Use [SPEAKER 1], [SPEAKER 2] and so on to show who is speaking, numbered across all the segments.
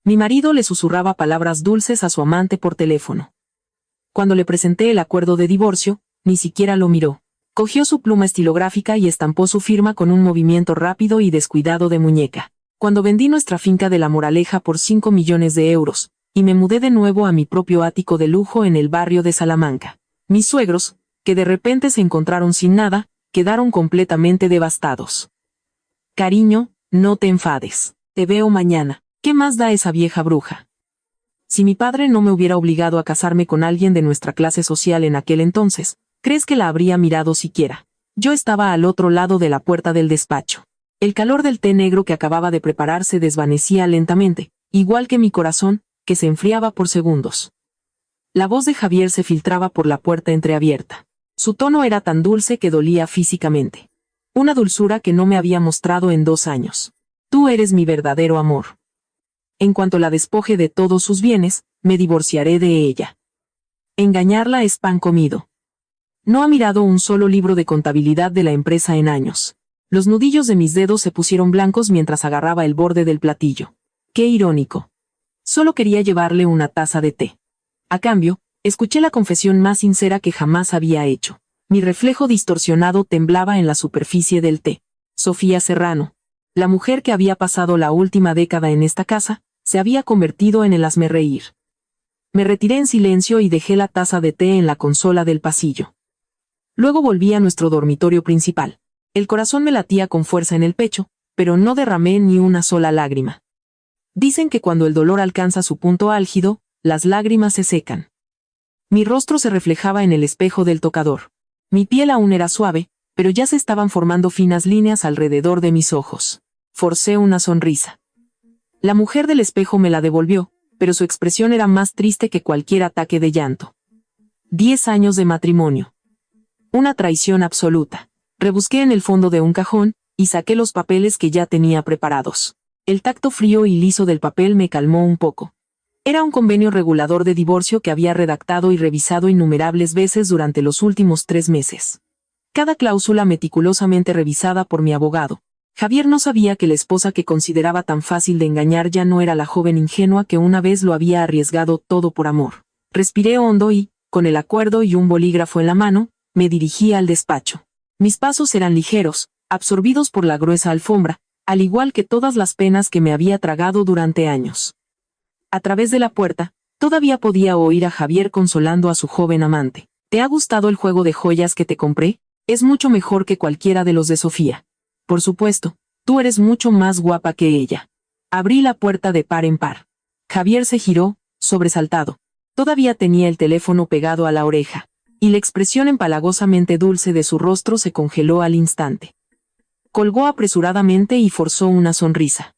[SPEAKER 1] Mi marido le susurraba palabras dulces a su amante por teléfono. Cuando le presenté el acuerdo de divorcio, ni siquiera lo miró. Cogió su pluma estilográfica y estampó su firma con un movimiento rápido y descuidado de muñeca. Cuando vendí nuestra finca de La Moraleja por 5 millones de euros, y me mudé de nuevo a mi propio ático de lujo en el barrio de Salamanca, mis suegros, que de repente se encontraron sin nada, quedaron completamente devastados. Cariño, no te enfades. Te veo mañana. ¿Qué más da esa vieja bruja? Si mi padre no me hubiera obligado a casarme con alguien de nuestra clase social en aquel entonces, ¿crees que la habría mirado siquiera? Yo estaba al otro lado de la puerta del despacho. El calor del té negro que acababa de preparar se desvanecía lentamente, igual que mi corazón, que se enfriaba por segundos. La voz de Javier se filtraba por la puerta entreabierta. Su tono era tan dulce que dolía físicamente. Una dulzura que no me había mostrado en 2 años. Tú eres mi verdadero amor. En cuanto la despoje de todos sus bienes, me divorciaré de ella. Engañarla es pan comido. No ha mirado un solo libro de contabilidad de la empresa en años. Los nudillos de mis dedos se pusieron blancos mientras agarraba el borde del platillo. Qué irónico. Solo quería llevarle una taza de té. A cambio, escuché la confesión más sincera que jamás había hecho. Mi reflejo distorsionado temblaba en la superficie del té. Sofía Serrano, la mujer que había pasado la última década en esta casa, se había convertido en el hazmerreír. Me retiré en silencio y dejé la taza de té en la consola del pasillo. Luego volví a nuestro dormitorio principal. El corazón me latía con fuerza en el pecho, pero no derramé ni una sola lágrima. Dicen que cuando el dolor alcanza su punto álgido, las lágrimas se secan. Mi rostro se reflejaba en el espejo del tocador. Mi piel aún era suave, pero ya se estaban formando finas líneas alrededor de mis ojos. Forcé una sonrisa. La mujer del espejo me la devolvió, pero su expresión era más triste que cualquier ataque de llanto. 10 años de matrimonio. Una traición absoluta. Rebusqué en el fondo de un cajón, y saqué los papeles que ya tenía preparados. El tacto frío y liso del papel me calmó un poco. Era un convenio regulador de divorcio que había redactado y revisado innumerables veces durante los últimos 3 meses. Cada cláusula meticulosamente revisada por mi abogado. Javier no sabía que la esposa que consideraba tan fácil de engañar ya no era la joven ingenua que una vez lo había arriesgado todo por amor. Respiré hondo y, con el acuerdo y un bolígrafo en la mano, me dirigí al despacho. Mis pasos eran ligeros, absorbidos por la gruesa alfombra, al igual que todas las penas que me había tragado durante años. A través de la puerta, todavía podía oír a Javier consolando a su joven amante. ¿Te ha gustado el juego de joyas que te compré? Es mucho mejor que cualquiera de los de Sofía. Por supuesto, tú eres mucho más guapa que ella. Abrí la puerta de par en par. Javier se giró, sobresaltado. Todavía tenía el teléfono pegado a la oreja, y la expresión empalagosamente dulce de su rostro se congeló al instante. Colgó apresuradamente y forzó una sonrisa.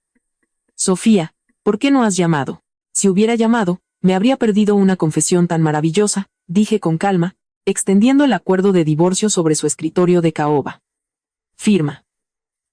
[SPEAKER 1] Sofía, ¿por qué no has llamado? Si hubiera llamado, me habría perdido una confesión tan maravillosa, dije con calma, extendiendo el acuerdo de divorcio sobre su escritorio de caoba. Firma.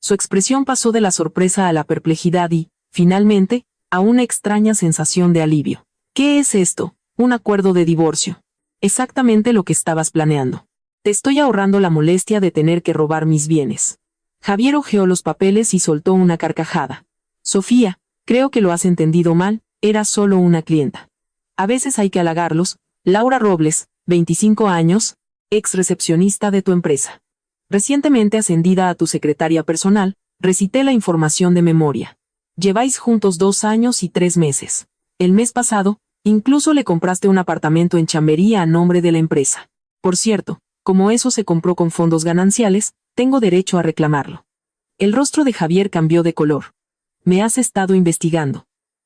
[SPEAKER 1] Su expresión pasó de la sorpresa a la perplejidad y, finalmente, a una extraña sensación de alivio. ¿Qué es esto? Un acuerdo de divorcio. Exactamente lo que estabas planeando. Te estoy ahorrando la molestia de tener que robar mis bienes. Javier hojeó los papeles y soltó una carcajada. Sofía, creo que lo has entendido mal, era solo una clienta. A veces hay que halagarlos. Laura Robles, 25 años, ex recepcionista de tu empresa. Recientemente ascendida a tu secretaria personal, recité la información de memoria. Lleváis juntos 2 años y 3 meses. El mes pasado, incluso le compraste un apartamento en Chamberí a nombre de la empresa. Por cierto, como eso se compró con fondos gananciales, tengo derecho a reclamarlo. El rostro de Javier cambió de color. Me has estado investigando.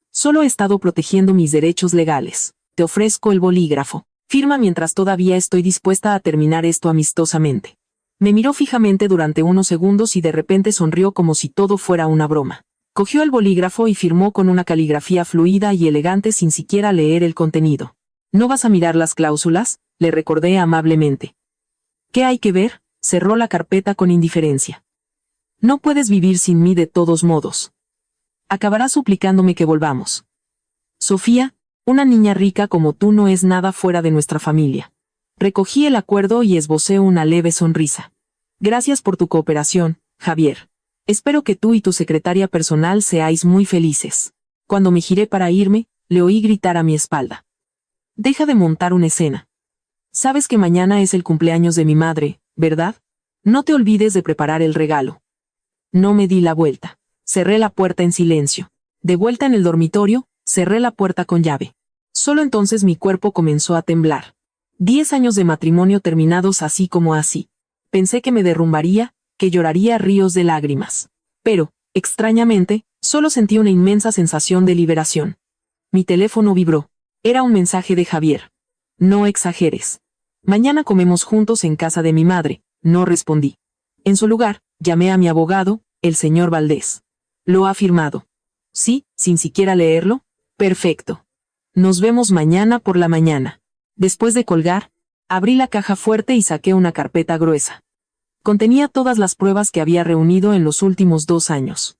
[SPEAKER 1] Solo he estado protegiendo mis derechos legales. Te ofrezco el bolígrafo. Firma mientras todavía estoy dispuesta a terminar esto amistosamente. Me miró fijamente durante unos segundos y de repente sonrió como si todo fuera una broma. Cogió el bolígrafo y firmó con una caligrafía fluida y elegante sin siquiera leer el contenido. ¿No vas a mirar las cláusulas?, le recordé amablemente. ¿Qué hay que ver? Cerró la carpeta con indiferencia. No puedes vivir sin mí de todos modos. Acabarás suplicándome que volvamos. Sofía, una niña rica como tú no es nada fuera de nuestra familia. Recogí el acuerdo y esbocé una leve sonrisa. Gracias por tu cooperación, Javier. Espero que tú y tu secretaria personal seáis muy felices. Cuando me giré para irme, le oí gritar a mi espalda: «Deja de montar una escena. Sabes que mañana es el cumpleaños de mi madre, ¿verdad? No te olvides de preparar el regalo». No me di la vuelta. Cerré la puerta en silencio. De vuelta en el dormitorio, cerré la puerta con llave. Solo entonces mi cuerpo comenzó a temblar. 10 años de matrimonio terminados así como así. Pensé que me derrumbaría, que lloraría ríos de lágrimas. Pero, extrañamente, solo sentí una inmensa sensación de liberación. Mi teléfono vibró. Era un mensaje de Javier. «No exageres. Mañana comemos juntos en casa de mi madre», no respondí. En su lugar, llamé a mi abogado, el señor Valdés. «¿Lo ha firmado?» «Sí», sin siquiera leerlo. «Perfecto. Nos vemos mañana por la mañana». Después de colgar, abrí la caja fuerte y saqué una carpeta gruesa. Contenía todas las pruebas que había reunido en los últimos 2 años.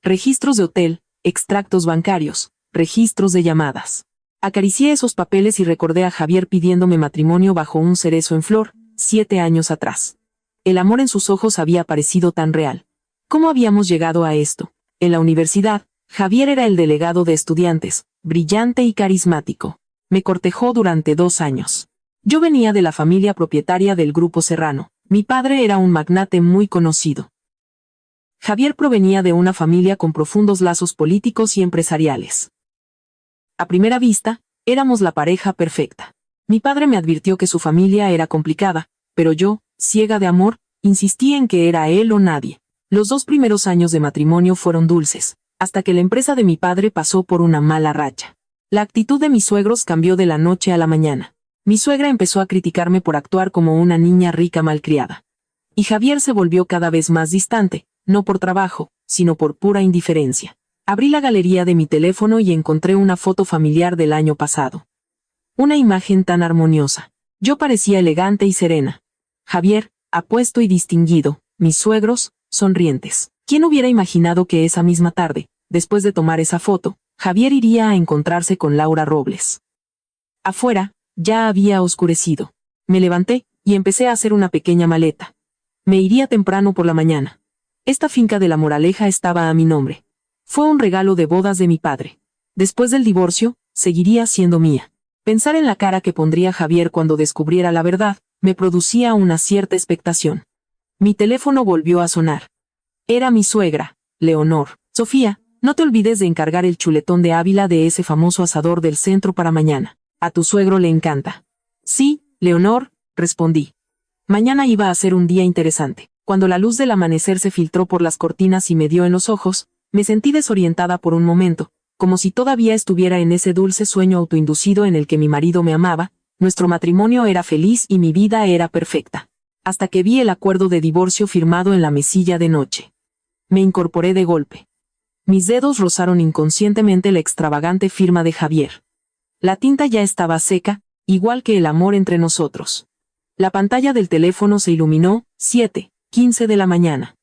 [SPEAKER 1] Registros de hotel, extractos bancarios, registros de llamadas. Acaricié esos papeles y recordé a Javier pidiéndome matrimonio bajo un cerezo en flor, 7 años atrás. El amor en sus ojos había parecido tan real. ¿Cómo habíamos llegado a esto? En la universidad, Javier era el delegado de estudiantes, brillante y carismático. Me cortejó durante 2 años. Yo venía de la familia propietaria del Grupo Serrano. Mi padre era un magnate muy conocido. Javier provenía de una familia con profundos lazos políticos y empresariales. A primera vista, éramos la pareja perfecta. Mi padre me advirtió que su familia era complicada, pero yo, ciega de amor, insistí en que era él o nadie. Los 2 primeros años de matrimonio fueron dulces, hasta que la empresa de mi padre pasó por una mala racha. La actitud de mis suegros cambió de la noche a la mañana. Mi suegra empezó a criticarme por actuar como una niña rica malcriada. Y Javier se volvió cada vez más distante, no por trabajo, sino por pura indiferencia. Abrí la galería de mi teléfono y encontré una foto familiar del año pasado. Una imagen tan armoniosa. Yo parecía elegante y serena. Javier, apuesto y distinguido, mis suegros, sonrientes. ¿Quién hubiera imaginado que esa misma tarde, después de tomar esa foto, Javier iría a encontrarse con Laura Robles? Afuera, ya había oscurecido. Me levanté y empecé a hacer una pequeña maleta. Me iría temprano por la mañana. Esta finca de La Moraleja estaba a mi nombre. Fue un regalo de bodas de mi padre. Después del divorcio, seguiría siendo mía. Pensar en la cara que pondría Javier cuando descubriera la verdad, me producía una cierta expectación. Mi teléfono volvió a sonar. Era mi suegra, Leonor. «Sofía, no te olvides de encargar el chuletón de Ávila de ese famoso asador del centro para mañana. A tu suegro le encanta». «Sí, Leonor», respondí. Mañana iba a ser un día interesante. Cuando la luz del amanecer se filtró por las cortinas y me dio en los ojos, me sentí desorientada por un momento, como si todavía estuviera en ese dulce sueño autoinducido en el que mi marido me amaba, nuestro matrimonio era feliz y mi vida era perfecta. Hasta que vi el acuerdo de divorcio firmado en la mesilla de noche. Me incorporé de golpe. Mis dedos rozaron inconscientemente la extravagante firma de Javier. La tinta ya estaba seca, igual que el amor entre nosotros. La pantalla del teléfono se iluminó, 7:15 de la mañana.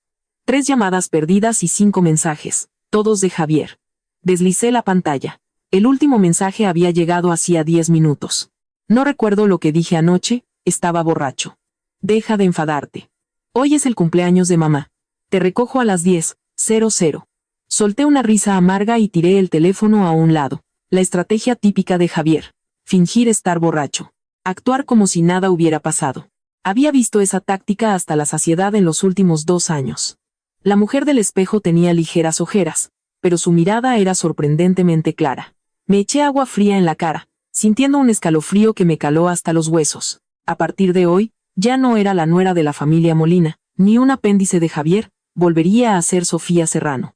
[SPEAKER 1] 3 llamadas perdidas y 5 mensajes, todos de Javier. Deslicé la pantalla. El último mensaje había llegado hacía 10 minutos. No recuerdo lo que dije anoche, estaba borracho. «Deja de enfadarte. Hoy es el cumpleaños de mamá. Te recojo a las 10:00. Solté una risa amarga y tiré el teléfono a un lado. La estrategia típica de Javier. Fingir estar borracho. Actuar como si nada hubiera pasado. Había visto esa táctica hasta la saciedad en los últimos 2 años. La mujer del espejo tenía ligeras ojeras, pero su mirada era sorprendentemente clara. Me eché agua fría en la cara, sintiendo un escalofrío que me caló hasta los huesos. A partir de hoy, ya no era la nuera de la familia Molina, ni un apéndice de Javier, volvería a ser Sofía Serrano.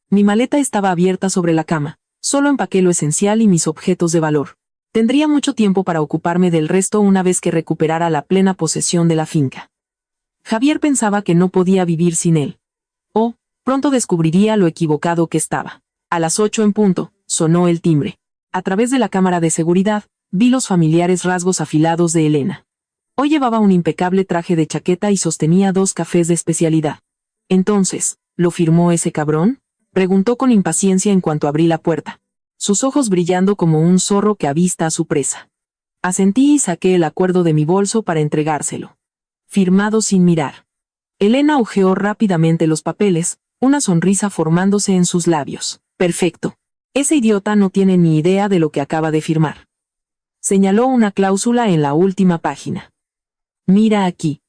[SPEAKER 1] Mi maleta estaba abierta sobre la cama, solo empaqué lo esencial y mis objetos de valor. Tendría mucho tiempo para ocuparme del resto una vez que recuperara la plena posesión de la finca. Javier pensaba que no podía vivir sin él. Oh, pronto descubriría lo equivocado que estaba. A las 8 en punto, sonó el timbre. A través de la cámara de seguridad, vi los familiares rasgos afilados de Elena. Hoy llevaba un impecable traje de chaqueta y sostenía 2 cafés de especialidad. Entonces, ¿lo firmó ese cabrón?, preguntó con impaciencia en cuanto abrí la puerta, sus ojos brillando como un zorro que avista a su presa. Asentí y saqué el acuerdo de mi bolso para entregárselo. Firmado sin mirar. Elena hojeó rápidamente los papeles, una sonrisa formándose en sus labios. Perfecto. Ese idiota no tiene ni idea de lo que acaba de firmar. Señaló una cláusula en la última página. Mira aquí.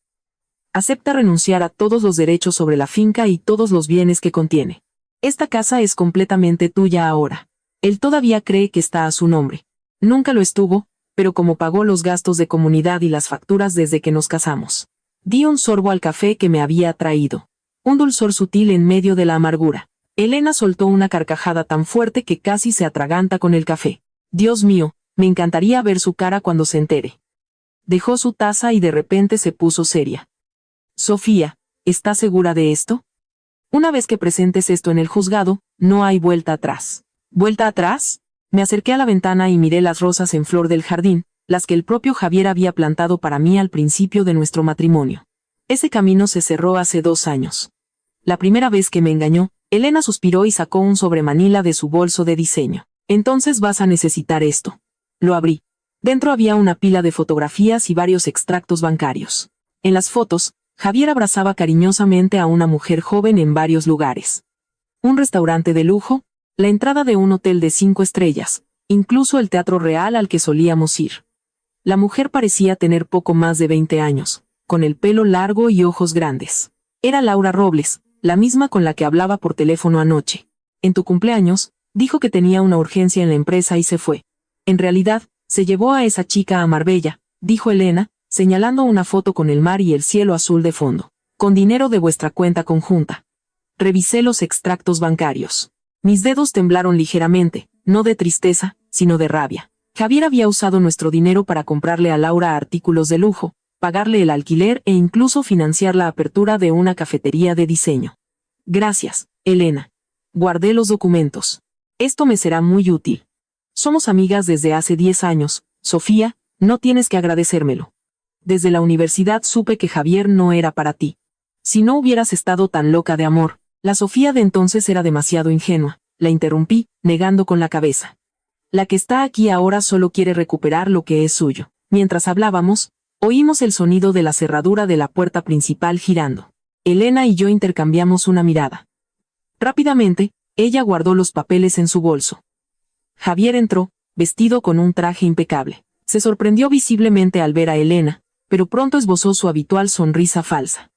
[SPEAKER 1] Acepta renunciar a todos los derechos sobre la finca y todos los bienes que contiene. Esta casa es completamente tuya ahora. Él todavía cree que está a su nombre. Nunca lo estuvo, pero como pagó los gastos de comunidad y las facturas desde que nos casamos. Di un sorbo al café que me había traído. Un dulzor sutil en medio de la amargura. Elena soltó una carcajada tan fuerte que casi se atraganta con el café. Dios mío, me encantaría ver su cara cuando se entere. Dejó su taza y de repente se puso seria. Sofía, ¿estás segura de esto? Una vez que presentes esto en el juzgado, no hay vuelta atrás. ¿Vuelta atrás? Me acerqué a la ventana y miré las rosas en flor del jardín, las que el propio Javier había plantado para mí al principio de nuestro matrimonio. Ese camino se cerró hace 2 años. La primera vez que me engañó, Elena suspiró y sacó un sobremanila de su bolso de diseño. Entonces vas a necesitar esto. Lo abrí. Dentro había una pila de fotografías y varios extractos bancarios. En las fotos, Javier abrazaba cariñosamente a una mujer joven en varios lugares. Un restaurante de lujo, la entrada de un hotel de 5 estrellas, incluso el Teatro Real al que solíamos ir. La mujer parecía tener poco más de 20 años, con el pelo largo y ojos grandes. Era Laura Robles, la misma con la que hablaba por teléfono anoche. En tu cumpleaños, dijo que tenía una urgencia en la empresa y se fue. En realidad, se llevó a esa chica a Marbella, dijo Elena, señalando una foto con el mar y el cielo azul de fondo. Con dinero de vuestra cuenta conjunta. Revisé los extractos bancarios. Mis dedos temblaron ligeramente, no de tristeza, sino de rabia. Javier había usado nuestro dinero para comprarle a Laura artículos de lujo, pagarle el alquiler e incluso financiar la apertura de una cafetería de diseño. Gracias, Elena. Guardé los documentos. Esto me será muy útil. Somos amigas desde hace 10 años, Sofía, no tienes que agradecérmelo. Desde la universidad supe que Javier no era para ti. Si no hubieras estado tan loca de amor, la Sofía de entonces era demasiado ingenua, la interrumpí, negando con la cabeza. La que está aquí ahora solo quiere recuperar lo que es suyo. Mientras hablábamos, oímos el sonido de la cerradura de la puerta principal girando. Elena y yo intercambiamos una mirada. Rápidamente, ella guardó los papeles en su bolso. Javier entró, vestido con un traje impecable. Se sorprendió visiblemente al ver a Elena, pero pronto esbozó su habitual sonrisa falsa.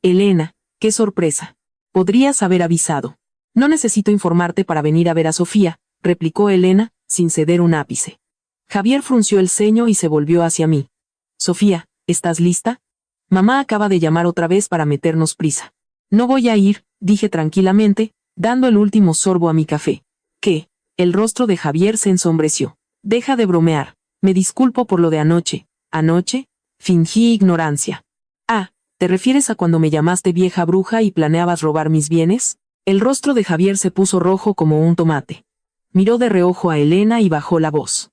[SPEAKER 1] Elena, qué sorpresa. Podrías haber avisado. No necesito informarte para venir a ver a Sofía, replicó Elena, sin ceder un ápice. Javier frunció el ceño y se volvió hacia mí. Sofía, ¿estás lista? Mamá acaba de llamar otra vez para meternos prisa. No voy a ir, dije tranquilamente, dando el último sorbo a mi café. ¿Qué? El rostro de Javier se ensombreció. Deja de bromear. Me disculpo por lo de anoche. ¿Anoche? Fingí ignorancia. Ah, ¿te refieres a cuando me llamaste vieja bruja y planeabas robar mis bienes? El rostro de Javier se puso rojo como un tomate. Miró de reojo a Elena y bajó la voz.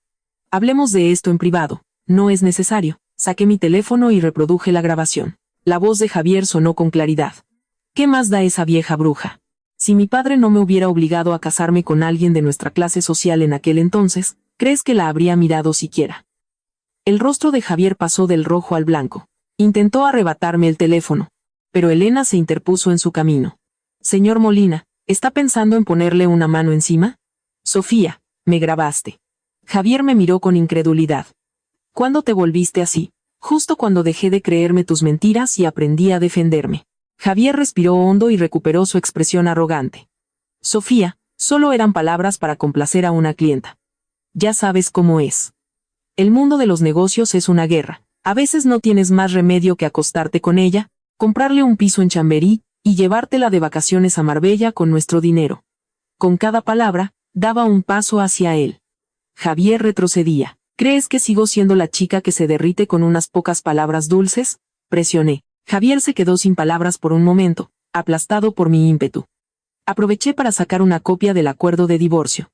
[SPEAKER 1] Hablemos de esto en privado. No es necesario. Saqué mi teléfono y reproduje la grabación. La voz de Javier sonó con claridad. ¿Qué más da esa vieja bruja? Si mi padre no me hubiera obligado a casarme con alguien de nuestra clase social en aquel entonces, ¿crees que la habría mirado siquiera? El rostro de Javier pasó del rojo al blanco. Intentó arrebatarme el teléfono, pero Elena se interpuso en su camino. Señor Molina, ¿está pensando en ponerle una mano encima? Sofía, me grabaste. Javier me miró con incredulidad. ¿Cuándo te volviste así? Justo cuando dejé de creerme tus mentiras y aprendí a defenderme. Javier respiró hondo y recuperó su expresión arrogante. Sofía, solo eran palabras para complacer a una clienta. Ya sabes cómo es. El mundo de los negocios es una guerra. A veces no tienes más remedio que acostarte con ella, comprarle un piso en Chamberí, y llevártela de vacaciones a Marbella con nuestro dinero. Con cada palabra, daba un paso hacia él. Javier retrocedía. ¿Crees que sigo siendo la chica que se derrite con unas pocas palabras dulces? Presioné. Javier se quedó sin palabras por un momento, aplastado por mi ímpetu. Aproveché para sacar una copia del acuerdo de divorcio.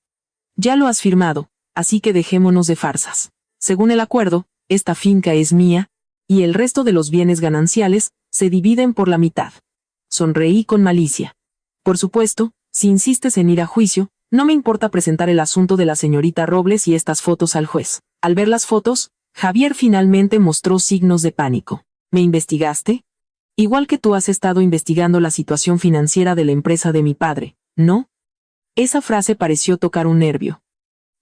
[SPEAKER 1] Ya lo has firmado, así que dejémonos de farsas. Según el acuerdo, esta finca es mía, y el resto de los bienes gananciales se dividen por la mitad. Sonreí con malicia. Por supuesto, si insistes en ir a juicio, no me importa presentar el asunto de la señorita Robles y estas fotos al juez. Al ver las fotos, Javier finalmente mostró signos de pánico. ¿Me investigaste? Igual que tú has estado investigando la situación financiera de la empresa de mi padre, ¿no? Esa frase pareció tocar un nervio.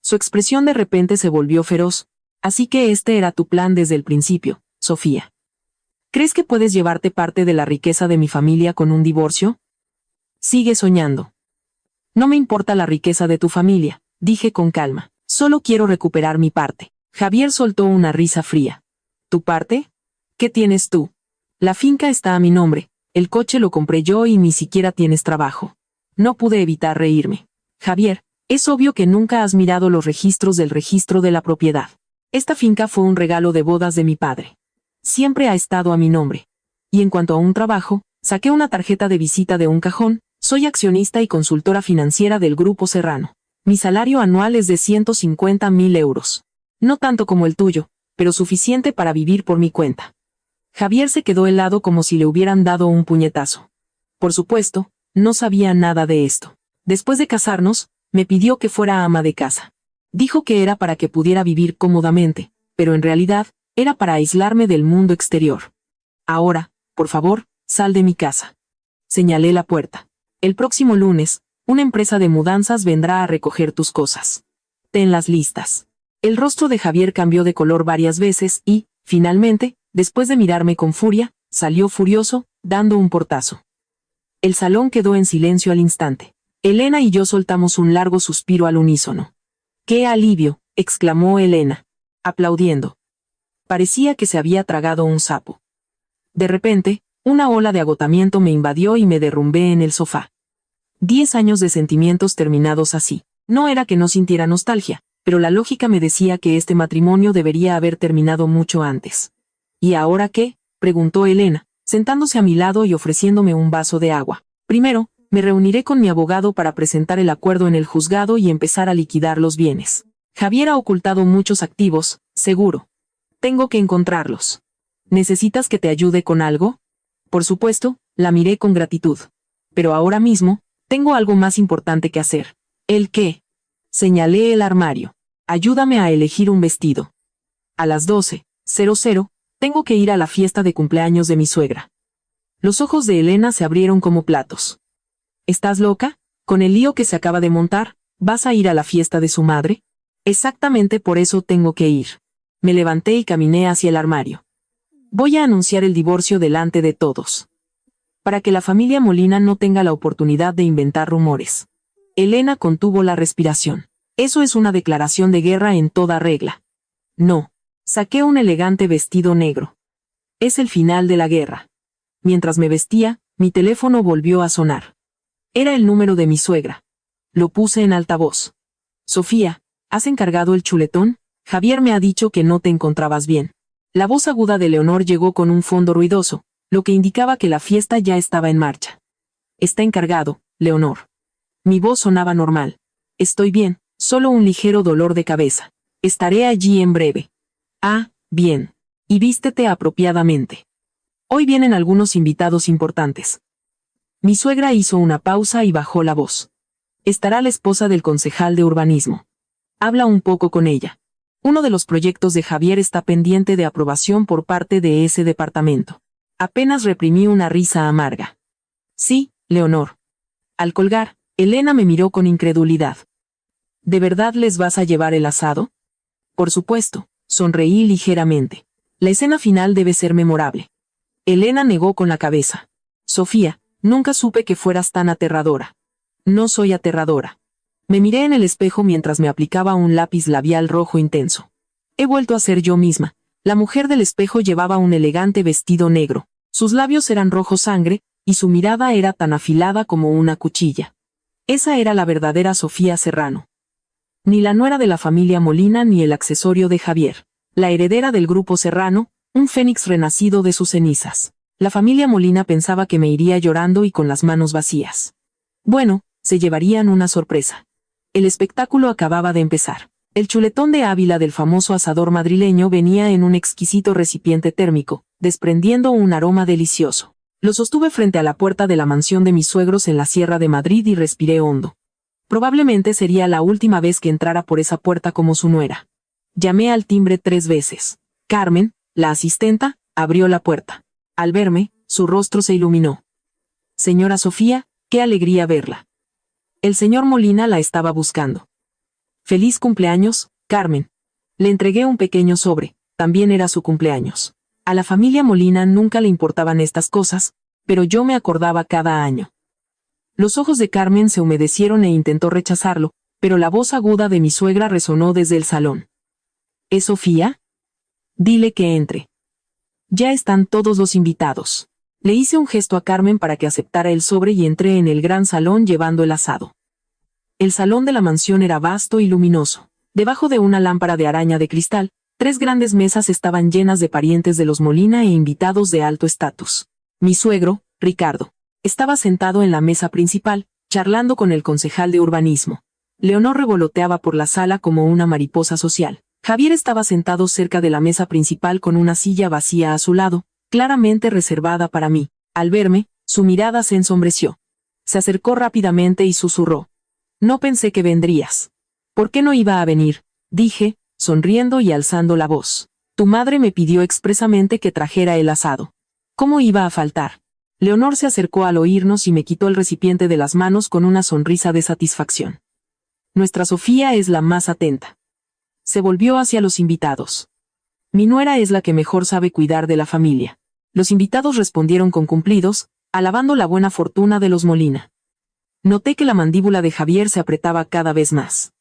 [SPEAKER 1] Su expresión de repente se volvió feroz. Así que este era tu plan desde el principio, Sofía. ¿Crees que puedes llevarte parte de la riqueza de mi familia con un divorcio? Sigue soñando. No me importa la riqueza de tu familia, dije con calma. Solo quiero recuperar mi parte. Javier soltó una risa fría. ¿Tu parte? ¿Qué tienes tú? La finca está a mi nombre, el coche lo compré yo y ni siquiera tienes trabajo. No pude evitar reírme. Javier, es obvio que nunca has mirado los registros del registro de la propiedad. Esta finca fue un regalo de bodas de mi padre. Siempre ha estado a mi nombre. Y en cuanto a un trabajo, saqué una tarjeta de visita de un cajón, soy accionista y consultora financiera del Grupo Serrano. Mi salario anual es de 150.000 euros. No tanto como el tuyo, pero suficiente para vivir por mi cuenta. Javier se quedó helado como si le hubieran dado un puñetazo. Por supuesto, no sabía nada de esto. Después de casarnos, me pidió que fuera ama de casa. Dijo que era para que pudiera vivir cómodamente, pero en realidad, era para aislarme del mundo exterior. Ahora, por favor, sal de mi casa. Señalé la puerta. El próximo lunes, una empresa de mudanzas vendrá a recoger tus cosas. Tenlas listas. El rostro de Javier cambió de color varias veces y, finalmente, después de mirarme con furia, salió furioso, dando un portazo. El salón quedó en silencio al instante. Elena y yo soltamos un largo suspiro al unísono. ¡Qué alivio!, exclamó Elena, aplaudiendo. Parecía que se había tragado un sapo. De repente, una ola de agotamiento me invadió y me derrumbé en el sofá. 10 años de sentimientos terminados así. No era que no sintiera nostalgia, pero la lógica me decía que este matrimonio debería haber terminado mucho antes. ¿Y ahora qué?, preguntó Elena, sentándose a mi lado y ofreciéndome un vaso de agua. Primero, me reuniré con mi abogado para presentar el acuerdo en el juzgado y empezar a liquidar los bienes. Javier ha ocultado muchos activos, seguro. Tengo que encontrarlos. ¿Necesitas que te ayude con algo? Por supuesto, la miré con gratitud. Pero ahora mismo, tengo algo más importante que hacer. ¿El qué? Señalé el armario. Ayúdame a elegir un vestido. A las 12:00, tengo que ir a la fiesta de cumpleaños de mi suegra. Los ojos de Elena se abrieron como platos. ¿Estás loca? ¿Con el lío que se acaba de montar, vas a ir a la fiesta de su madre? Exactamente por eso tengo que ir. Me levanté y caminé hacia el armario. Voy a anunciar el divorcio delante de todos. Para que la familia Molina no tenga la oportunidad de inventar rumores. Elena contuvo la respiración. Eso es una declaración de guerra en toda regla. No. Saqué un elegante vestido negro. Es el final de la guerra. Mientras me vestía, mi teléfono volvió a sonar. Era el número de mi suegra. Lo puse en altavoz. Sofía, ¿has encargado el chuletón? Javier me ha dicho que no te encontrabas bien. La voz aguda de Leonor llegó con un fondo ruidoso, lo que indicaba que la fiesta ya estaba en marcha. Está encargado, Leonor. Mi voz sonaba normal. Estoy bien, solo un ligero dolor de cabeza. Estaré allí en breve. Ah, bien. Y vístete apropiadamente. Hoy vienen algunos invitados importantes. Mi suegra hizo una pausa y bajó la voz. Estará la esposa del concejal de urbanismo. Habla un poco con ella. Uno de los proyectos de Javier está pendiente de aprobación por parte de ese departamento. Apenas reprimí una risa amarga. Sí, Leonor. Al colgar, Elena me miró con incredulidad. ¿De verdad les vas a llevar el asado? Por supuesto, sonreí ligeramente. La escena final debe ser memorable. Elena negó con la cabeza. Sofía, nunca supe que fueras tan aterradora. No soy aterradora. Me miré en el espejo mientras me aplicaba un lápiz labial rojo intenso. He vuelto a ser yo misma. La mujer del espejo llevaba un elegante vestido negro. Sus labios eran rojo sangre, y su mirada era tan afilada como una cuchilla. Esa era la verdadera Sofía Serrano. Ni la nuera de la familia Molina ni el accesorio de Javier. La heredera del Grupo Serrano, un fénix renacido de sus cenizas. La familia Molina pensaba que me iría llorando y con las manos vacías. Bueno, se llevarían una sorpresa. El espectáculo acababa de empezar. El chuletón de Ávila del famoso asador madrileño venía en un exquisito recipiente térmico, desprendiendo un aroma delicioso. Lo sostuve frente a la puerta de la mansión de mis suegros en la Sierra de Madrid y respiré hondo. Probablemente sería la última vez que entrara por esa puerta como su nuera. Llamé al timbre 3 veces. Carmen, la asistenta, abrió la puerta. Al verme, su rostro se iluminó. Señora Sofía, qué alegría verla. El señor Molina la estaba buscando. Feliz cumpleaños, Carmen. Le entregué un pequeño sobre, también era su cumpleaños. A la familia Molina nunca le importaban estas cosas, pero yo me acordaba cada año. Los ojos de Carmen se humedecieron e intentó rechazarlo, pero la voz aguda de mi suegra resonó desde el salón. ¿Es Sofía? Dile que entre. Ya están todos los invitados. Le hice un gesto a Carmen para que aceptara el sobre y entré en el gran salón llevando el asado. El salón de la mansión era vasto y luminoso. Debajo de una lámpara de araña de cristal, 3 grandes mesas estaban llenas de parientes de los Molina e invitados de alto estatus. Mi suegro, Ricardo, estaba sentado en la mesa principal, charlando con el concejal de urbanismo. Leonor revoloteaba por la sala como una mariposa social. Javier estaba sentado cerca de la mesa principal con una silla vacía a su lado, claramente reservada para mí. Al verme, su mirada se ensombreció. Se acercó rápidamente y susurró. No pensé que vendrías. ¿Por qué no iba a venir? Dije, sonriendo y alzando la voz. Tu madre me pidió expresamente que trajera el asado. ¿Cómo iba a faltar? Leonor se acercó al oírnos y me quitó el recipiente de las manos con una sonrisa de satisfacción. Nuestra Sofía es la más atenta. Se volvió hacia los invitados. Mi nuera es la que mejor sabe cuidar de la familia. Los invitados respondieron con cumplidos, alabando la buena fortuna de los Molina. Noté que la mandíbula de Javier se apretaba cada vez más.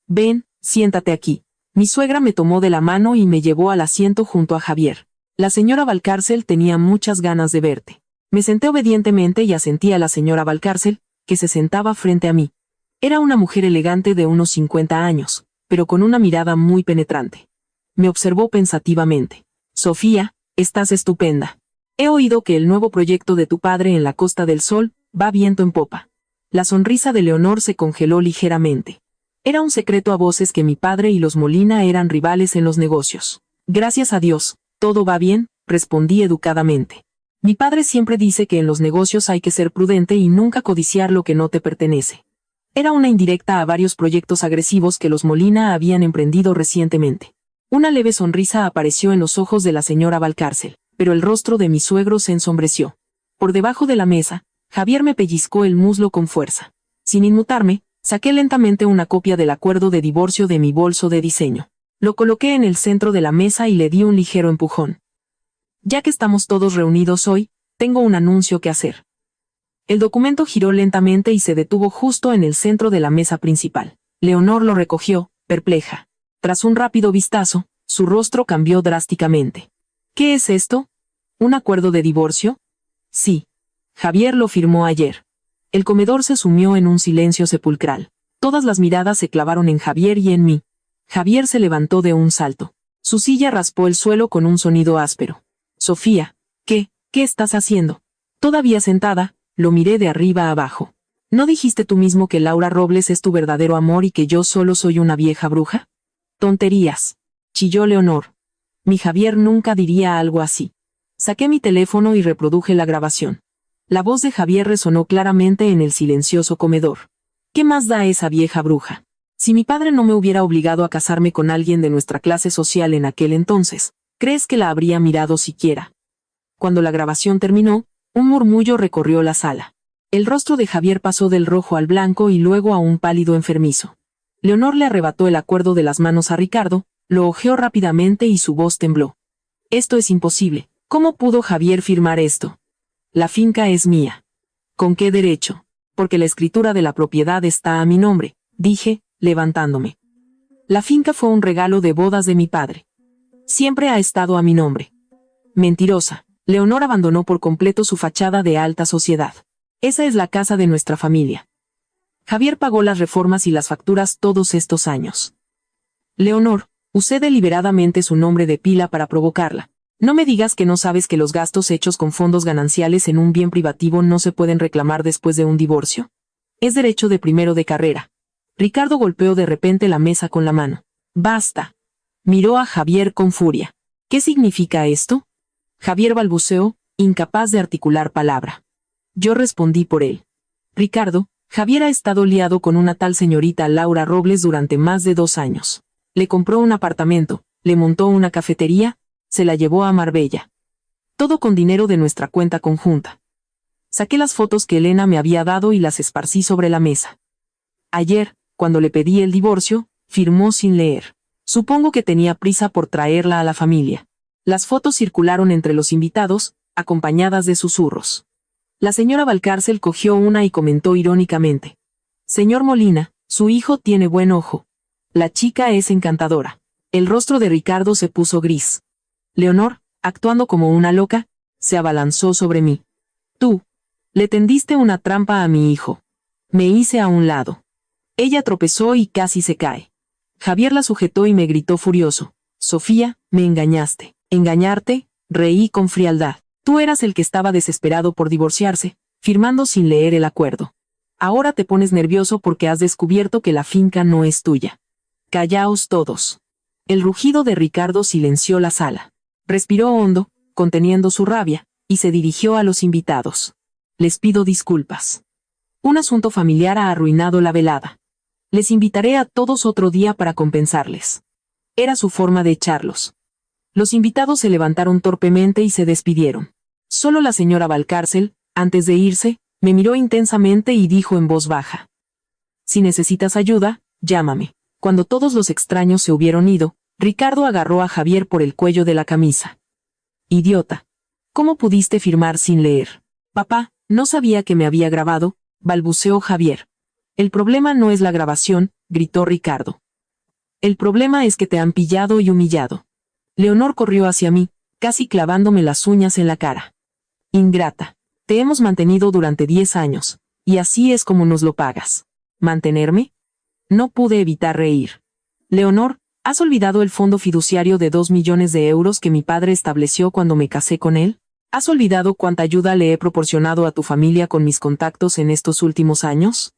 [SPEAKER 1] Ven, siéntate aquí. Mi suegra me tomó de la mano y me llevó al asiento junto a Javier. La señora Valcárcel tenía muchas ganas de verte. Me senté obedientemente y asentí a la señora Valcárcel, que se sentaba frente a mí. Era una mujer elegante de unos 50 años, pero con una mirada muy penetrante. Me observó pensativamente. Sofía, estás estupenda. He oído que el nuevo proyecto de tu padre en la Costa del Sol va viento en popa. La sonrisa de Leonor se congeló ligeramente. Era un secreto a voces que mi padre y los Molina eran rivales en los negocios. Gracias a Dios, todo va bien, respondí educadamente. Mi padre siempre dice que en los negocios hay que ser prudente y nunca codiciar lo que no te pertenece. Era una indirecta a varios proyectos agresivos que los Molina habían emprendido recientemente. Una leve sonrisa apareció en los ojos de la señora Valcárcel, pero el rostro de mi suegro se ensombreció. Por debajo de la mesa, Javier me pellizcó el muslo con fuerza. Sin inmutarme, saqué lentamente una copia del acuerdo de divorcio de mi bolso de diseño. Lo coloqué en el centro de la mesa y le di un ligero empujón. Ya que estamos todos reunidos hoy, tengo un anuncio que hacer. El documento giró lentamente y se detuvo justo en el centro de la mesa principal. Leonor lo recogió, perpleja. Tras un rápido vistazo, su rostro cambió drásticamente. ¿Qué es esto? ¿Un acuerdo de divorcio? Sí. Javier lo firmó ayer. El comedor se sumió en un silencio sepulcral. Todas las miradas se clavaron en Javier y en mí. Javier se levantó de un salto. Su silla raspó el suelo con un sonido áspero. Sofía, ¿qué estás haciendo? Todavía sentada, lo miré de arriba a abajo. ¿No dijiste tú mismo que Laura Robles es tu verdadero amor y que yo solo soy una vieja bruja? Tonterías. Chilló Leonor. Mi Javier nunca diría algo así. Saqué mi teléfono y reproduje la grabación. La voz de Javier resonó claramente en el silencioso comedor. ¿Qué más da esa vieja bruja? Si mi padre no me hubiera obligado a casarme con alguien de nuestra clase social en aquel entonces, ¿crees que la habría mirado siquiera? Cuando la grabación terminó, un murmullo recorrió la sala. El rostro de Javier pasó del rojo al blanco y luego a un pálido enfermizo. Leonor le arrebató el acuerdo de las manos a Ricardo, lo hojeó rápidamente y su voz tembló. Esto es imposible. ¿Cómo pudo Javier firmar esto? La finca es mía. ¿Con qué derecho? Porque la escritura de la propiedad está a mi nombre, dije, levantándome. La finca fue un regalo de bodas de mi padre. Siempre ha estado a mi nombre. Mentirosa. Leonor abandonó por completo su fachada de alta sociedad. Esa es la casa de nuestra familia. Javier pagó las reformas y las facturas todos estos años. Leonor, usé deliberadamente su nombre de pila para provocarla. No me digas que no sabes que los gastos hechos con fondos gananciales en un bien privativo no se pueden reclamar después de un divorcio. Es derecho de primero de carrera. Ricardo golpeó de repente la mesa con la mano. Basta. Miró a Javier con furia. ¿Qué significa esto? Javier balbuceó, incapaz de articular palabra. Yo respondí por él. Ricardo, Javier ha estado liado con una tal señorita Laura Robles durante más de 2 años. Le compró un apartamento, le montó una cafetería, se la llevó a Marbella. Todo con dinero de nuestra cuenta conjunta. Saqué las fotos que Elena me había dado y las esparcí sobre la mesa. Ayer, cuando le pedí el divorcio, firmó sin leer. Supongo que tenía prisa por traerla a la familia. Las fotos circularon entre los invitados, acompañadas de susurros. La señora Valcárcel cogió una y comentó irónicamente: «Señor Molina, su hijo tiene buen ojo. La chica es encantadora». El rostro de Ricardo se puso gris. Leonor, actuando como una loca, se abalanzó sobre mí. «Tú le tendiste una trampa a mi hijo». Me hice a un lado. Ella tropezó y casi se cae. Javier la sujetó y me gritó furioso: «Sofía, me engañaste». «¿Engañarte?», reí con frialdad. «Tú eras el que estaba desesperado por divorciarse, firmando sin leer el acuerdo. Ahora te pones nervioso porque has descubierto que la finca no es tuya. Callaos todos». El rugido de Ricardo silenció la sala. Respiró hondo, conteniendo su rabia, y se dirigió a los invitados. «Les pido disculpas. Un asunto familiar ha arruinado la velada. Les invitaré a todos otro día para compensarles». Era su forma de echarlos. Los invitados se levantaron torpemente y se despidieron. Solo la señora Valcárcel, antes de irse, me miró intensamente y dijo en voz baja: «Si necesitas ayuda, llámame». Cuando todos los extraños se hubieron ido, Ricardo agarró a Javier por el cuello de la camisa. «Idiota. ¿Cómo pudiste firmar sin leer?» «Papá, no sabía que me había grabado», balbuceó Javier. «El problema no es la grabación», gritó Ricardo. «El problema es que te han pillado y humillado». Leonor corrió hacia mí, casi clavándome las uñas en la cara. «Ingrata. Te hemos mantenido durante 10 años, y así es como nos lo pagas». «¿Mantenerme?». No pude evitar reír. «Leonor, ¿has olvidado el fondo fiduciario de 2 millones de euros que mi padre estableció cuando me casé con él? ¿Has olvidado cuánta ayuda le he proporcionado a tu familia con mis contactos en estos últimos años?».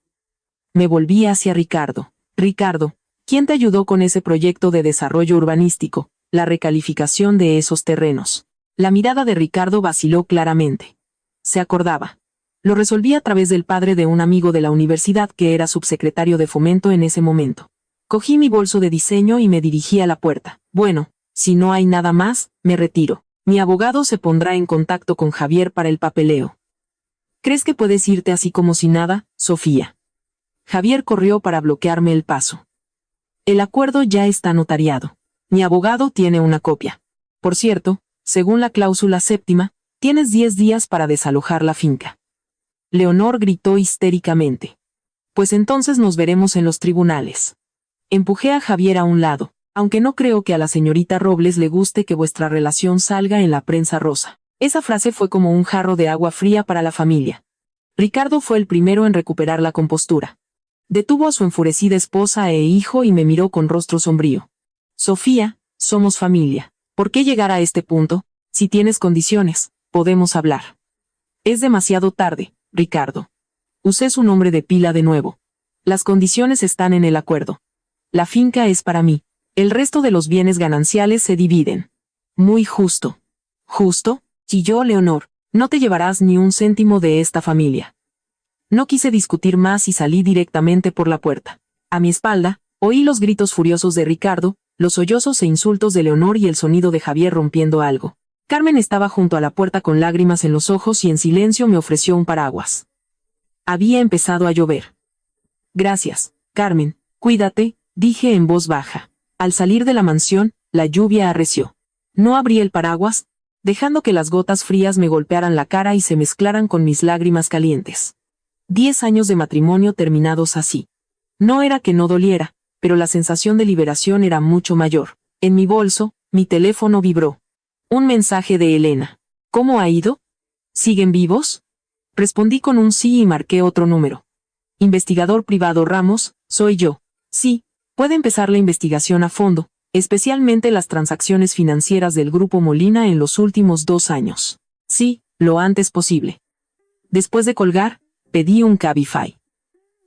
[SPEAKER 1] Me volví hacia Ricardo. «Ricardo, ¿quién te ayudó con ese proyecto de desarrollo urbanístico, la recalificación de esos terrenos?». La mirada de Ricardo vaciló claramente. Se acordaba. Lo resolví a través del padre de un amigo de la universidad que era subsecretario de Fomento en ese momento. Cogí mi bolso de diseño y me dirigí a la puerta. «Bueno, si no hay nada más, me retiro. Mi abogado se pondrá en contacto con Javier para el papeleo». «¿Crees que puedes irte así como si nada, Sofía?». Javier corrió para bloquearme el paso. «El acuerdo ya está notariado. Mi abogado tiene una copia. Por cierto, según la cláusula 7ª, tienes 10 días para desalojar la finca». Leonor gritó histéricamente: «Pues entonces nos veremos en los tribunales». Empujé a Javier a un lado, aunque no creo que a la señorita Robles le guste que vuestra relación salga en la prensa rosa. Esa frase fue como un jarro de agua fría para la familia. Ricardo fue el primero en recuperar la compostura. Detuvo a su enfurecida esposa e hijo y me miró con rostro sombrío. «Sofía, somos familia. ¿Por qué llegar a este punto? Si tienes condiciones, podemos hablar». «Es demasiado tarde, Ricardo». Usé su nombre de pila de nuevo. «Las condiciones están en el acuerdo. La finca es para mí. El resto de los bienes gananciales se dividen». «Muy justo». «¿Justo?», chilló Leonor. «No te llevarás ni un céntimo de esta familia». No quise discutir más y salí directamente por la puerta. A mi espalda, oí los gritos furiosos de Ricardo, los sollozos e insultos de Leonor y el sonido de Javier rompiendo algo. Carmen estaba junto a la puerta con lágrimas en los ojos y en silencio me ofreció un paraguas. Había empezado a llover. «Gracias, Carmen, cuídate», dije en voz baja. Al salir de la mansión, la lluvia arreció. No abrí el paraguas, dejando que las gotas frías me golpearan la cara y se mezclaran con mis lágrimas calientes. 10 años de matrimonio terminados así. No era que no doliera, pero la sensación de liberación era mucho mayor. En mi bolso, mi teléfono vibró. Un mensaje de Elena. «¿Cómo ha ido? ¿Siguen vivos?». Respondí con un sí y marqué otro número. «Investigador privado Ramos, soy yo. Sí, puede empezar la investigación a fondo, especialmente las transacciones financieras del Grupo Molina en los últimos 2 años. Sí, lo antes posible». Después de colgar, pedí un Cabify.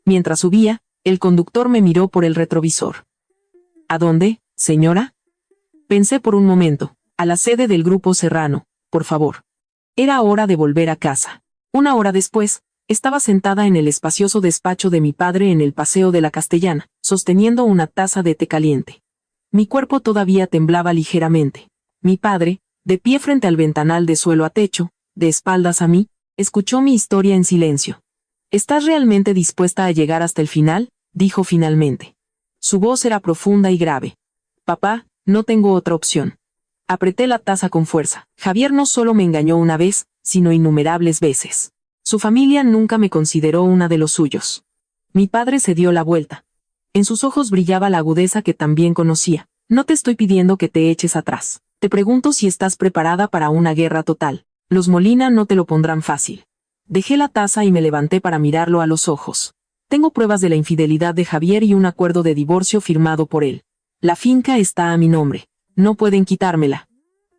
[SPEAKER 1] Mientras subía, el conductor me miró por el retrovisor. «¿A dónde, señora?». Pensé por un momento. «A la sede del Grupo Serrano, por favor». Era hora de volver a casa. 1 hora después, estaba sentada en el espacioso despacho de mi padre en el Paseo de la Castellana, sosteniendo una taza de té caliente. Mi cuerpo todavía temblaba ligeramente. Mi padre, de pie frente al ventanal de suelo a techo, de espaldas a mí, escuchó mi historia en silencio. «¿Estás realmente dispuesta a llegar hasta el final?», dijo finalmente. Su voz era profunda y grave. Papá, no tengo otra opción. Apreté la taza con fuerza. Javier no solo me engañó una vez, sino innumerables veces. Su familia nunca me consideró una de los suyos. Mi padre se dio la vuelta. En sus ojos brillaba la agudeza que también conocía. No te estoy pidiendo que te eches atrás. Te pregunto si estás preparada para una guerra total. Los Molina no te lo pondrán fácil. Dejé la taza y me levanté para mirarlo a los ojos. Tengo pruebas de la infidelidad de Javier y un acuerdo de divorcio firmado por él. La finca está a mi nombre. No pueden quitármela.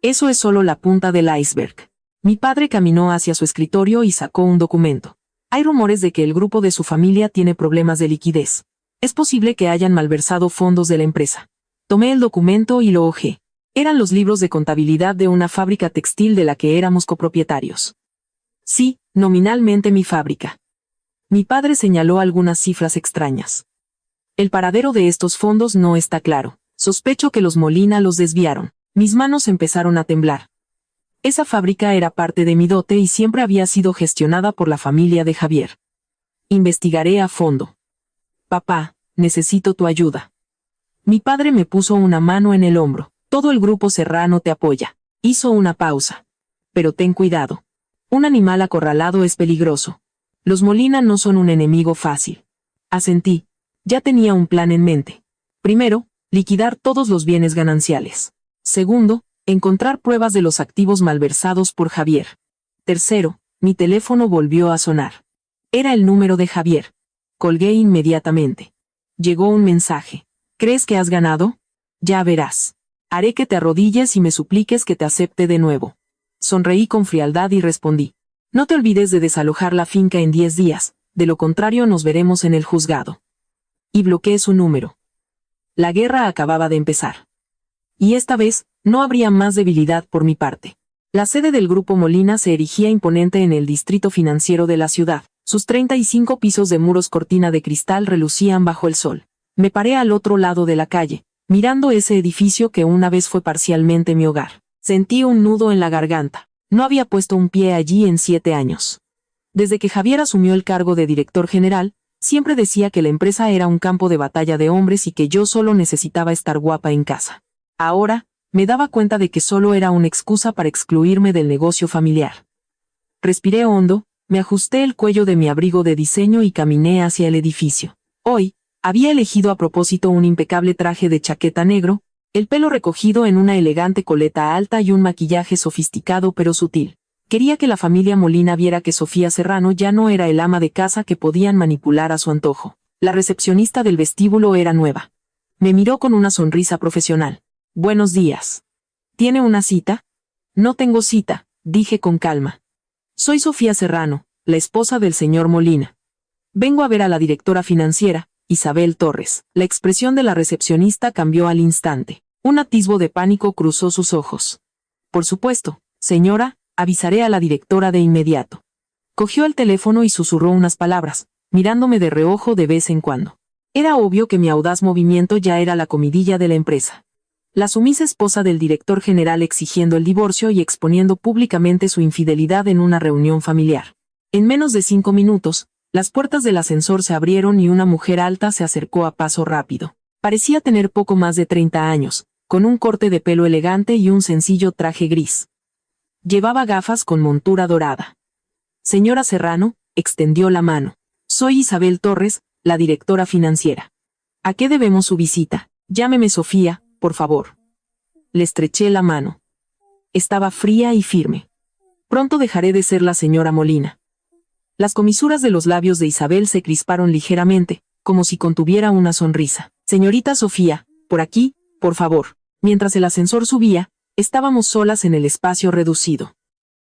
[SPEAKER 1] Eso es solo la punta del iceberg. Mi padre caminó hacia su escritorio y sacó un documento. Hay rumores de que el grupo de su familia tiene problemas de liquidez. Es posible que hayan malversado fondos de la empresa. Tomé el documento y lo hojeé. Eran los libros de contabilidad de una fábrica textil de la que éramos copropietarios. Sí, nominalmente mi fábrica. Mi padre señaló algunas cifras extrañas. El paradero de estos fondos no está claro. Sospecho que los Molina los desviaron. Mis manos empezaron a temblar. Esa fábrica era parte de mi dote y siempre había sido gestionada por la familia de Javier. Investigaré a fondo. Papá, necesito tu ayuda. Mi padre me puso una mano en el hombro. Todo el grupo Serrano te apoya. Hizo una pausa. Pero ten cuidado. Un animal acorralado es peligroso. Los Molina no son un enemigo fácil. Asentí. Ya tenía un plan en mente. Primero, liquidar todos los bienes gananciales. Segundo, encontrar pruebas de los activos malversados por Javier. Tercero, mi teléfono volvió a sonar. Era el número de Javier. Colgué inmediatamente. Llegó un mensaje. ¿Crees que has ganado? Ya verás. Haré que te arrodilles y me supliques que te acepte de nuevo. Sonreí con frialdad y respondí. No te olvides de desalojar la finca en 10 días, de lo contrario nos veremos en el juzgado. Y bloqueé su número. La guerra acababa de empezar. Y esta vez, no habría más debilidad por mi parte. La sede del Grupo Molina se erigía imponente en el distrito financiero de la ciudad. Sus 35 pisos de muros cortina de cristal relucían bajo el sol. Me paré al otro lado de la calle, mirando ese edificio que una vez fue parcialmente mi hogar. Sentí un nudo en la garganta. No había puesto un pie allí en 7 años. Desde que Javier asumió el cargo de director general, siempre decía que la empresa era un campo de batalla de hombres y que yo solo necesitaba estar guapa en casa. Ahora, me daba cuenta de que solo era una excusa para excluirme del negocio familiar. Respiré hondo, me ajusté el cuello de mi abrigo de diseño y caminé hacia el edificio. Hoy, había elegido a propósito un impecable traje de chaqueta negro, el pelo recogido en una elegante coleta alta y un maquillaje sofisticado pero sutil. Quería que la familia Molina viera que Sofía Serrano ya no era el ama de casa que podían manipular a su antojo. La recepcionista del vestíbulo era nueva. Me miró con una sonrisa profesional. Buenos días. ¿Tiene una cita? No tengo cita, dije con calma. Soy Sofía Serrano, la esposa del señor Molina. Vengo a ver a la directora financiera, Isabel Torres. La expresión de la recepcionista cambió al instante. Un atisbo de pánico cruzó sus ojos. Por supuesto, señora, avisaré a la directora de inmediato. Cogió el teléfono y susurró unas palabras, mirándome de reojo de vez en cuando. Era obvio que mi audaz movimiento ya era la comidilla de la empresa. La sumisa esposa del director general exigiendo el divorcio y exponiendo públicamente su infidelidad en una reunión familiar. En menos de 5 minutos, las puertas del ascensor se abrieron y una mujer alta se acercó a paso rápido. Parecía tener poco más de 30 años, con un corte de pelo elegante y un sencillo traje gris. Llevaba gafas con montura dorada. Señora Serrano, extendió la mano. Soy Isabel Torres, la directora financiera. ¿A qué debemos su visita? Llámeme Sofía, por favor. Le estreché la mano. Estaba fría y firme. Pronto dejaré de ser la señora Molina. Las comisuras de los labios de Isabel se crisparon ligeramente, como si contuviera una sonrisa. Señorita Sofía, por aquí, por favor. Mientras el ascensor subía, estábamos solas en el espacio reducido.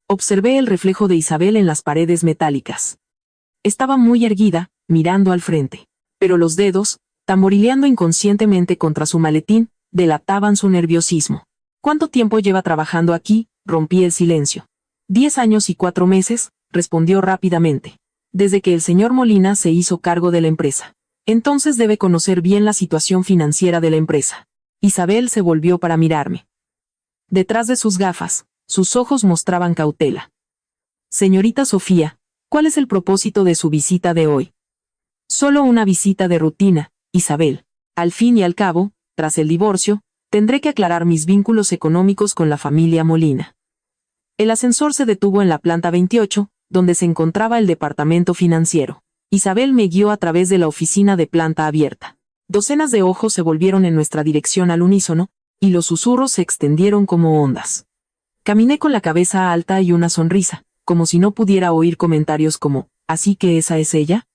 [SPEAKER 1] Observé el reflejo de Isabel en las paredes metálicas. Estaba muy erguida, mirando al frente. Pero los dedos, tamborileando inconscientemente contra su maletín, delataban su nerviosismo. ¿Cuánto tiempo lleva trabajando aquí? Rompí el silencio. 10 años y 4 meses, respondió rápidamente. Desde que el señor Molina se hizo cargo de la empresa. Entonces debe conocer bien la situación financiera de la empresa. Isabel se volvió para mirarme. Detrás de sus gafas, sus ojos mostraban cautela. Señorita Sofía, ¿cuál es el propósito de su visita de hoy? Solo una visita de rutina, Isabel. Al fin y al cabo, tras el divorcio, tendré que aclarar mis vínculos económicos con la familia Molina. El ascensor se detuvo en la planta 28, donde se encontraba el departamento financiero. Isabel me guió a través de la oficina de planta abierta. Docenas de ojos se volvieron en nuestra dirección al unísono, y los susurros se extendieron como ondas. Caminé con la cabeza alta y una sonrisa, como si no pudiera oír comentarios como, ¿así que esa es ella?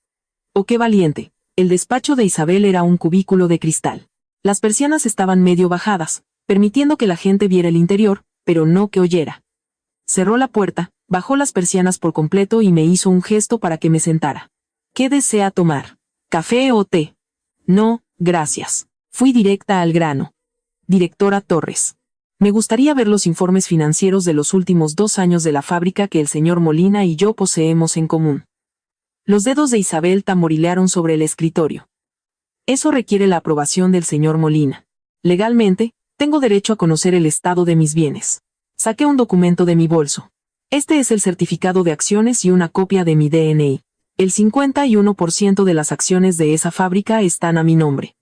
[SPEAKER 1] ¡Oh, qué valiente! El despacho de Isabel era un cubículo de cristal. Las persianas estaban medio bajadas, permitiendo que la gente viera el interior, pero no que oyera. Cerró la puerta, bajó las persianas por completo y me hizo un gesto para que me sentara. ¿Qué desea tomar? ¿Café o té? No, gracias. Fui directa al grano. Directora Torres. Me gustaría ver los informes financieros de los últimos 2 años de la fábrica que el señor Molina y yo poseemos en común. Los dedos de Isabel tamborilearon sobre el escritorio. Eso requiere la aprobación del señor Molina. Legalmente, tengo derecho a conocer el estado de mis bienes. Saqué un documento de mi bolso. Este es el certificado de acciones y una copia de mi DNI. El 51% de las acciones de esa fábrica están a mi nombre.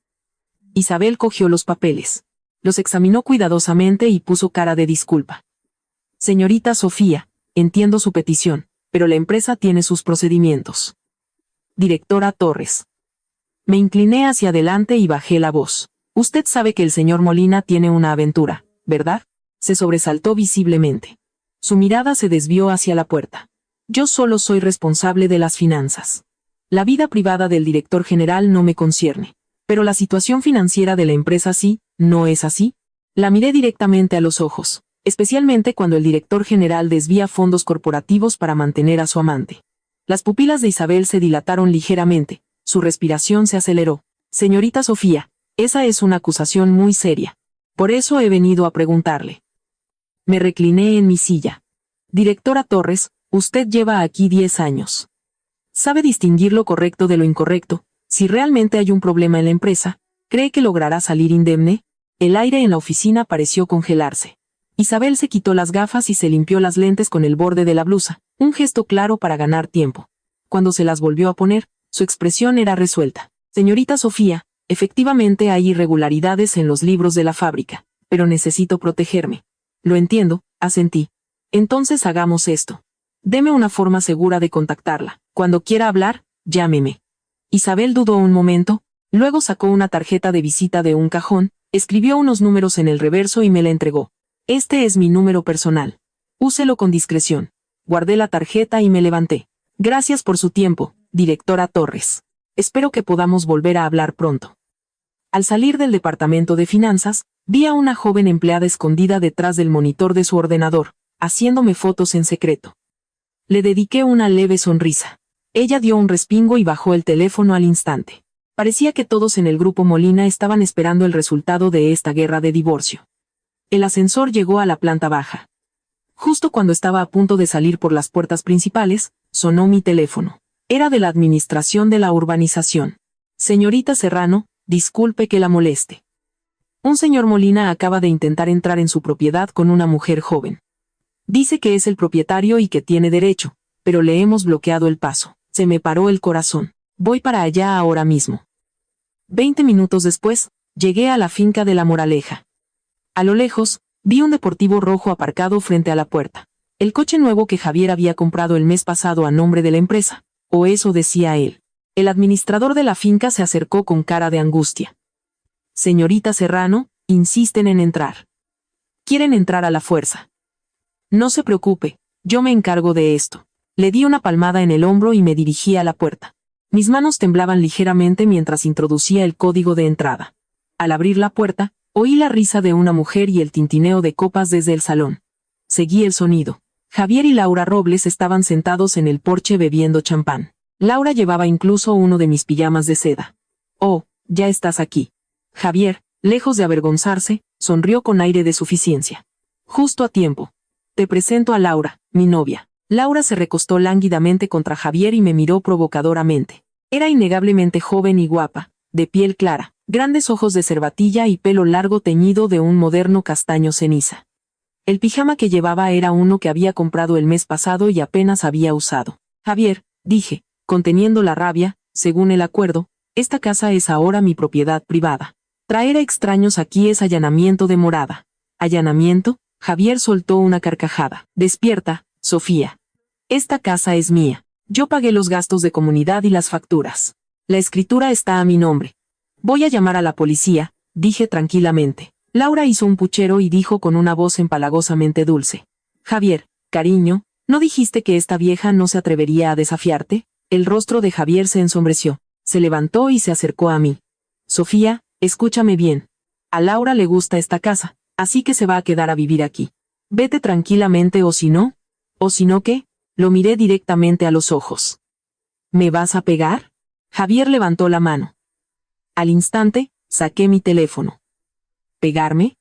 [SPEAKER 1] Isabel cogió los papeles. Los examinó cuidadosamente y puso cara de disculpa. Señorita Sofía, entiendo su petición, pero la empresa tiene sus procedimientos. Directora Torres. Me incliné hacia adelante y bajé la voz. Usted sabe que el señor Molina tiene una aventura, ¿verdad? Se sobresaltó visiblemente. Su mirada se desvió hacia la puerta. Yo solo soy responsable de las finanzas. La vida privada del director general no me concierne. Pero la situación financiera de la empresa sí, ¿no es así? La miré directamente a los ojos, especialmente cuando el director general desvía fondos corporativos para mantener a su amante. Las pupilas de Isabel se dilataron ligeramente, su respiración se aceleró. Señorita Sofía, esa es una acusación muy seria. Por eso he venido a preguntarle. Me recliné en mi silla. Directora Torres, usted lleva aquí 10 años. ¿Sabe distinguir lo correcto de lo incorrecto? Si realmente hay un problema en la empresa, ¿cree que logrará salir indemne? El aire en la oficina pareció congelarse. Isabel se quitó las gafas y se limpió las lentes con el borde de la blusa, un gesto claro para ganar tiempo. Cuando se las volvió a poner, su expresión era resuelta. Señorita Sofía, efectivamente hay irregularidades en los libros de la fábrica, pero necesito protegerme. Lo entiendo, asentí. Entonces hagamos esto. Deme una forma segura de contactarla. Cuando quiera hablar, llámeme. Isabel dudó un momento, luego sacó una tarjeta de visita de un cajón, escribió unos números en el reverso y me la entregó. Este es mi número personal. Úselo con discreción. Guardé la tarjeta y me levanté. Gracias por su tiempo, directora Torres. Espero que podamos volver a hablar pronto. Al salir del departamento de finanzas, vi a una joven empleada escondida detrás del monitor de su ordenador, haciéndome fotos en secreto. Le dediqué una leve sonrisa. Ella dio un respingo y bajó el teléfono al instante. Parecía que todos en el grupo Molina estaban esperando el resultado de esta guerra de divorcio. El ascensor llegó a la planta baja. Justo cuando estaba a punto de salir por las puertas principales, sonó mi teléfono. Era de la administración de la urbanización. Señorita Serrano, disculpe que la moleste. Un señor Molina acaba de intentar entrar en su propiedad con una mujer joven. Dice que es el propietario y que tiene derecho, pero le hemos bloqueado el paso. Se me paró el corazón. Voy para allá ahora mismo. 20 minutos después, llegué a la finca de La Moraleja. A lo lejos, vi un deportivo rojo aparcado frente a la puerta. El coche nuevo que Javier había comprado el mes pasado a nombre de la empresa, o eso decía él. El administrador de la finca se acercó con cara de angustia. Señorita Serrano, insisten en entrar. Quieren entrar a la fuerza. No se preocupe, yo me encargo de esto. Le di una palmada en el hombro y me dirigí a la puerta. Mis manos temblaban ligeramente mientras introducía el código de entrada. Al abrir la puerta, oí la risa de una mujer y el tintineo de copas desde el salón. Seguí el sonido. Javier y Laura Robles estaban sentados en el porche bebiendo champán. Laura llevaba incluso uno de mis pijamas de seda. Oh, ya estás aquí. Javier, lejos de avergonzarse, sonrió con aire de suficiencia. Justo a tiempo. Te presento a Laura, mi novia. Laura se recostó lánguidamente contra Javier y me miró provocadoramente. Era innegablemente joven y guapa, de piel clara, grandes ojos de cervatilla y pelo largo teñido de un moderno castaño ceniza. El pijama que llevaba era uno que había comprado el mes pasado y apenas había usado. Javier, dije, conteniendo la rabia, según el acuerdo, esta casa es ahora mi propiedad privada. Traer a extraños aquí es allanamiento de morada. ¿Allanamiento? Javier soltó una carcajada. Despierta, Sofía. Esta casa es mía. Yo pagué los gastos de comunidad y las facturas. La escritura está a mi nombre. Voy a llamar a la policía, dije tranquilamente. Laura hizo un puchero y dijo con una voz empalagosamente dulce. Javier, cariño, ¿no dijiste que esta vieja no se atrevería a desafiarte? El rostro de Javier se ensombreció. Se levantó y se acercó a mí. Sofía, escúchame bien. A Laura le gusta esta casa, así que se va a quedar a vivir aquí. Vete tranquilamente o si no. ¿O si no qué? Lo miré directamente a los ojos. ¿Me vas a pegar? Javier levantó la mano. Al instante, saqué mi teléfono. ¿Pegarme?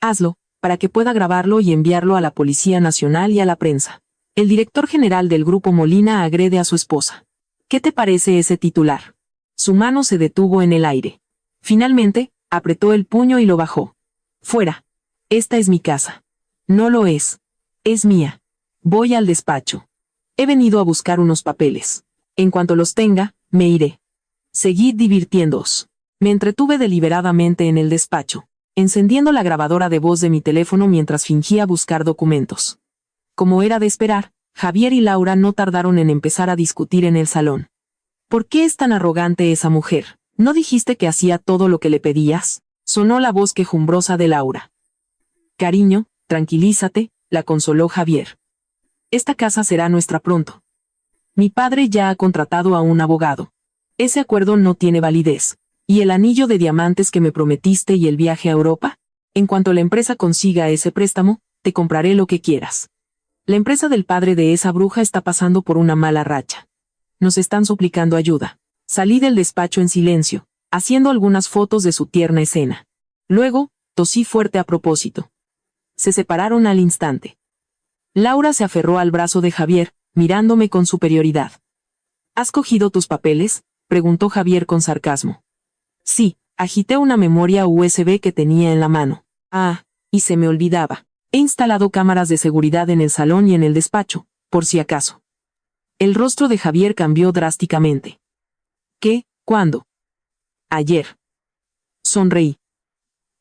[SPEAKER 1] Hazlo, para que pueda grabarlo y enviarlo a la Policía Nacional y a la prensa. El director general del Grupo Molina agrede a su esposa. ¿Qué te parece ese titular? Su mano se detuvo en el aire. Finalmente, apretó el puño y lo bajó. Fuera. Esta es mi casa. No lo es. Es mía. Voy al despacho. He venido a buscar unos papeles. En cuanto los tenga, me iré. Seguid divirtiéndoos. Me entretuve deliberadamente en el despacho, encendiendo la grabadora de voz de mi teléfono mientras fingía buscar documentos. Como era de esperar, Javier y Laura no tardaron en empezar a discutir en el salón. ¿Por qué es tan arrogante esa mujer? ¿No dijiste que hacía todo lo que le pedías? Sonó la voz quejumbrosa de Laura. Cariño, tranquilízate, la consoló Javier. Esta casa será nuestra pronto. Mi padre ya ha contratado a un abogado. Ese acuerdo no tiene validez. ¿Y el anillo de diamantes que me prometiste y el viaje a Europa? En cuanto la empresa consiga ese préstamo, te compraré lo que quieras. La empresa del padre de esa bruja está pasando por una mala racha. Nos están suplicando ayuda. Salí del despacho en silencio, haciendo algunas fotos de su tierna escena. Luego, tosí fuerte a propósito. Se separaron al instante. Laura se aferró al brazo de Javier, mirándome con superioridad. ¿Has cogido tus papeles?, preguntó Javier con sarcasmo. Sí, agité una memoria USB que tenía en la mano. Ah, y se me olvidaba. He instalado cámaras de seguridad en el salón y en el despacho, por si acaso. El rostro de Javier cambió drásticamente. ¿Qué? ¿Cuándo? Ayer. Sonreí.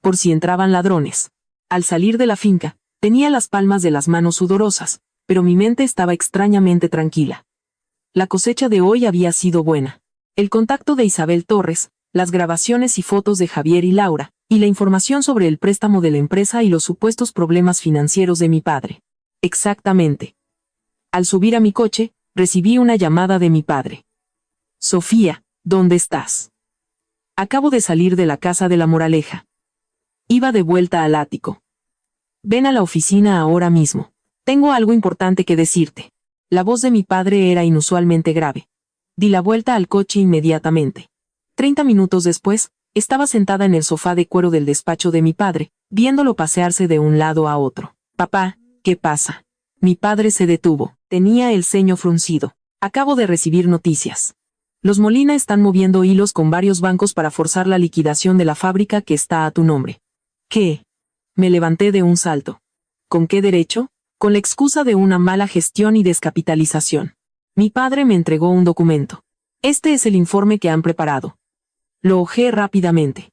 [SPEAKER 1] Por si entraban ladrones. Al salir de la finca, tenía las palmas de las manos sudorosas, pero mi mente estaba extrañamente tranquila. La cosecha de hoy había sido buena. El contacto de Isabel Torres, las grabaciones y fotos de Javier y Laura, y la información sobre el préstamo de la empresa y los supuestos problemas financieros de mi padre. Exactamente. Al subir a mi coche, recibí una llamada de mi padre. Sofía, ¿dónde estás? Acabo de salir de la casa de la Moraleja. Iba de vuelta al ático. Ven a la oficina ahora mismo. Tengo algo importante que decirte. La voz de mi padre era inusualmente grave. Di la vuelta al coche inmediatamente. 30 minutos después, estaba sentada en el sofá de cuero del despacho de mi padre, viéndolo pasearse de un lado a otro. Papá, ¿qué pasa? Mi padre se detuvo. Tenía el ceño fruncido. Acabo de recibir noticias. Los Molina están moviendo hilos con varios bancos para forzar la liquidación de la fábrica que está a tu nombre. ¿Qué? Me levanté de un salto. ¿Con qué derecho? Con la excusa de una mala gestión y descapitalización. Mi padre me entregó un documento. Este es el informe que han preparado. Lo hojeé rápidamente.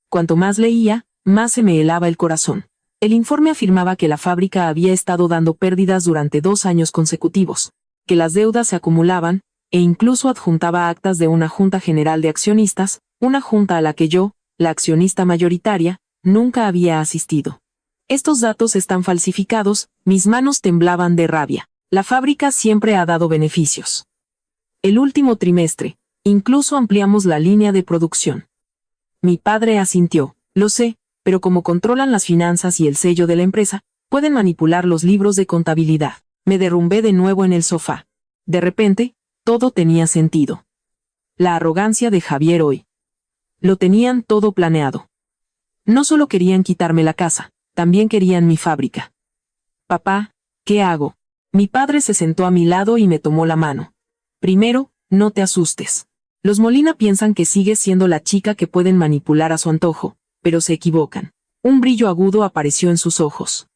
[SPEAKER 1] Cuanto más leía, más se me helaba el corazón. El informe afirmaba que la fábrica había estado dando pérdidas durante 2 años consecutivos, que las deudas se acumulaban, e incluso adjuntaba actas de una junta general de accionistas, una junta a la que yo, la accionista mayoritaria, nunca había asistido. Estos datos están falsificados, mis manos temblaban de rabia. La fábrica siempre ha dado beneficios. El último trimestre, incluso ampliamos la línea de producción. Mi padre asintió. Lo sé, pero como controlan las finanzas y el sello de la empresa, pueden manipular los libros de contabilidad. Me derrumbé de nuevo en el sofá. De repente, todo tenía sentido. La arrogancia de Javier hoy. Lo tenían todo planeado. No solo querían quitarme la casa, también querían mi fábrica. Papá, ¿qué hago? Mi padre se sentó a mi lado y me tomó la mano. Primero, no te asustes. Los Molina piensan que sigues siendo la chica que pueden manipular a su antojo, pero se equivocan. Un brillo agudo apareció en sus ojos.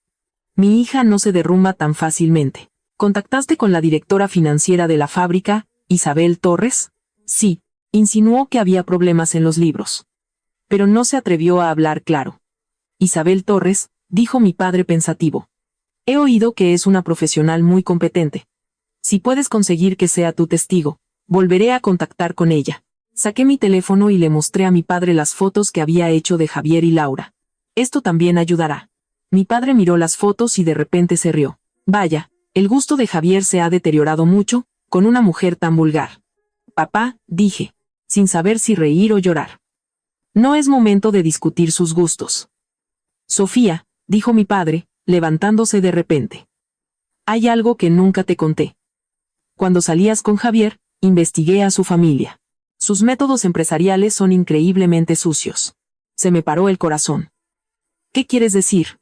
[SPEAKER 1] Mi hija no se derrumba tan fácilmente. ¿Contactaste con la directora financiera de la fábrica, Isabel Torres? Sí, insinuó que había problemas en los libros. Pero no se atrevió a hablar claro. Isabel Torres, dijo mi padre pensativo. He oído que es una profesional muy competente. Si puedes conseguir que sea tu testigo, volveré a contactar con ella. Saqué mi teléfono y le mostré a mi padre las fotos que había hecho de Javier y Laura. Esto también ayudará. Mi padre miró las fotos y de repente se rió. Vaya, el gusto de Javier se ha deteriorado mucho, con una mujer tan vulgar. Papá, dije, sin saber si reír o llorar. No es momento de discutir sus gustos. Sofía, dijo mi padre, levantándose de repente. Hay algo que nunca te conté. Cuando salías con Javier, investigué a su familia. Sus métodos empresariales son increíblemente sucios. Se me paró el corazón. ¿Qué quieres decir?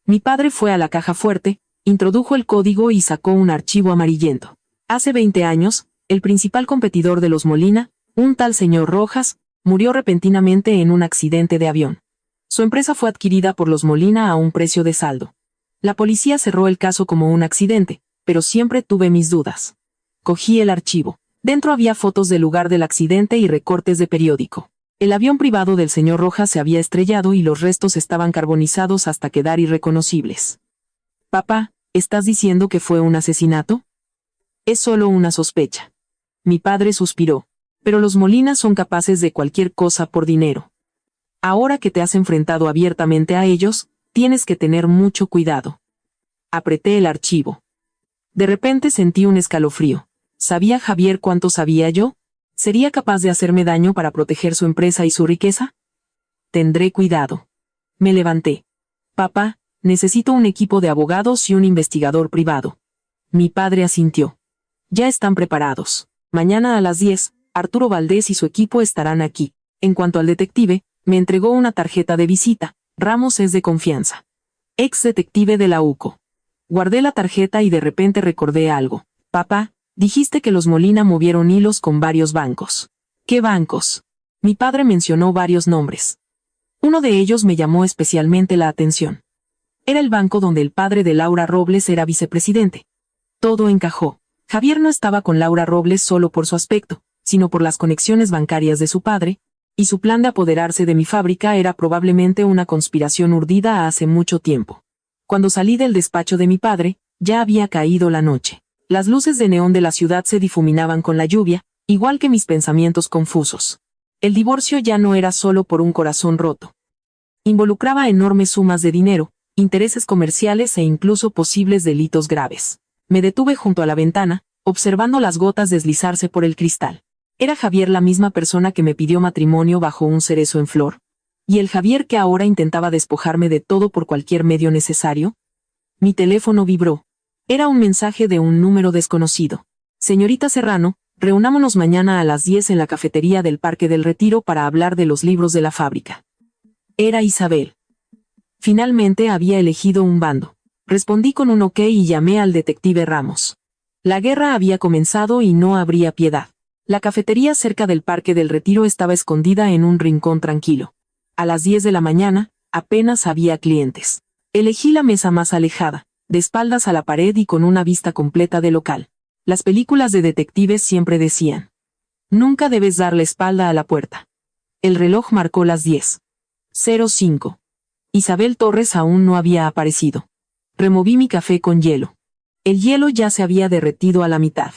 [SPEAKER 1] Mi padre fue a la caja fuerte, introdujo el código y sacó un archivo amarillento. Hace 20 años, el principal competidor de los Molina, un tal señor Rojas, murió repentinamente en un accidente de avión. Su empresa fue adquirida por los Molina a un precio de saldo. La policía cerró el caso como un accidente, pero siempre tuve mis dudas. Cogí el archivo. Dentro había fotos del lugar del accidente y recortes de periódico. El avión privado del señor Rojas se había estrellado y los restos estaban carbonizados hasta quedar irreconocibles. Papá, ¿estás diciendo que fue un asesinato? Es solo una sospecha. Mi padre suspiró. Pero los Molina son capaces de cualquier cosa por dinero. Ahora que te has enfrentado abiertamente a ellos, tienes que tener mucho cuidado. Apreté el archivo. De repente sentí un escalofrío. ¿Sabía Javier cuánto sabía yo? ¿Sería capaz de hacerme daño para proteger su empresa y su riqueza? Tendré cuidado. Me levanté. Papá, necesito un equipo de abogados y un investigador privado. Mi padre asintió. Ya están preparados. Mañana a las 10, Arturo Valdés y su equipo estarán aquí. En cuanto al detective, me entregó una tarjeta de visita. Ramos es de confianza. Ex detective de la UCO. Guardé la tarjeta y de repente recordé algo. Papá, dijiste que los Molina movieron hilos con varios bancos. ¿Qué bancos? Mi padre mencionó varios nombres. Uno de ellos me llamó especialmente la atención. Era el banco donde el padre de Laura Robles era vicepresidente. Todo encajó. Javier no estaba con Laura Robles solo por su aspecto, sino por las conexiones bancarias de su padre, y su plan de apoderarse de mi fábrica era probablemente una conspiración urdida hace mucho tiempo. Cuando salí del despacho de mi padre, ya había caído la noche. Las luces de neón de la ciudad se difuminaban con la lluvia, igual que mis pensamientos confusos. El divorcio ya no era solo por un corazón roto. Involucraba enormes sumas de dinero, intereses comerciales e incluso posibles delitos graves. Me detuve junto a la ventana, observando las gotas deslizarse por el cristal. ¿Era Javier la misma persona que me pidió matrimonio bajo un cerezo en flor? ¿Y el Javier que ahora intentaba despojarme de todo por cualquier medio necesario? Mi teléfono vibró. Era un mensaje de un número desconocido. Señorita Serrano, reunámonos mañana a las 10 en la cafetería del Parque del Retiro para hablar de los libros de la fábrica. Era Isabel. Finalmente había elegido un bando. Respondí con un ok y llamé al detective Ramos. La guerra había comenzado y no habría piedad. La cafetería cerca del Parque del Retiro estaba escondida en un rincón tranquilo. A las 10 de la mañana, apenas había clientes. Elegí la mesa más alejada, de espaldas a la pared y con una vista completa del local. Las películas de detectives siempre decían: nunca debes dar la espalda a la puerta. El reloj marcó las 10:05. Isabel Torres aún no había aparecido. Removí mi café con hielo. El hielo ya se había derretido a la mitad.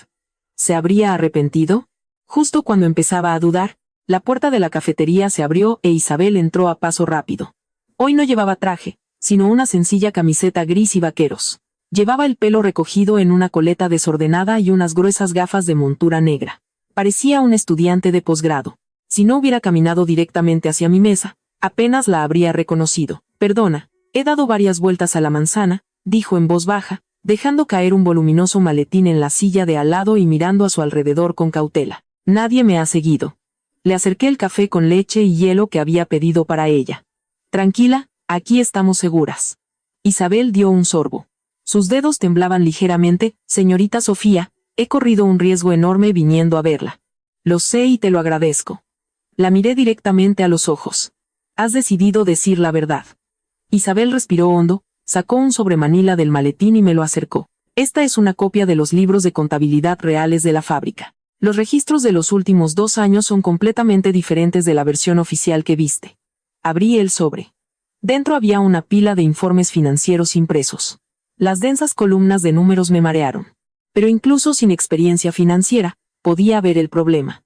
[SPEAKER 1] ¿Se habría arrepentido? Justo cuando empezaba a dudar, la puerta de la cafetería se abrió e Isabel entró a paso rápido. Hoy no llevaba traje, sino una sencilla camiseta gris y vaqueros. Llevaba el pelo recogido en una coleta desordenada y unas gruesas gafas de montura negra. Parecía un estudiante de posgrado. Si no hubiera caminado directamente hacia mi mesa, apenas la habría reconocido. Perdona, he dado varias vueltas a la manzana, dijo en voz baja, dejando caer un voluminoso maletín en la silla de al lado y mirando a su alrededor con cautela. Nadie me ha seguido. Le acerqué el café con leche y hielo que había pedido para ella. Tranquila, aquí estamos seguras. Isabel dio un sorbo. Sus dedos temblaban ligeramente. Señorita Sofía, he corrido un riesgo enorme viniendo a verla. Lo sé y te lo agradezco. La miré directamente a los ojos. Has decidido decir la verdad. Isabel respiró hondo, sacó un sobremanila del maletín y me lo acercó. Esta es una copia de los libros de contabilidad reales de la fábrica. Los registros de los últimos 2 años son completamente diferentes de la versión oficial que viste. Abrí el sobre. Dentro había una pila de informes financieros impresos. Las densas columnas de números me marearon. Pero incluso sin experiencia financiera, podía ver el problema.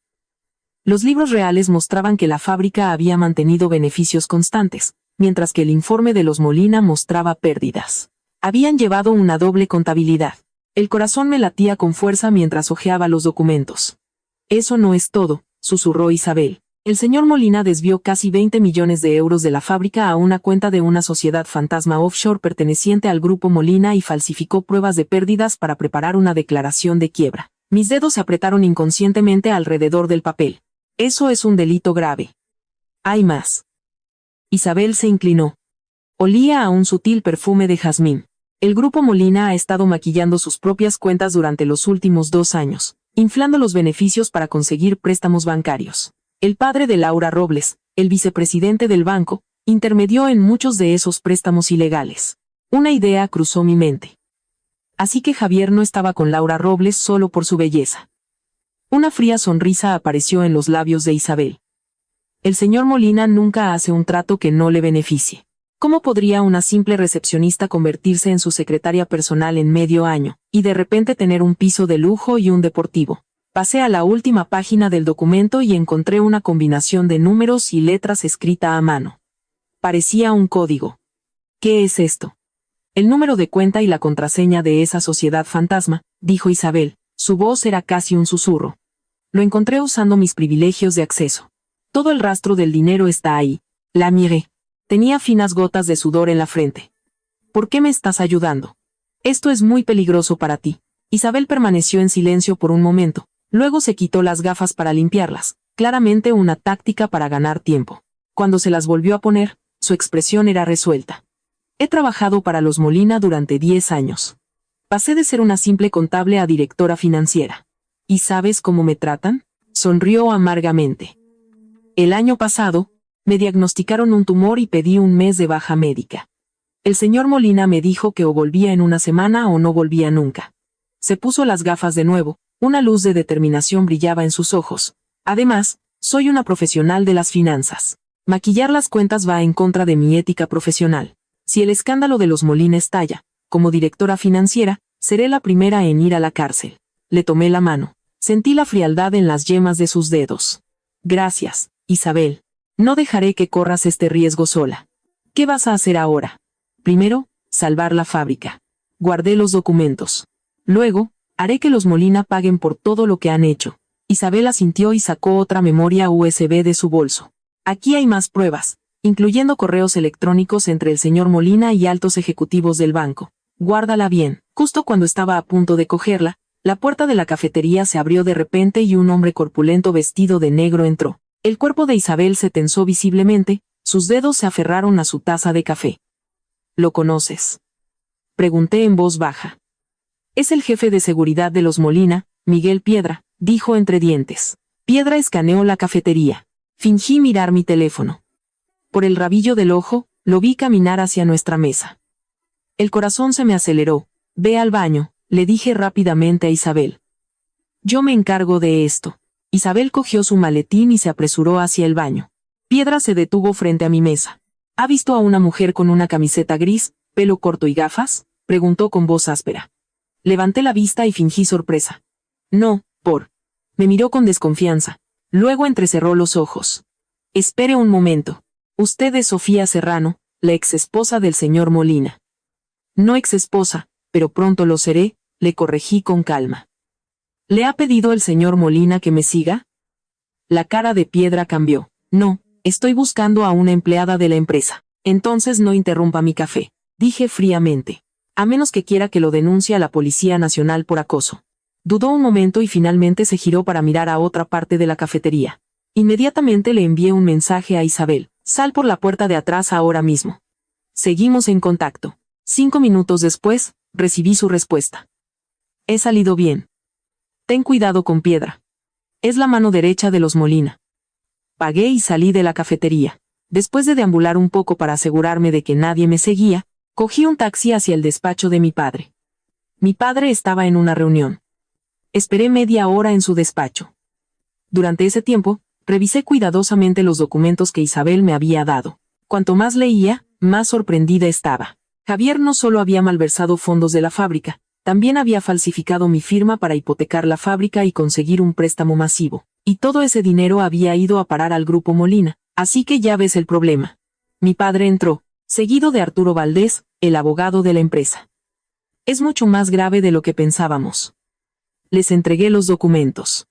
[SPEAKER 1] Los libros reales mostraban que la fábrica había mantenido beneficios constantes, mientras que el informe de los Molina mostraba pérdidas. Habían llevado una doble contabilidad. El corazón me latía con fuerza mientras hojeaba los documentos. Eso no es todo, susurró Isabel. El señor Molina desvió casi 20 millones de euros de la fábrica a una cuenta de una sociedad fantasma offshore perteneciente al grupo Molina y falsificó pruebas de pérdidas para preparar una declaración de quiebra. Mis dedos se apretaron inconscientemente alrededor del papel. Eso es un delito grave. Hay más. Isabel se inclinó. Olía a un sutil perfume de jazmín. El grupo Molina ha estado maquillando sus propias cuentas durante los últimos 2 años, inflando los beneficios para conseguir préstamos bancarios. El padre de Laura Robles, el vicepresidente del banco, intermedió en muchos de esos préstamos ilegales. Una idea cruzó mi mente. Así que Javier no estaba con Laura Robles solo por su belleza. Una fría sonrisa apareció en los labios de Isabel. El señor Molina nunca hace un trato que no le beneficie. ¿Cómo podría una simple recepcionista convertirse en su secretaria personal en medio año, y de repente tener un piso de lujo y un deportivo? Pasé a la última página del documento y encontré una combinación de números y letras escrita a mano. Parecía un código. ¿Qué es esto? El número de cuenta y la contraseña de esa sociedad fantasma, dijo Isabel. Su voz era casi un susurro. Lo encontré usando mis privilegios de acceso. Todo el rastro del dinero está ahí. La miré. Tenía finas gotas de sudor en la frente. ¿Por qué me estás ayudando? Esto es muy peligroso para ti. Isabel permaneció en silencio por un momento. Luego se quitó las gafas para limpiarlas, claramente una táctica para ganar tiempo. Cuando se las volvió a poner, su expresión era resuelta. He trabajado para los Molina durante 10 años. Pasé de ser una simple contable a directora financiera. ¿Y sabes cómo me tratan? Sonrió amargamente. El año pasado, me diagnosticaron un tumor y pedí un mes de baja médica. El señor Molina me dijo que o volvía en una semana o no volvía nunca. Se puso las gafas de nuevo, una luz de determinación brillaba en sus ojos. Además, soy una profesional de las finanzas. Maquillar las cuentas va en contra de mi ética profesional. Si el escándalo de los Molina estalla, como directora financiera, seré la primera en ir a la cárcel. Le tomé la mano. Sentí la frialdad en las yemas de sus dedos. Gracias, Isabel. No dejaré que corras este riesgo sola. ¿Qué vas a hacer ahora? Primero, salvar la fábrica. Guardé los documentos. Luego, haré que los Molina paguen por todo lo que han hecho. Isabel asintió y sacó otra memoria USB de su bolso. Aquí hay más pruebas, incluyendo correos electrónicos entre el señor Molina y altos ejecutivos del banco. Guárdala bien. Justo cuando estaba a punto de cogerla, la puerta de la cafetería se abrió de repente y un hombre corpulento vestido de negro entró. El cuerpo de Isabel se tensó visiblemente, sus dedos se aferraron a su taza de café. ¿Lo conoces? Pregunté en voz baja. Es el jefe de seguridad de los Molina, Miguel Piedra, dijo entre dientes. Piedra escaneó la cafetería. Fingí mirar mi teléfono. Por el rabillo del ojo, lo vi caminar hacia nuestra mesa. El corazón se me aceleró. Ve al baño, le dije rápidamente a Isabel. Yo me encargo de esto. Isabel cogió su maletín y se apresuró hacia el baño. Piedra se detuvo frente a mi mesa. ¿Ha visto a una mujer con una camiseta gris, pelo corto y gafas? Preguntó con voz áspera. Levanté la vista y fingí sorpresa. No, por. Me miró con desconfianza. Luego entrecerró los ojos. Espere un momento. Usted es Sofía Serrano, la exesposa del señor Molina. No exesposa, pero pronto lo seré, le corregí con calma. ¿Le ha pedido el señor Molina que me siga? La cara de Piedra cambió. No, estoy buscando a una empleada de la empresa. Entonces no interrumpa mi café, dije fríamente. A menos que quiera que lo denuncie a la Policía Nacional por acoso. Dudó un momento y finalmente se giró para mirar a otra parte de la cafetería. Inmediatamente le envié un mensaje a Isabel. Sal por la puerta de atrás ahora mismo. Seguimos en contacto. 5 minutos después, recibí su respuesta. He salido bien. Ten cuidado con Piedra. Es la mano derecha de los Molina. Pagué y salí de la cafetería. Después de deambular un poco para asegurarme de que nadie me seguía, cogí un taxi hacia el despacho de mi padre. Mi padre estaba en una reunión. Esperé media hora en su despacho. Durante ese tiempo, revisé cuidadosamente los documentos que Isabel me había dado. Cuanto más leía, más sorprendida estaba. Javier no solo había malversado fondos de la fábrica, también había falsificado mi firma para hipotecar la fábrica y conseguir un préstamo masivo. Y todo ese dinero había ido a parar al Grupo Molina, así que ya ves el problema. Mi padre entró, seguido de Arturo Valdés, el abogado de la empresa. Es mucho más grave de lo que pensábamos. Les entregué los documentos.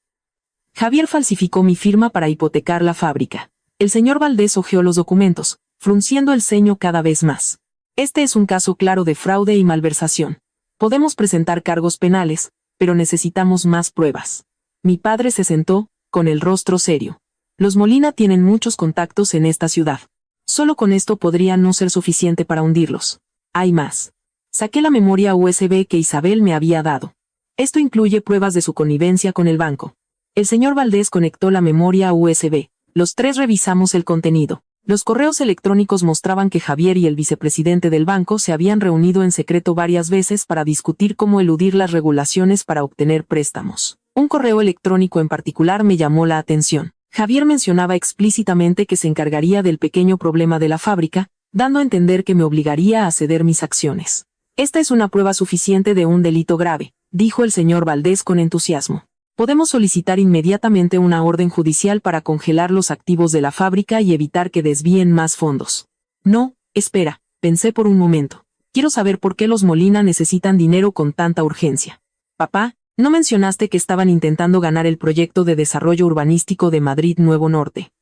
[SPEAKER 1] Javier falsificó mi firma para hipotecar la fábrica. El señor Valdés hojeó los documentos, frunciendo el ceño cada vez más. Este es un caso claro de fraude y malversación. Podemos presentar cargos penales, pero necesitamos más pruebas. Mi padre se sentó, con el rostro serio. Los Molina tienen muchos contactos en esta ciudad. Solo con esto podría no ser suficiente para hundirlos. Hay más. Saqué la memoria USB que Isabel me había dado. Esto incluye pruebas de su connivencia con el banco. El señor Valdés conectó la memoria USB. Los tres revisamos el contenido. Los correos electrónicos mostraban que Javier y el vicepresidente del banco se habían reunido en secreto varias veces para discutir cómo eludir las regulaciones para obtener préstamos. Un correo electrónico en particular me llamó la atención. Javier mencionaba explícitamente que se encargaría del pequeño problema de la fábrica, dando a entender que me obligaría a ceder mis acciones. Esta es una prueba suficiente de un delito grave, dijo el señor Valdés con entusiasmo. Podemos solicitar inmediatamente una orden judicial para congelar los activos de la fábrica y evitar que desvíen más fondos. No, espera, pensé por un momento. Quiero saber por qué los Molina necesitan dinero con tanta urgencia. Papá, ¿no mencionaste que estaban intentando ganar el proyecto de desarrollo urbanístico de Madrid Nuevo Norte?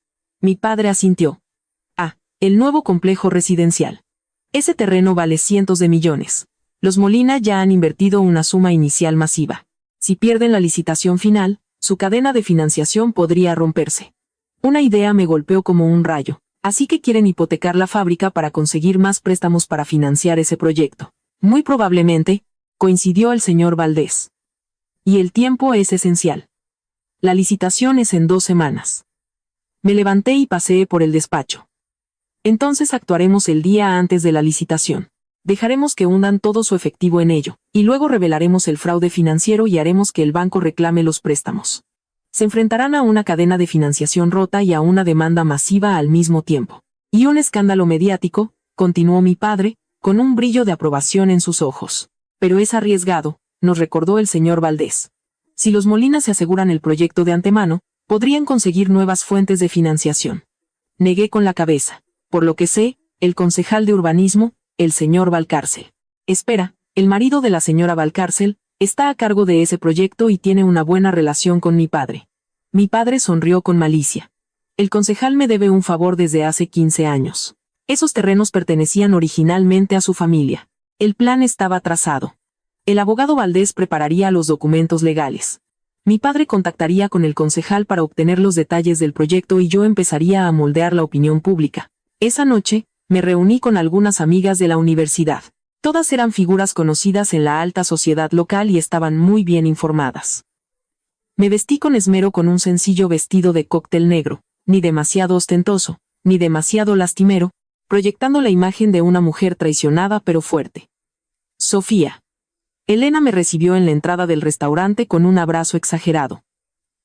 [SPEAKER 1] Mi padre asintió. Ah, el nuevo complejo residencial. Ese terreno vale cientos de millones. Los Molina ya han invertido una suma inicial masiva. Si pierden la licitación final, su cadena de financiación podría romperse. Una idea me golpeó como un rayo. Así que quieren hipotecar la fábrica para conseguir más préstamos para financiar ese proyecto. Muy probablemente, coincidió el señor Valdés. Y el tiempo es esencial. La licitación es en 2 semanas. Me levanté y paseé por el despacho. Entonces actuaremos el día antes de la licitación. Dejaremos que hundan todo su efectivo en ello, y luego revelaremos el fraude financiero y haremos que el banco reclame los préstamos. Se enfrentarán a una cadena de financiación rota y a una demanda masiva al mismo tiempo. Y un escándalo mediático, continuó mi padre, con un brillo de aprobación en sus ojos. Pero es arriesgado, nos recordó el señor Valdés. Si los Molina se aseguran el proyecto de antemano, podrían conseguir nuevas fuentes de financiación. Negué con la cabeza. Por lo que sé, el concejal de urbanismo, el señor Valcárcel. Espera, el marido de la señora Valcárcel, está a cargo de ese proyecto y tiene una buena relación con mi padre. Mi padre sonrió con malicia. El concejal me debe un favor desde hace 15 años. Esos terrenos pertenecían originalmente a su familia. El plan estaba trazado. El abogado Valdés prepararía los documentos legales. Mi padre contactaría con el concejal para obtener los detalles del proyecto y yo empezaría a moldear la opinión pública. Esa noche, me reuní con algunas amigas de la universidad. Todas eran figuras conocidas en la alta sociedad local y estaban muy bien informadas. Me vestí con esmero con un sencillo vestido de cóctel negro, ni demasiado ostentoso, ni demasiado lastimero, proyectando la imagen de una mujer traicionada pero fuerte. Sofía. Elena me recibió en la entrada del restaurante con un abrazo exagerado.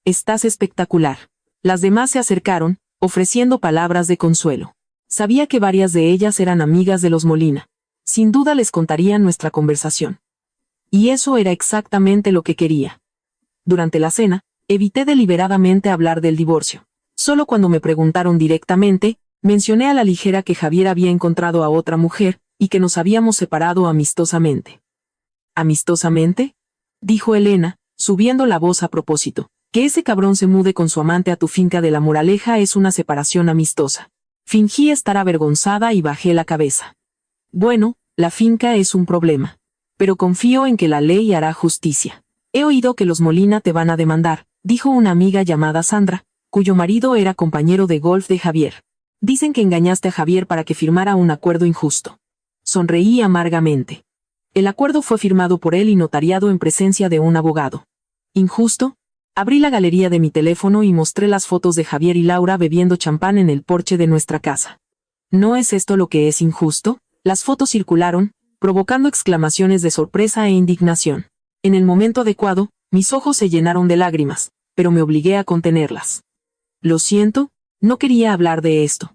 [SPEAKER 1] Estás espectacular. Las demás se acercaron, ofreciendo palabras de consuelo. Sabía que varias de ellas eran amigas de los Molina. Sin duda les contarían nuestra conversación. Y eso era exactamente lo que quería. Durante la cena, evité deliberadamente hablar del divorcio. Solo cuando me preguntaron directamente, mencioné a la ligera que Javier había encontrado a otra mujer, y que nos habíamos separado amistosamente. ¿Amistosamente?, dijo Elena, subiendo la voz a propósito. Que ese cabrón se mude con su amante a tu finca de La Moraleja es una separación amistosa. Fingí estar avergonzada y bajé la cabeza. Bueno, la finca es un problema. Pero confío en que la ley hará justicia. He oído que los Molina te van a demandar, dijo una amiga llamada Sandra, cuyo marido era compañero de golf de Javier. Dicen que engañaste a Javier para que firmara un acuerdo injusto. Sonreí amargamente. El acuerdo fue firmado por él y notariado en presencia de un abogado. ¿Injusto? Abrí la galería de mi teléfono y mostré las fotos de Javier y Laura bebiendo champán en el porche de nuestra casa. ¿No es esto lo que es injusto? Las fotos circularon, provocando exclamaciones de sorpresa e indignación. En el momento adecuado, Mis ojos se llenaron de lágrimas, pero me obligué a contenerlas. Lo siento, no quería hablar de esto.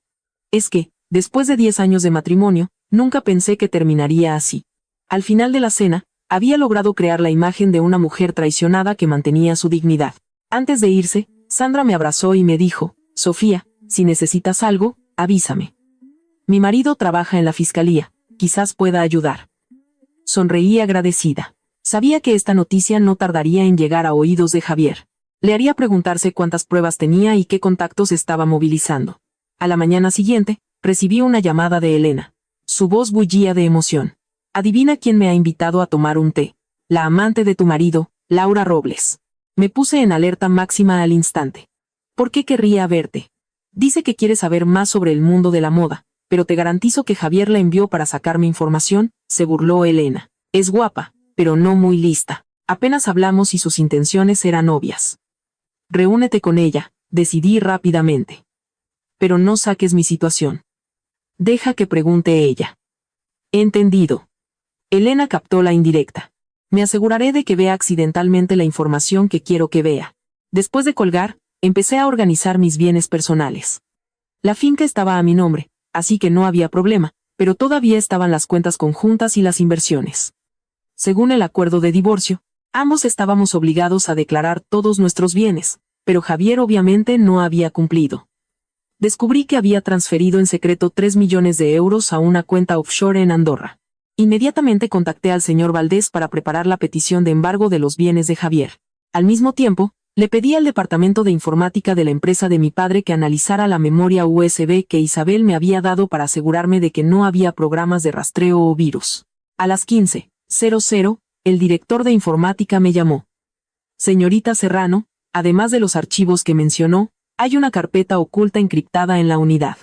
[SPEAKER 1] Es que, después de 10 años de matrimonio, nunca pensé que terminaría así. Al final de la cena, había logrado crear la imagen de una mujer traicionada que mantenía su dignidad. Antes de irse, Sandra me abrazó y me dijo, Sofía, si necesitas algo, avísame. Mi marido trabaja en la fiscalía, quizás pueda ayudar. Sonreí agradecida. Sabía que esta noticia no tardaría en llegar a oídos de Javier. Le haría preguntarse cuántas pruebas tenía y qué contactos estaba movilizando. A la mañana siguiente, recibí una llamada de Elena. Su voz bullía de emoción. Adivina quién me ha invitado a tomar un té. La amante de tu marido, Laura Robles. Me puse en alerta máxima al instante. ¿Por qué querría verte? Dice que quiere saber más sobre el mundo de la moda, pero te garantizo que Javier la envió para sacarme información, se burló Elena. Es guapa, pero no muy lista. Apenas hablamos y sus intenciones eran obvias. Reúnete con ella, decidí rápidamente. Pero no saques mi situación. Deja que pregunte ella. Entendido. Elena captó la indirecta. Me aseguraré de que vea accidentalmente la información que quiero que vea. Después de colgar, empecé a organizar mis bienes personales. La finca estaba a mi nombre, así que no había problema, pero todavía estaban las cuentas conjuntas y las inversiones. Según el acuerdo de divorcio, ambos estábamos obligados a declarar todos nuestros bienes, pero Javier obviamente no había cumplido. Descubrí que había transferido en secreto 3 millones de euros a una cuenta offshore en Andorra. Inmediatamente contacté al señor Valdés para preparar la petición de embargo de los bienes de Javier. Al mismo tiempo, le pedí al departamento de informática de la empresa de mi padre que analizara la memoria USB que Isabel me había dado para asegurarme de que no había programas de rastreo o virus. A las 15:00, el director de informática me llamó. Señorita Serrano, además de los archivos que mencionó, hay una carpeta oculta encriptada en la unidad.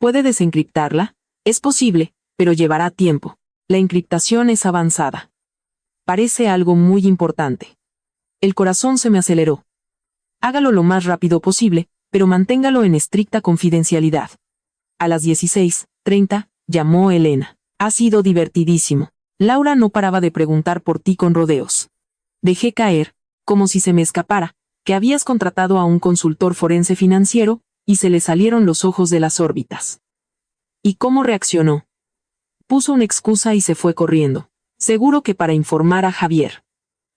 [SPEAKER 1] ¿Puede desencriptarla? Es posible, pero llevará tiempo. La encriptación es avanzada. Parece algo muy importante. El corazón se me aceleró. Hágalo lo más rápido posible, pero manténgalo en estricta confidencialidad. A las 16:30, llamó Elena. Ha sido divertidísimo. Laura no paraba de preguntar por ti con rodeos. Dejé caer, como si se me escapara, que habías contratado a un consultor forense financiero, y se le salieron los ojos de las órbitas. ¿Y cómo reaccionó? Puso una excusa y se fue corriendo. Seguro que para informar a Javier.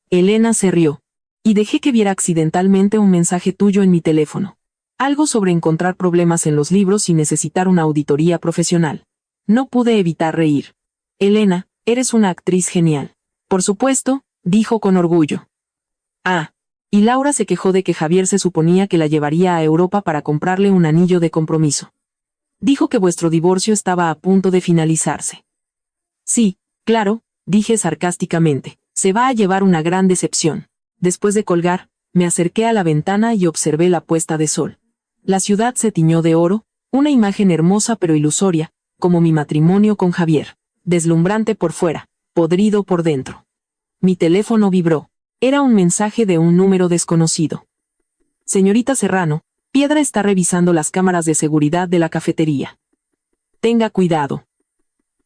[SPEAKER 1] Elena se rió. Y dejé que viera accidentalmente un mensaje tuyo en mi teléfono. Algo sobre encontrar problemas en los libros y necesitar una auditoría profesional. No pude evitar reír. Elena, eres una actriz genial. Por supuesto, dijo con orgullo. Ah. Y Laura se quejó de que Javier se suponía que la llevaría a Europa para comprarle un anillo de compromiso. Dijo que vuestro divorcio estaba a punto de finalizarse. Sí, claro, dije sarcásticamente, se va a llevar una gran decepción. Después de colgar, me acerqué a la ventana y observé la puesta de sol. La ciudad se tiñó de oro, una imagen hermosa pero ilusoria, como mi matrimonio con Javier, deslumbrante por fuera, podrido por dentro. Mi teléfono vibró. Era un mensaje de un número desconocido. Señorita Serrano, Piedra está revisando las cámaras de seguridad de la cafetería. Tenga cuidado.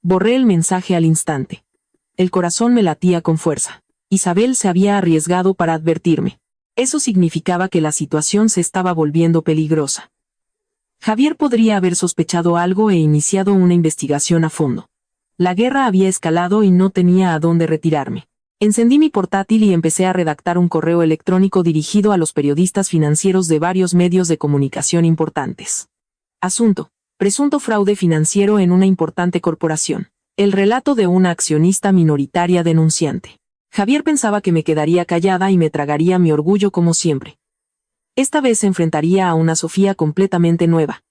[SPEAKER 1] Borré el mensaje al instante. El corazón me latía con fuerza. Isabel se había arriesgado para advertirme. Eso significaba que la situación se estaba volviendo peligrosa. Javier podría haber sospechado algo e iniciado una investigación a fondo. La guerra había escalado y no tenía a dónde retirarme. Encendí mi portátil y empecé a redactar un correo electrónico dirigido a los periodistas financieros de varios medios de comunicación importantes. Asunto: presunto fraude financiero en una importante corporación. El relato de una accionista minoritaria denunciante. Javier pensaba que me quedaría callada y me tragaría mi orgullo como siempre. Esta vez se enfrentaría a una Sofía completamente nueva.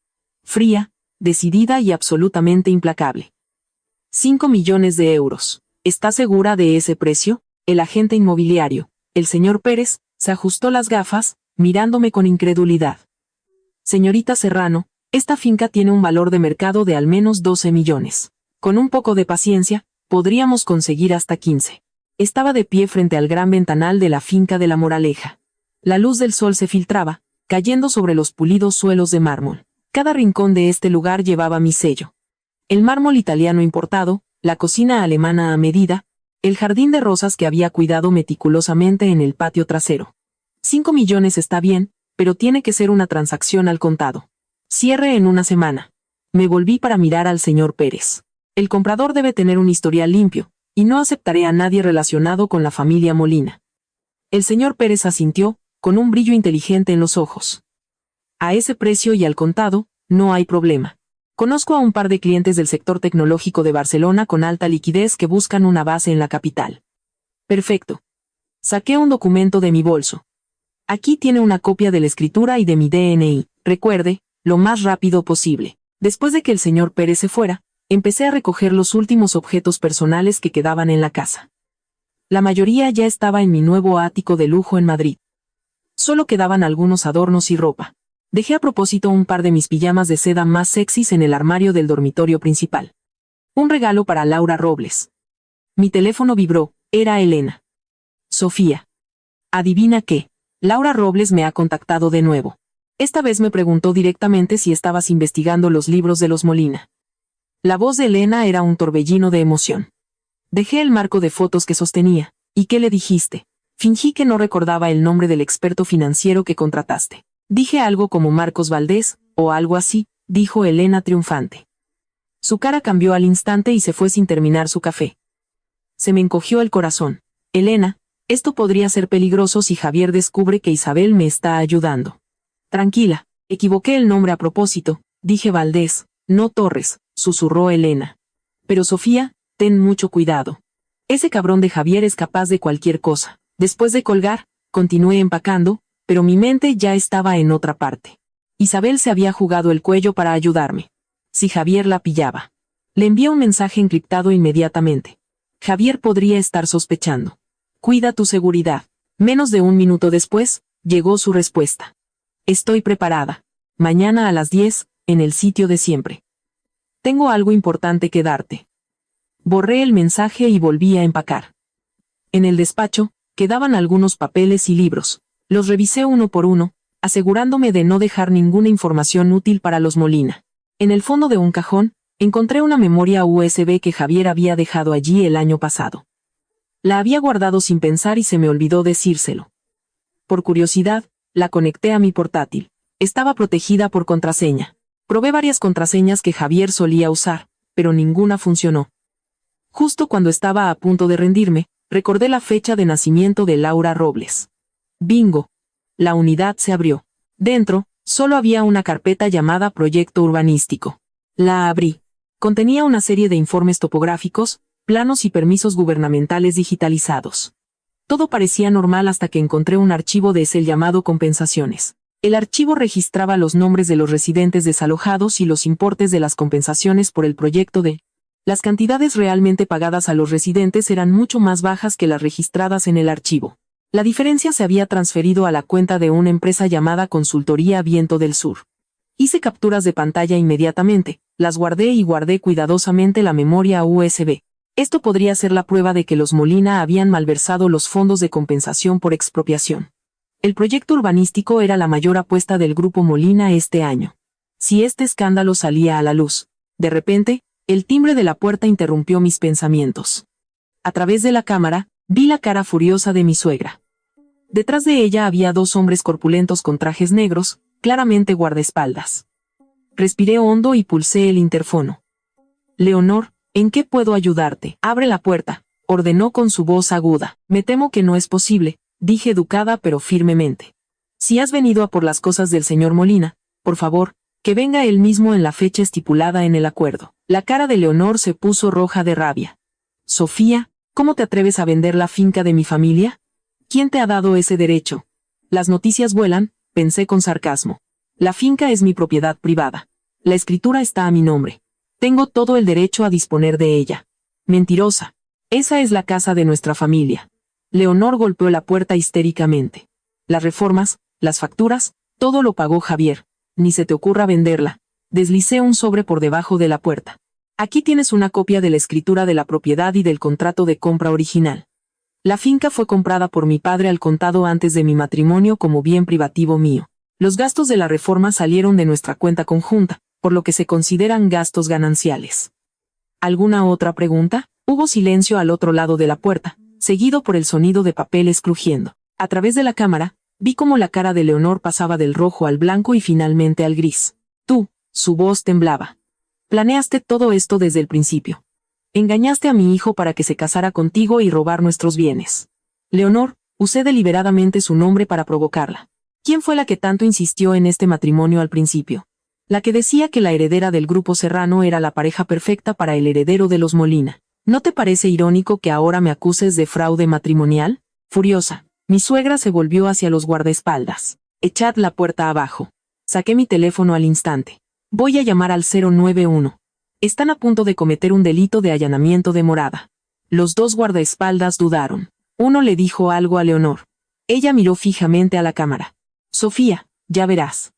[SPEAKER 1] Fría, decidida y absolutamente implacable. 5 millones de euros. ¿Está segura de ese precio? El agente inmobiliario, el señor Pérez, se ajustó las gafas, mirándome con incredulidad. Señorita Serrano, esta finca tiene un valor de mercado de al menos 12 millones. Con un poco de paciencia, podríamos conseguir hasta 15. Estaba de pie frente al gran ventanal de la finca de La Moraleja. La luz del sol se filtraba, cayendo sobre los pulidos suelos de mármol. Cada rincón de este lugar llevaba mi sello. El mármol italiano importado, la cocina alemana a medida, el jardín de rosas que había cuidado meticulosamente en el patio trasero. 5 millones está bien, pero tiene que ser una transacción al contado. Cierre en una semana. Me volví para mirar al señor Pérez. El comprador debe tener un historial limpio, y no aceptaré a nadie relacionado con la familia Molina. El señor Pérez asintió, con un brillo inteligente en los ojos. A ese precio y al contado, no hay problema. Conozco a un par de clientes del sector tecnológico de Barcelona con alta liquidez que buscan una base en la capital. Perfecto. Saqué un documento de mi bolso. Aquí tiene una copia de la escritura y de mi DNI. Recuerde, lo más rápido posible. Después de que el señor Pérez se fuera, empecé a recoger los últimos objetos personales que quedaban en la casa. La mayoría ya estaba en mi nuevo ático de lujo en Madrid. Solo quedaban algunos adornos y ropa. Dejé a propósito un par de mis pijamas de seda más sexys en el armario del dormitorio principal. Un regalo para Laura Robles. Mi teléfono vibró, era Elena. Sofía. Adivina qué, Laura Robles me ha contactado de nuevo. Esta vez me preguntó directamente si estabas investigando los libros de los Molina. La voz de Elena era un torbellino de emoción. Dejé el marco de fotos que sostenía. ¿Y qué le dijiste? Fingí que no recordaba el nombre del experto financiero que contrataste. Dije algo como Marcos Valdés, o algo así, dijo Elena triunfante. Su cara cambió al instante y se fue sin terminar su café. Se me encogió el corazón. Elena, esto podría ser peligroso si Javier descubre que Isabel me está ayudando. Tranquila, equivoqué el nombre a propósito, dije Valdés, no Torres, susurró Elena. Pero Sofía, ten mucho cuidado. Ese cabrón de Javier es capaz de cualquier cosa. Después de colgar, continué empacando, pero mi mente ya estaba en otra parte. Isabel se había jugado el cuello para ayudarme. Si Javier la pillaba. Le envié un mensaje encriptado inmediatamente. Javier podría estar sospechando. Cuida tu seguridad. Menos de un minuto después, llegó su respuesta. Estoy preparada. Mañana a las 10, en el sitio de siempre. Tengo algo importante que darte. Borré el mensaje y volví a empacar. En el despacho, quedaban algunos papeles y libros. Los revisé uno por uno, asegurándome de no dejar ninguna información útil para los Molina. En el fondo de un cajón, encontré una memoria USB que Javier había dejado allí el año pasado. La había guardado sin pensar y se me olvidó decírselo. Por curiosidad, la conecté a mi portátil. Estaba protegida por contraseña. Probé varias contraseñas que Javier solía usar, pero ninguna funcionó. Justo cuando estaba a punto de rendirme, recordé la fecha de nacimiento de Laura Robles. Bingo. La unidad se abrió. Dentro, solo había una carpeta llamada Proyecto Urbanístico. La abrí. Contenía una serie de informes topográficos, planos y permisos gubernamentales digitalizados. Todo parecía normal hasta que encontré un archivo de Excel llamado Compensaciones. El archivo registraba los nombres de los residentes desalojados y los importes de las compensaciones por el proyecto de... Las cantidades realmente pagadas a los residentes eran mucho más bajas que las registradas en el archivo. La diferencia se había transferido a la cuenta de una empresa llamada Consultoría Viento del Sur. Hice capturas de pantalla inmediatamente, las guardé y guardé cuidadosamente la memoria USB. Esto podría ser la prueba de que los Molina habían malversado los fondos de compensación por expropiación. El proyecto urbanístico era la mayor apuesta del grupo Molina este año. Si este escándalo salía a la luz, de repente, el timbre de la puerta interrumpió mis pensamientos. A través de la cámara, vi la cara furiosa de mi suegra. Detrás de ella había dos hombres corpulentos con trajes negros, claramente guardaespaldas. Respiré hondo y pulsé el interfono. Leonor, ¿en qué puedo ayudarte? Abre la puerta, ordenó con su voz aguda. Me temo que no es posible, dije educada pero firmemente. Si has venido a por las cosas del señor Molina, por favor, que venga él mismo en la fecha estipulada en el acuerdo. La cara de Leonor se puso roja de rabia. Sofía, ¿cómo te atreves a vender la finca de mi familia? ¿Quién te ha dado ese derecho? Las noticias vuelan, pensé con sarcasmo. La finca es mi propiedad privada. La escritura está a mi nombre. Tengo todo el derecho a disponer de ella. Mentirosa. Esa es la casa de nuestra familia. Leonor golpeó la puerta histéricamente. Las reformas, las facturas, todo lo pagó Javier. Ni se te ocurra venderla. Deslicé un sobre por debajo de la puerta. Aquí tienes una copia de la escritura de la propiedad y del contrato de compra original. La finca fue comprada por mi padre al contado antes de mi matrimonio como bien privativo mío. Los gastos de la reforma salieron de nuestra cuenta conjunta, por lo que se consideran gastos gananciales. ¿Alguna otra pregunta? Hubo silencio al otro lado de la puerta, seguido por el sonido de papeles crujiendo. A través de la cámara, vi cómo la cara de Leonor pasaba del rojo al blanco y finalmente al gris. Tú, su voz temblaba. Planeaste todo esto desde el principio. Engañaste a mi hijo para que se casara contigo y robar nuestros bienes. Leonor, usé deliberadamente su nombre para provocarla. ¿Quién fue la que tanto insistió en este matrimonio al principio? La que decía que la heredera del grupo Serrano era la pareja perfecta para el heredero de los Molina. ¿No te parece irónico que ahora me acuses de fraude matrimonial? Furiosa, mi suegra se volvió hacia los guardaespaldas. Echad la puerta abajo. Saqué mi teléfono al instante. Voy a llamar al 091. Están a punto de cometer un delito de allanamiento de morada. Los dos guardaespaldas dudaron. Uno le dijo algo a Leonor. Ella miró fijamente a la cámara. Sofía, ya verás.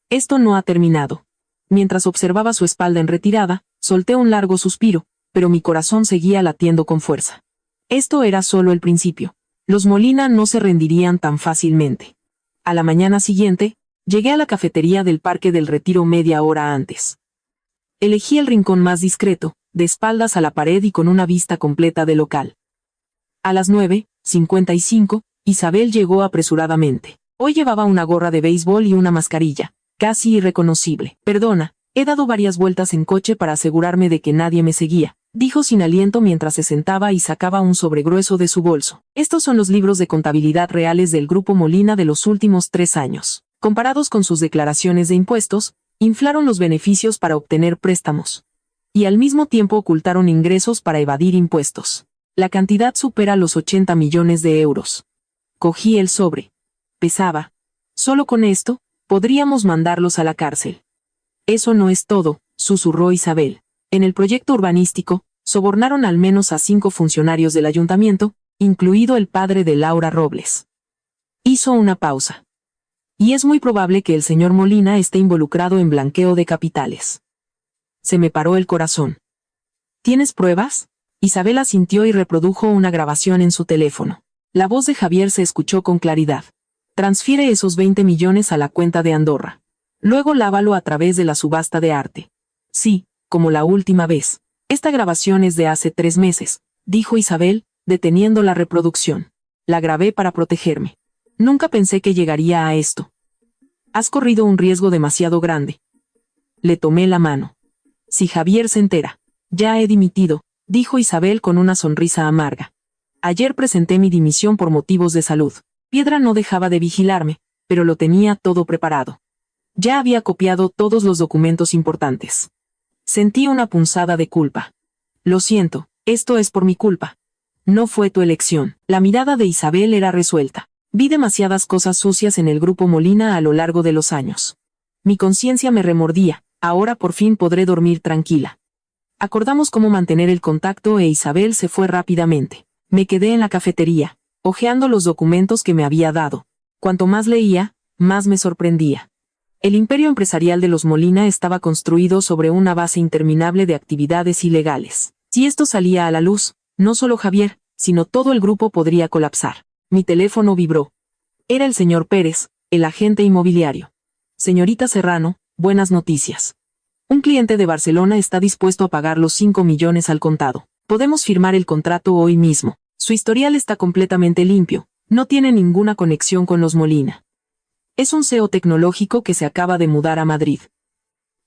[SPEAKER 1] Esto no ha terminado. Mientras observaba su espalda en retirada, solté un largo suspiro, pero mi corazón seguía latiendo con fuerza. Esto era solo el principio. Los Molina no se rendirían tan fácilmente. A la mañana siguiente, llegué a la cafetería del Parque del Retiro media hora antes. Elegí el rincón más discreto, de espaldas a la pared y con una vista completa del local. A las 9:55, Isabel llegó apresuradamente. Hoy llevaba una gorra de béisbol y una mascarilla, casi irreconocible. Perdona, he dado varias vueltas en coche para asegurarme de que nadie me seguía, dijo sin aliento mientras se sentaba y sacaba un sobre grueso de su bolso. Estos son los libros de contabilidad reales del Grupo Molina de los últimos 3 años. Comparados con sus declaraciones de impuestos, inflaron los beneficios para obtener préstamos. Y al mismo tiempo ocultaron ingresos para evadir impuestos. La cantidad supera los 80 millones de euros. Cogí el sobre. Pesaba. Solo con esto, podríamos mandarlos a la cárcel. Eso no es todo, susurró Isabel. En el proyecto urbanístico, sobornaron al menos a 5 funcionarios del ayuntamiento, incluido el padre de Laura Robles. Hizo una pausa. Y es muy probable que el señor Molina esté involucrado en blanqueo de capitales. Se me paró el corazón. ¿Tienes pruebas? Isabel asintió y reprodujo una grabación en su teléfono. La voz de Javier se escuchó con claridad. Transfiere esos 20 millones a la cuenta de Andorra. Luego lávalo a través de la subasta de arte. Sí, como la última vez. Esta grabación es de hace 3 meses, dijo Isabel, deteniendo la reproducción. La grabé para protegerme. Nunca pensé que llegaría a esto. Has corrido un riesgo demasiado grande. Le tomé la mano. Si Javier se entera. Ya he dimitido, dijo Isabel con una sonrisa amarga. Ayer presenté mi dimisión por motivos de salud. Piedra no dejaba de vigilarme, pero lo tenía todo preparado. Ya había copiado todos los documentos importantes. Sentí una punzada de culpa. Lo siento, esto es por mi culpa. No fue tu elección. La mirada de Isabel era resuelta. Vi demasiadas cosas sucias en el Grupo Molina a lo largo de los años. Mi conciencia me remordía, ahora por fin podré dormir tranquila. Acordamos cómo mantener el contacto e Isabel se fue rápidamente. Me quedé en la cafetería, hojeando los documentos que me había dado. Cuanto más leía, más me sorprendía. El imperio empresarial de los Molina estaba construido sobre una base interminable de actividades ilegales. Si esto salía a la luz, no solo Javier, sino todo el grupo podría colapsar. Mi teléfono vibró. Era el señor Pérez, el agente inmobiliario. Señorita Serrano, buenas noticias. Un cliente de Barcelona está dispuesto a pagar los 5 millones al contado. Podemos firmar el contrato hoy mismo. Su historial está completamente limpio, no tiene ninguna conexión con los Molina. Es un CEO tecnológico que se acaba de mudar a Madrid.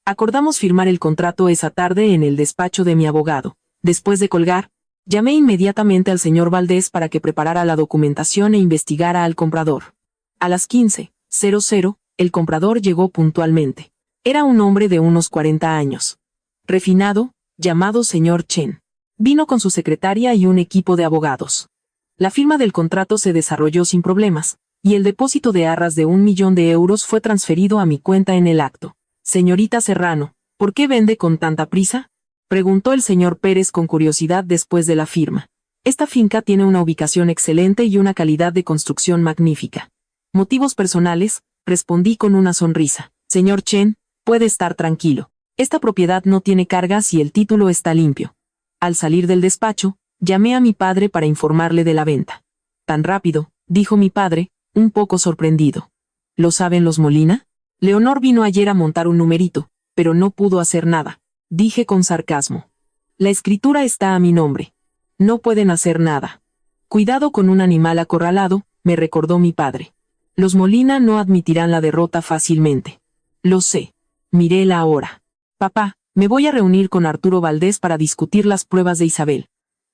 [SPEAKER 1] Acordamos firmar el contrato esa tarde en el despacho de mi abogado. Después de colgar, llamé inmediatamente al señor Valdés para que preparara la documentación e investigara al comprador. A las 15:00, el comprador llegó puntualmente. Era un hombre de unos 40 años. Refinado, llamado señor Chen. Vino con su secretaria y un equipo de abogados. La firma del contrato se desarrolló sin problemas, y el depósito de arras de 1 millón de euros fue transferido a mi cuenta en el acto. Señorita Serrano, ¿por qué vende con tanta prisa?, preguntó el señor Pérez con curiosidad después de la firma. Esta finca tiene una ubicación excelente y una calidad de construcción magnífica. Motivos personales, respondí con una sonrisa. Señor Chen, puede estar tranquilo. Esta propiedad no tiene cargas y el título está limpio. Al salir del despacho, llamé a mi padre para informarle de la venta. Tan rápido, dijo mi padre, un poco sorprendido. ¿Lo saben los Molina? Leonor vino ayer a montar un numerito, pero no pudo hacer nada, dije con sarcasmo. La escritura está a mi nombre. No pueden hacer nada. Cuidado con un animal acorralado, me recordó mi padre. Los Molina no admitirán la derrota fácilmente. Lo sé. Miré la hora. Papá, me voy a reunir con Arturo Valdés para discutir las pruebas de Isabel.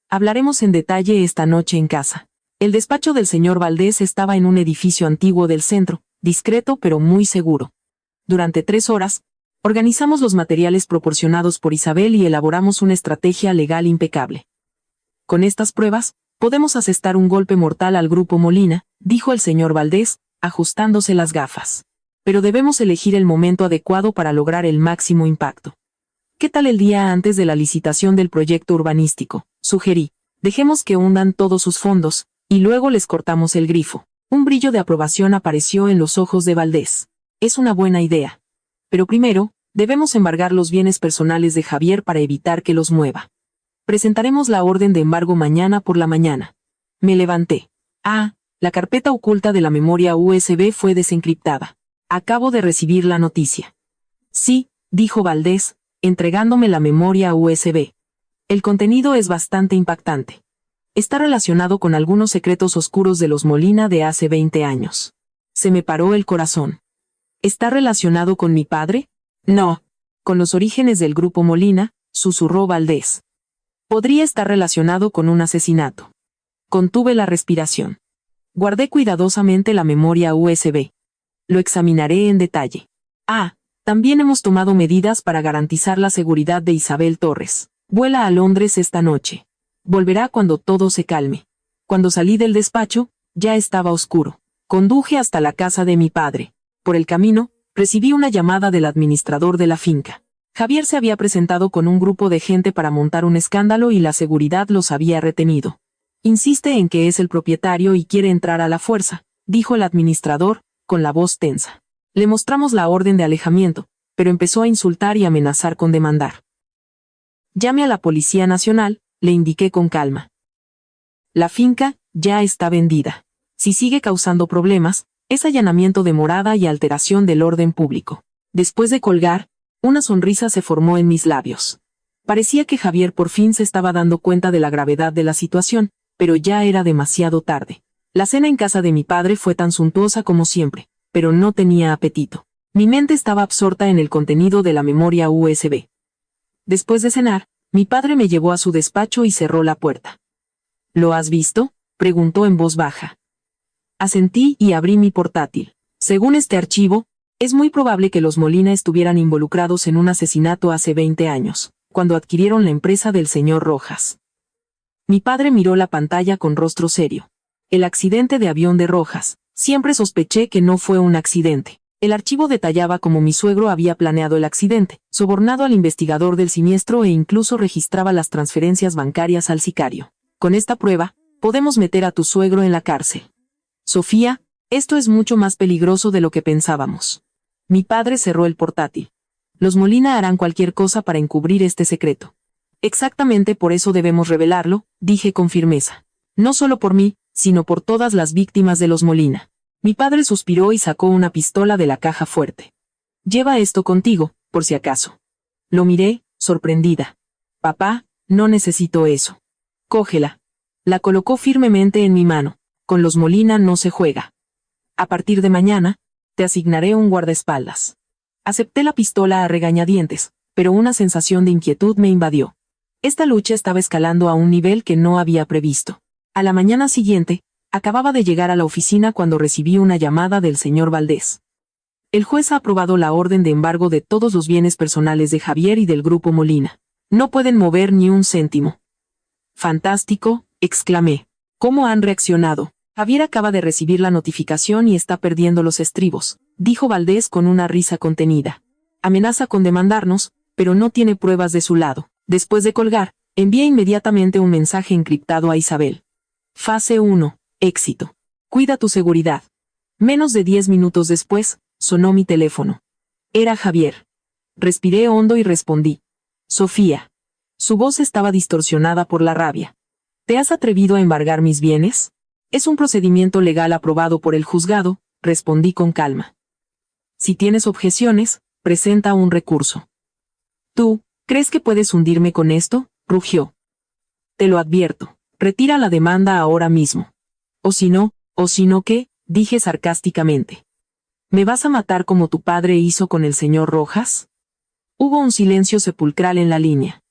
[SPEAKER 1] Hablaremos en detalle esta noche en casa. El despacho del señor Valdés estaba en un edificio antiguo del centro, discreto pero muy seguro. Durante 3 horas, organizamos los materiales proporcionados por Isabel y elaboramos una estrategia legal impecable. Con estas pruebas, podemos asestar un golpe mortal al grupo Molina, dijo el señor Valdés, ajustándose las gafas. Pero debemos elegir el momento adecuado para lograr el máximo impacto. ¿Qué tal el día antes de la licitación del proyecto urbanístico? Sugerí. Dejemos que hundan todos sus fondos, y luego les cortamos el grifo. Un brillo de aprobación apareció en los ojos de Valdés. Es una buena idea. Pero primero, debemos embargar los bienes personales de Javier para evitar que los mueva. Presentaremos la orden de embargo mañana por la mañana. Me levanté. La carpeta oculta de la memoria USB fue desencriptada. Acabo de recibir la noticia. Sí, dijo Valdés, entregándome la memoria USB. El contenido es bastante impactante. Está relacionado con algunos secretos oscuros de los Molina de hace 20 años. Se me paró el corazón. ¿Está relacionado con mi padre? No. Con los orígenes del grupo Molina, susurró Valdés. Podría estar relacionado con un asesinato. Contuve la respiración. Guardé cuidadosamente la memoria USB. Lo examinaré en detalle. También hemos tomado medidas para garantizar la seguridad de Isabel Torres. Vuela a Londres esta noche. Volverá cuando todo se calme. Cuando salí del despacho, ya estaba oscuro. Conduje hasta la casa de mi padre. Por el camino, recibí una llamada del administrador de la finca. Javier se había presentado con un grupo de gente para montar un escándalo y la seguridad los había retenido. Insiste en que es el propietario y quiere entrar a la fuerza, dijo el administrador, con la voz tensa. Le mostramos la orden de alejamiento, pero empezó a insultar y amenazar con demandar. Llame a la Policía Nacional, le indiqué con calma. La finca ya está vendida. Si sigue causando problemas, es allanamiento de morada y alteración del orden público. Después de colgar, una sonrisa se formó en mis labios. Parecía que Javier por fin se estaba dando cuenta de la gravedad de la situación, pero ya era demasiado tarde. La cena en casa de mi padre fue tan suntuosa como siempre, pero no tenía apetito. Mi mente estaba absorta en el contenido de la memoria USB. Después de cenar, mi padre me llevó a su despacho y cerró la puerta. ¿Lo has visto?, preguntó en voz baja. Asentí y abrí mi portátil. Según este archivo, es muy probable que los Molina estuvieran involucrados en un asesinato hace 20 años, cuando adquirieron la empresa del señor Rojas. Mi padre miró la pantalla con rostro serio. El accidente de avión de Rojas. Siempre sospeché que no fue un accidente. El archivo detallaba cómo mi suegro había planeado el accidente, sobornado al investigador del siniestro e incluso registraba las transferencias bancarias al sicario. Con esta prueba, podemos meter a tu suegro en la cárcel. Sofía, esto es mucho más peligroso de lo que pensábamos. Mi padre cerró el portátil. Los Molina harán cualquier cosa para encubrir este secreto. Exactamente por eso debemos revelarlo, dije con firmeza. No solo por mí, sino por todas las víctimas de los Molina. Mi padre suspiró y sacó una pistola de la caja fuerte. Lleva esto contigo, por si acaso. Lo miré, sorprendida. Papá, no necesito eso. Cógela. La colocó firmemente en mi mano. Con los Molina no se juega. A partir de mañana, te asignaré un guardaespaldas. Acepté la pistola a regañadientes, pero una sensación de inquietud me invadió. Esta lucha estaba escalando a un nivel que no había previsto. A la mañana siguiente, acababa de llegar a la oficina cuando recibí una llamada del señor Valdés. El juez ha aprobado la orden de embargo de todos los bienes personales de Javier y del grupo Molina. No pueden mover ni un céntimo. Fantástico, exclamé. ¿Cómo han reaccionado? Javier acaba de recibir la notificación y está perdiendo los estribos, dijo Valdés con una risa contenida. Amenaza con demandarnos, pero no tiene pruebas de su lado. Después de colgar, envié inmediatamente un mensaje encriptado a Isabel. Fase 1. Éxito. Cuida tu seguridad. Menos de 10 minutos después, sonó mi teléfono. Era Javier. Respiré hondo y respondí. Sofía. Su voz estaba distorsionada por la rabia. ¿Te has atrevido a embargar mis bienes? Es un procedimiento legal aprobado por el juzgado, respondí con calma. Si tienes objeciones, presenta un recurso. ¿Tú crees que puedes hundirme con esto?, rugió. Te lo advierto. Retira la demanda ahora mismo. O si no, ¿qué? Dije sarcásticamente. ¿Me vas a matar como tu padre hizo con el señor Rojas? Hubo un silencio sepulcral en la línea.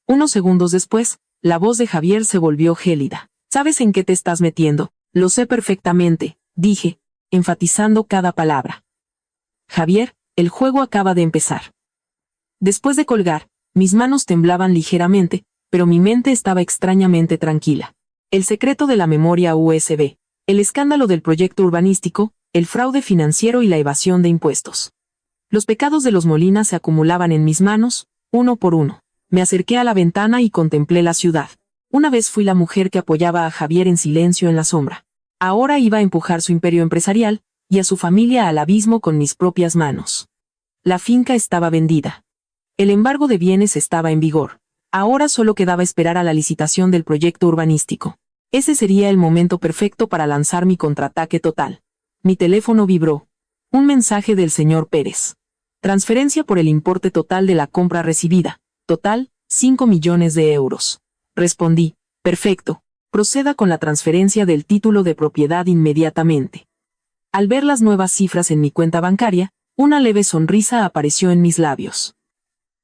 [SPEAKER 1] Unos segundos después, la voz de Javier se volvió gélida. ¿Sabes en qué te estás metiendo? Lo sé perfectamente, dije, enfatizando cada palabra. Javier, el juego acaba de empezar. Después de colgar, mis manos temblaban ligeramente, pero mi mente estaba extrañamente tranquila. El secreto de la memoria USB, el escándalo del proyecto urbanístico, el fraude financiero y la evasión de impuestos. Los pecados de los Molina se acumulaban en mis manos, uno por uno. Me acerqué a la ventana y contemplé la ciudad. Una vez fui la mujer que apoyaba a Javier en silencio en la sombra. Ahora iba a empujar su imperio empresarial y a su familia al abismo con mis propias manos. La finca estaba vendida. El embargo de bienes estaba en vigor. Ahora solo quedaba esperar a la licitación del proyecto urbanístico. Ese sería el momento perfecto para lanzar mi contraataque total. Mi teléfono vibró. Un mensaje del señor Pérez. Transferencia por el importe total de la compra recibida. Total, 5 millones de euros. Respondí, perfecto, proceda con la transferencia del título de propiedad inmediatamente. Al ver las nuevas cifras en mi cuenta bancaria, una leve sonrisa apareció en mis labios.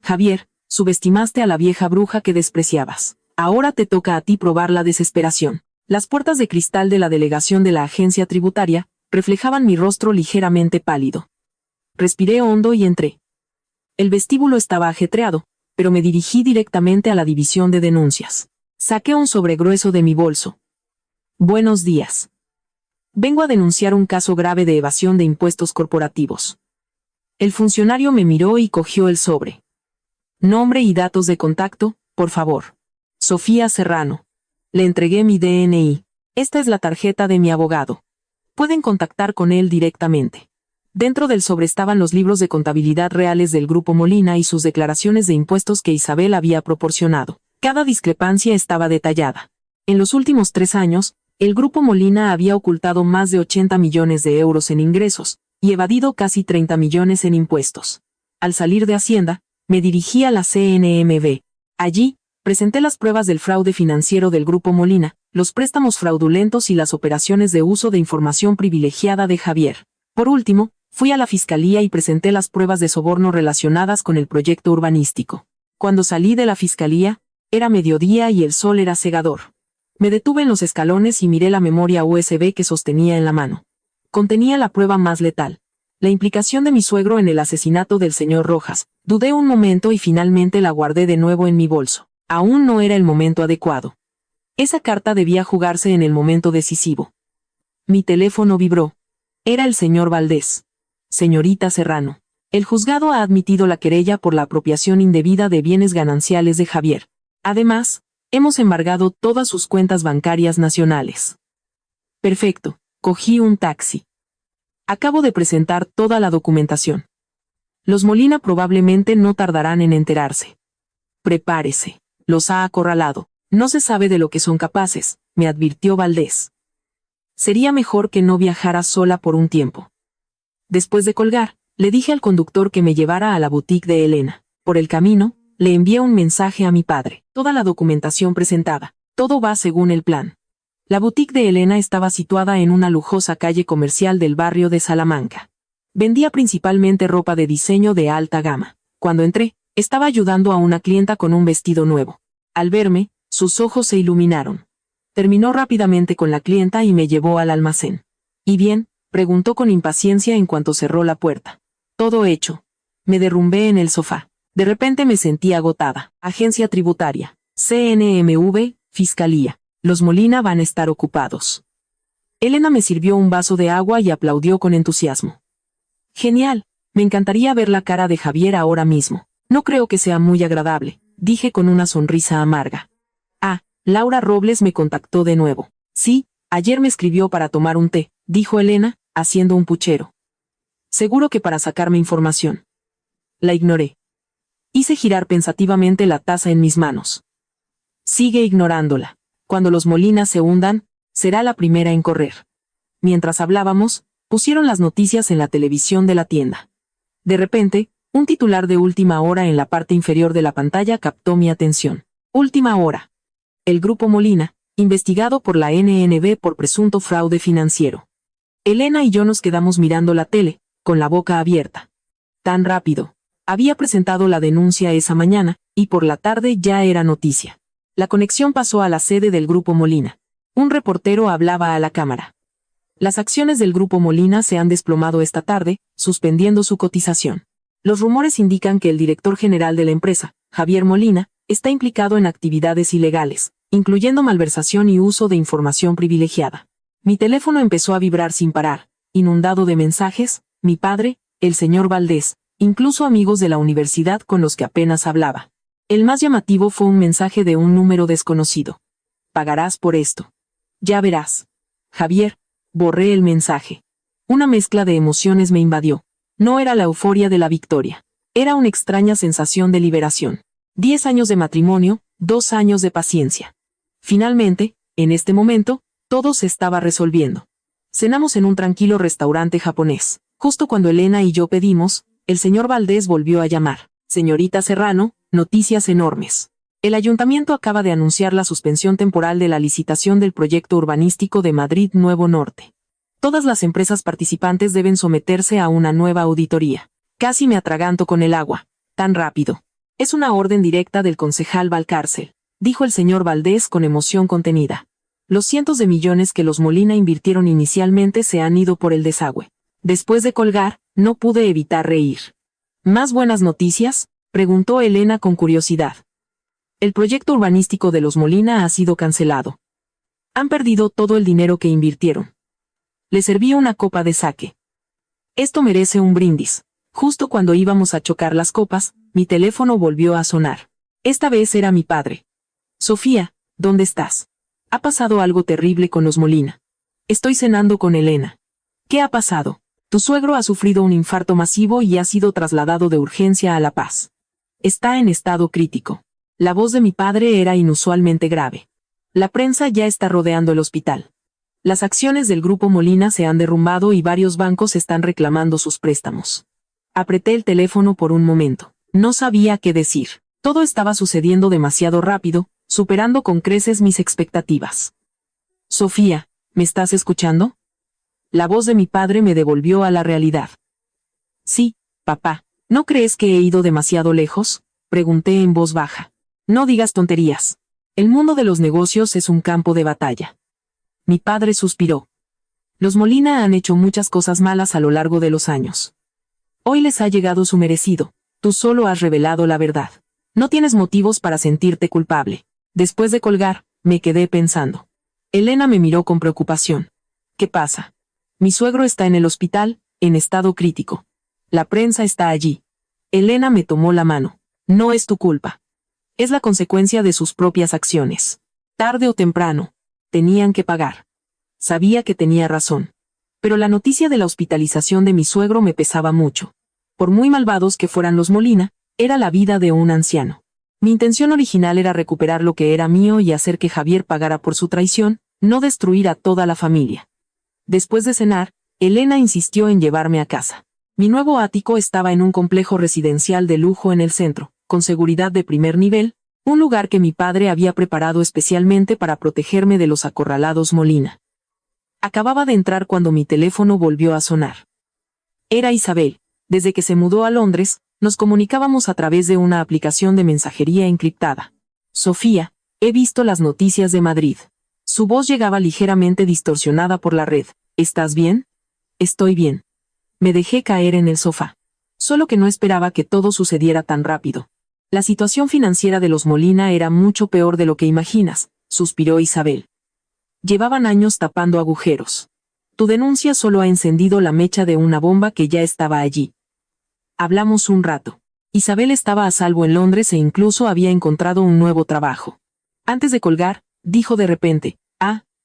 [SPEAKER 1] Javier, subestimaste a la vieja bruja que despreciabas. Ahora te toca a ti probar la desesperación. Las puertas de cristal de la delegación de la agencia tributaria reflejaban mi rostro ligeramente pálido. Respiré hondo y entré. El vestíbulo estaba ajetreado, pero me dirigí directamente a la división de denuncias. Saqué un sobre grueso de mi bolso. Buenos días. Vengo a denunciar un caso grave de evasión de impuestos corporativos. El funcionario me miró y cogió el sobre. Nombre y datos de contacto, por favor. Sofía Serrano. Le entregué mi DNI. Esta es la tarjeta de mi abogado. Pueden contactar con él directamente. Dentro del sobre estaban los libros de contabilidad reales del Grupo Molina y sus declaraciones de impuestos que Isabel había proporcionado. Cada discrepancia estaba detallada. En los últimos 3 años, el Grupo Molina había ocultado más de 80 millones de euros en ingresos, y evadido casi 30 millones en impuestos. Al salir de Hacienda, me dirigí a la CNMV. Allí, presenté las pruebas del fraude financiero del Grupo Molina, los préstamos fraudulentos y las operaciones de uso de información privilegiada de Javier. Por último, fui a la Fiscalía y presenté las pruebas de soborno relacionadas con el proyecto urbanístico. Cuando salí de la Fiscalía, era mediodía y el sol era cegador. Me detuve en los escalones y miré la memoria USB que sostenía en la mano. Contenía la prueba más letal. La implicación de mi suegro en el asesinato del señor Rojas. Dudé un momento y finalmente la guardé de nuevo en mi bolso. Aún no era el momento adecuado. Esa carta debía jugarse en el momento decisivo. Mi teléfono vibró. Era el señor Valdés. Señorita Serrano. El juzgado ha admitido la querella por la apropiación indebida de bienes gananciales de Javier. Además, hemos embargado todas sus cuentas bancarias nacionales. Perfecto. Cogí un taxi. Acabo de presentar toda la documentación. Los Molina probablemente no tardarán en enterarse. Prepárese. Los ha acorralado. No se sabe de lo que son capaces, me advirtió Valdés. Sería mejor que no viajara sola por un tiempo. Después de colgar, le dije al conductor que me llevara a la boutique de Elena. Por el camino, le envié un mensaje a mi padre. Toda la documentación presentada. Todo va según el plan. La boutique de Elena estaba situada en una lujosa calle comercial del barrio de Salamanca. Vendía principalmente ropa de diseño de alta gama. Cuando entré, estaba ayudando a una clienta con un vestido nuevo. Al verme, sus ojos se iluminaron. Terminó rápidamente con la clienta y me llevó al almacén. ¿Y bien?, preguntó con impaciencia en cuanto cerró la puerta. Todo hecho. Me derrumbé en el sofá. De repente me sentí agotada. Agencia tributaria. CNMV, Fiscalía. Los Molina van a estar ocupados. Elena me sirvió un vaso de agua y aplaudió con entusiasmo. Genial. Me encantaría ver la cara de Javier ahora mismo. No creo que sea muy agradable, dije con una sonrisa amarga. Ah, Laura Robles me contactó de nuevo. Sí, ayer me escribió para tomar un té, dijo Elena, haciendo un puchero. Seguro que para sacarme información. La ignoré. Hice girar pensativamente la taza en mis manos. Sigue ignorándola. Cuando los Molina se hundan, será la primera en correr. Mientras hablábamos, pusieron las noticias en la televisión de la tienda. De repente, un titular de última hora en la parte inferior de la pantalla captó mi atención. Última hora. El Grupo Molina, investigado por la NNB por presunto fraude financiero. Elena y yo nos quedamos mirando la tele, con la boca abierta. Tan rápido. Había presentado la denuncia esa mañana, y por la tarde ya era noticia. La conexión pasó a la sede del Grupo Molina. Un reportero hablaba a la cámara. Las acciones del Grupo Molina se han desplomado esta tarde, suspendiendo su cotización. Los rumores indican que el director general de la empresa, Javier Molina, está implicado en actividades ilegales, incluyendo malversación y uso de información privilegiada. Mi teléfono empezó a vibrar sin parar, inundado de mensajes, mi padre, el señor Valdés, incluso amigos de la universidad con los que apenas hablaba. El más llamativo fue un mensaje de un número desconocido. Pagarás por esto. Ya verás. Javier, borré el mensaje. Una mezcla de emociones me invadió. No era la euforia de la victoria. Era una extraña sensación de liberación. 10 años de matrimonio, 2 años de paciencia. Finalmente, en este momento, todo se estaba resolviendo. Cenamos en un tranquilo restaurante japonés. Justo cuando Elena y yo pedimos, el señor Valdés volvió a llamar. Señorita Serrano, noticias enormes. El ayuntamiento acaba de anunciar la suspensión temporal de la licitación del proyecto urbanístico de Madrid Nuevo Norte. Todas las empresas participantes deben someterse a una nueva auditoría. Casi me atraganto con el agua. Tan rápido. Es una orden directa del concejal Valcárcel, dijo el señor Valdés con emoción contenida. Los cientos de millones que los Molina invirtieron inicialmente se han ido por el desagüe. Después de colgar, no pude evitar reír. ¿Más buenas noticias?, preguntó Elena con curiosidad. El proyecto urbanístico de los Molina ha sido cancelado. Han perdido todo el dinero que invirtieron. Le serví una copa de sake. Esto merece un brindis. Justo cuando íbamos a chocar las copas, mi teléfono volvió a sonar. Esta vez era mi padre. Sofía, ¿dónde estás? Ha pasado algo terrible con los Molina. Estoy cenando con Elena. ¿Qué ha pasado? Tu suegro ha sufrido un infarto masivo y ha sido trasladado de urgencia a La Paz. Está en estado crítico. La voz de mi padre era inusualmente grave. La prensa ya está rodeando el hospital. Las acciones del Grupo Molina se han derrumbado y varios bancos están reclamando sus préstamos. Apreté el teléfono por un momento. No sabía qué decir. Todo estaba sucediendo demasiado rápido, superando con creces mis expectativas. Sofía, ¿me estás escuchando? La voz de mi padre me devolvió a la realidad. Sí, papá. ¿No crees que he ido demasiado lejos?, pregunté en voz baja. No digas tonterías. El mundo de los negocios es un campo de batalla. Mi padre suspiró. Los Molina han hecho muchas cosas malas a lo largo de los años. Hoy les ha llegado su merecido. Tú solo has revelado la verdad. No tienes motivos para sentirte culpable. Después de colgar, me quedé pensando. Elena me miró con preocupación. ¿Qué pasa? Mi suegro está en el hospital, en estado crítico. La prensa está allí. Elena me tomó la mano. No es tu culpa. Es la consecuencia de sus propias acciones. Tarde o temprano, tenían que pagar. Sabía que tenía razón. Pero la noticia de la hospitalización de mi suegro me pesaba mucho. Por muy malvados que fueran los Molina, era la vida de un anciano. Mi intención original era recuperar lo que era mío y hacer que Javier pagara por su traición, no destruir a toda la familia. Después de cenar, Elena insistió en llevarme a casa. Mi nuevo ático estaba en un complejo residencial de lujo en el centro, con seguridad de primer nivel, un lugar que mi padre había preparado especialmente para protegerme de los acorralados Molina. Acababa de entrar cuando mi teléfono volvió a sonar. Era Isabel. Desde que se mudó a Londres, nos comunicábamos a través de una aplicación de mensajería encriptada. Sofía, he visto las noticias de Madrid. Su voz llegaba ligeramente distorsionada por la red. ¿Estás bien? Estoy bien. Me dejé caer en el sofá. Solo que no esperaba que todo sucediera tan rápido. La situación financiera de los Molina era mucho peor de lo que imaginas, suspiró Isabel. Llevaban años tapando agujeros. Tu denuncia solo ha encendido la mecha de una bomba que ya estaba allí. Hablamos un rato. Isabel estaba a salvo en Londres e incluso había encontrado un nuevo trabajo. Antes de colgar, dijo de repente,